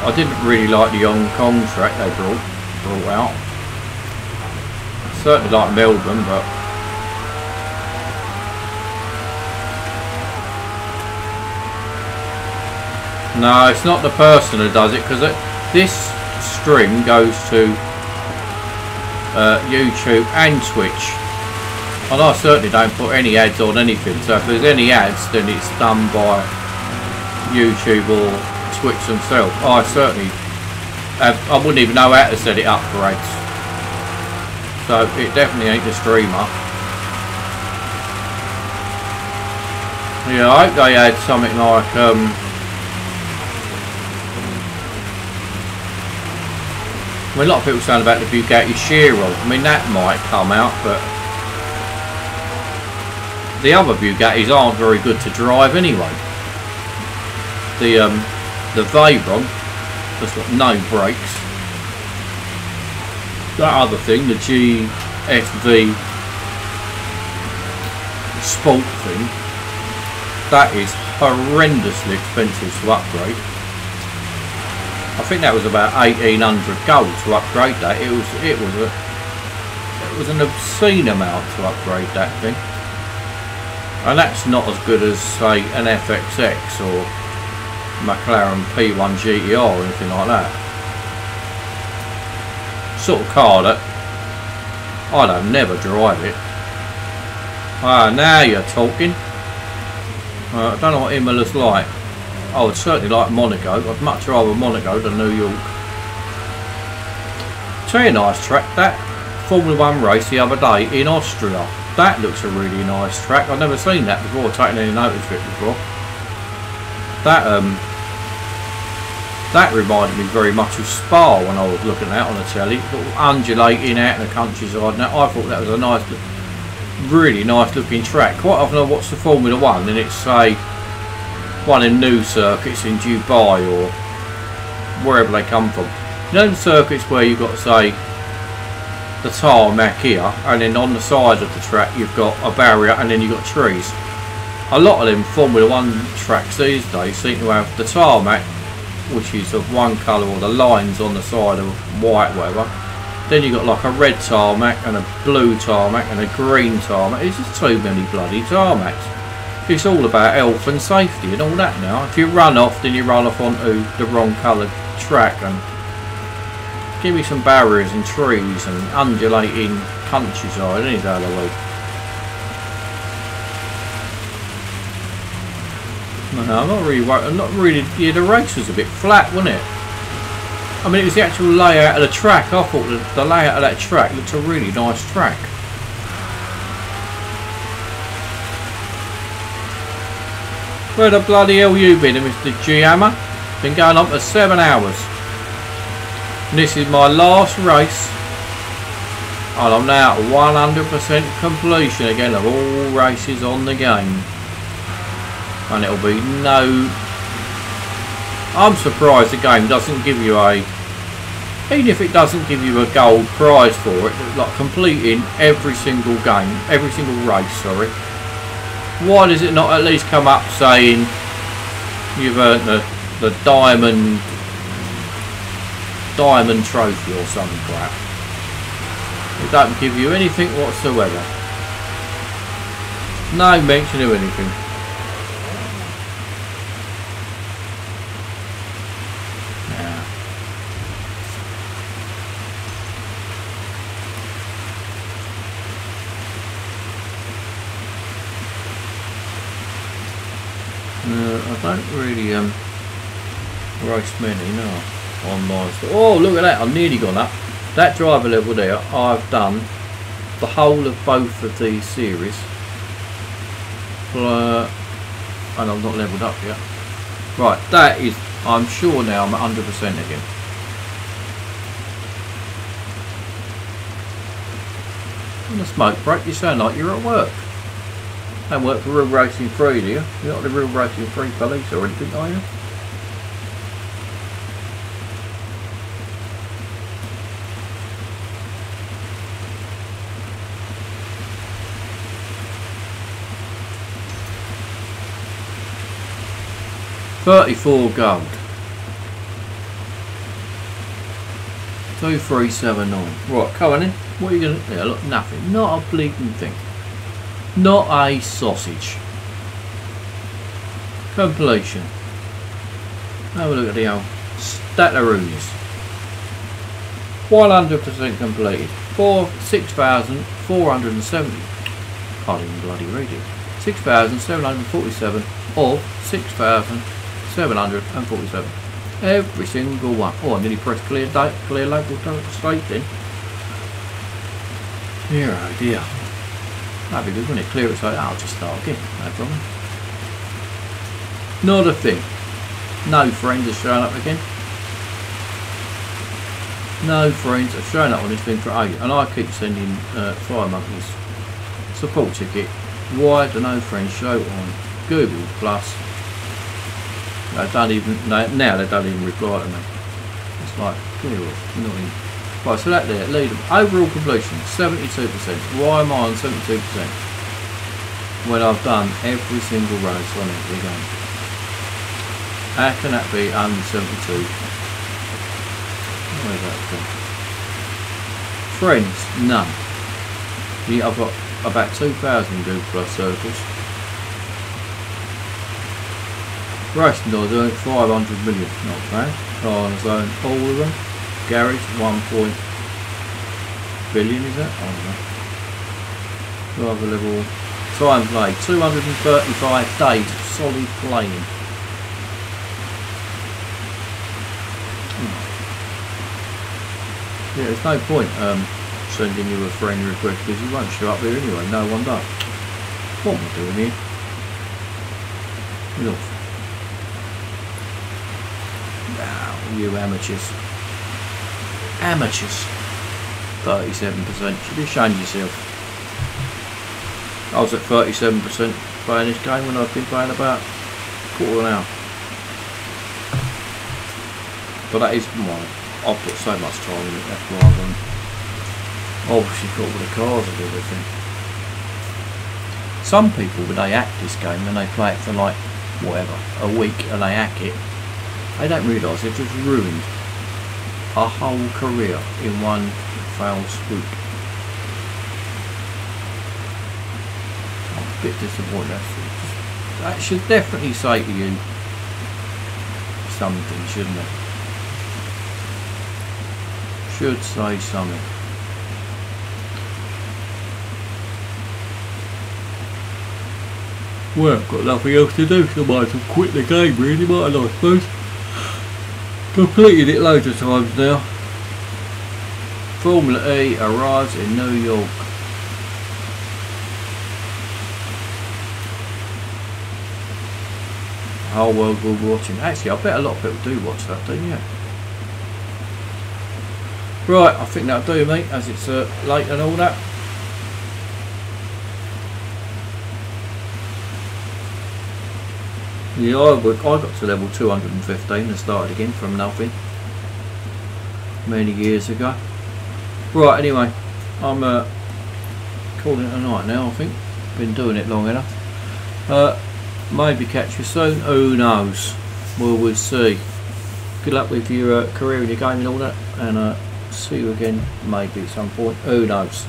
I didn't really like the Hong Kong track they brought out. Certainly like Melbourne, but no, it's not the person who does it, because this stream goes to YouTube and Twitch, and I certainly don't put any ads on anything, so if there's any ads then it's done by YouTube or Twitch themselves. I certainly I wouldn't even know how to set it up for ads, so it definitely ain't the streamer. Yeah, I hope they had something like I mean, a lot of people saying about the Bugatti Chiron. I mean, that might come out, but the other Bugattis aren't very good to drive anyway. The Veyron has got no brakes. That other thing, the GSV Sport thing, that is horrendously expensive to upgrade. I think that was about 1,800 gold to upgrade that. It was an obscene amount to upgrade that thing, and that's not as good as, say, an FXX or McLaren P1 GTR or anything like that. Sort of car that I don't never drive it. Ah, now you're talking. I don't know what Imola's like. I would certainly like Monaco. I'd much rather Monaco than New York. Tell you a nice track, that Formula 1 race the other day in Austria. That looks a really nice track. I've never seen that before, taken any notice of it before. That reminded me very much of Spa when I was looking at it on the telly. Undulating out in the countryside. Now I thought that was a nice, really nice looking track. Quite often I watch the Formula 1 and it's, say, one in new circuits in Dubai or wherever they come from. You know, the circuits where you've got, say, the tarmac here, and then on the side of the track you've got a barrier, and then you've got trees. A lot of them Formula 1 tracks these days seem to have the tarmac, which is of one colour, or the lines on the side of white, whatever. Then you've got like a red tarmac and a blue tarmac and a green tarmac. It's just too many bloody tarmacs. It's all about health and safety and all that now. If you run off, then you run off onto the wrong coloured track, and give me some barriers and trees and undulating countryside any day of the week. No, I'm not really worried. I'm not really. Yeah, the race was a bit flat, wasn't it? I mean, it was the actual layout of the track. I thought the layout of that track looked a really nice track. Where the bloody hell you been, Mr. G-Hammer? Been going on for 7 hours. And this is my last race. And I'm now at 100% completion again of all races on the game. And it'll be no... I'm surprised the game doesn't give you a... Even if it doesn't give you a gold prize for it, like completing every single game, every single race, sorry. Why does it not at least come up saying you've earned the diamond trophy or some crap? It doesn't give you anything whatsoever. No mention of anything. I don't really race many, no. Online stuff. Oh, look at that! I've nearly gone up. That driver level there, I've done the whole of both of these series. and I've not levelled up yet. Right, that is, I'm sure now I'm at 100% again. On the smoke break, you sound like you're at work. Don't work for Real Racing 3, do you? You're not the Real Racing 3 police or anything, are you? $34 gold. 2379. Right, come on in. What are you gonna do? Look, nothing. Not a bleeding thing. Not a sausage. Completion. Have a look at the old stataroonies. 100% completed. 6,470. Can't even bloody read it. 6,747 of 6,747. Every single one. Oh, I nearly pressed clear local state then. Dear oh dear. That'd be good, wouldn't it? Clear it so I'll just start again, no problem. Not a thing. No friends have shown up again. No friends have shown up on this thing for ages. And I keep sending Fire Monkeys support ticket. Why do no friends show on Google Plus? They don't even now they don't even reply to me. It's like clear off, not in. Right, so that there, lead them. Overall completion 72%. Why am I on 72% when I've done every single race on every game? How can that be under 72? Where's that from? Friends, none. Yeah, I've got about 2,000 Google Plus circles. Racing Doors earned 500 million, not bad. Car Zone, all of them. Garage, 1 billion is that? I don't know. Driver level. Time play, 235 days of solid playing. Yeah, there's no point sending you a friend request because you won't show up here anyway, no one does. What am I doing here? Look. Now, you amateurs. Amateurs. 37%. Should be ashamed of yourself. I was at 37% playing this game when I've been playing about a quarter of an hour. But that is why I've put so much time in it, that's why I've obviously got all the cars and everything. Some people, when they hack this game and they play it for like, whatever, a week and they hack it, they don't realise they've just ruined a whole career in one foul swoop. I'm a bit disappointed. That should definitely say to you something, shouldn't it? Should say something. Well, I've got nothing else to do, so I might as well quit the game really, might I suppose. Completed it loads of times now. Formula E arrives in New York. The whole world will be watching. Actually, I bet a lot of people do watch that, don't you? Right, I think that'll do me, as it's late and all that. Yeah, I got to level 215 and started again from nothing many years ago. Right, anyway, I'm calling it a night now, I think. Been doing it long enough. Maybe catch you soon, who knows? We'll see. Good luck with your career and your game and all that, and see you again maybe at some point, who knows.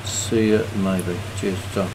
See you maybe. Cheers.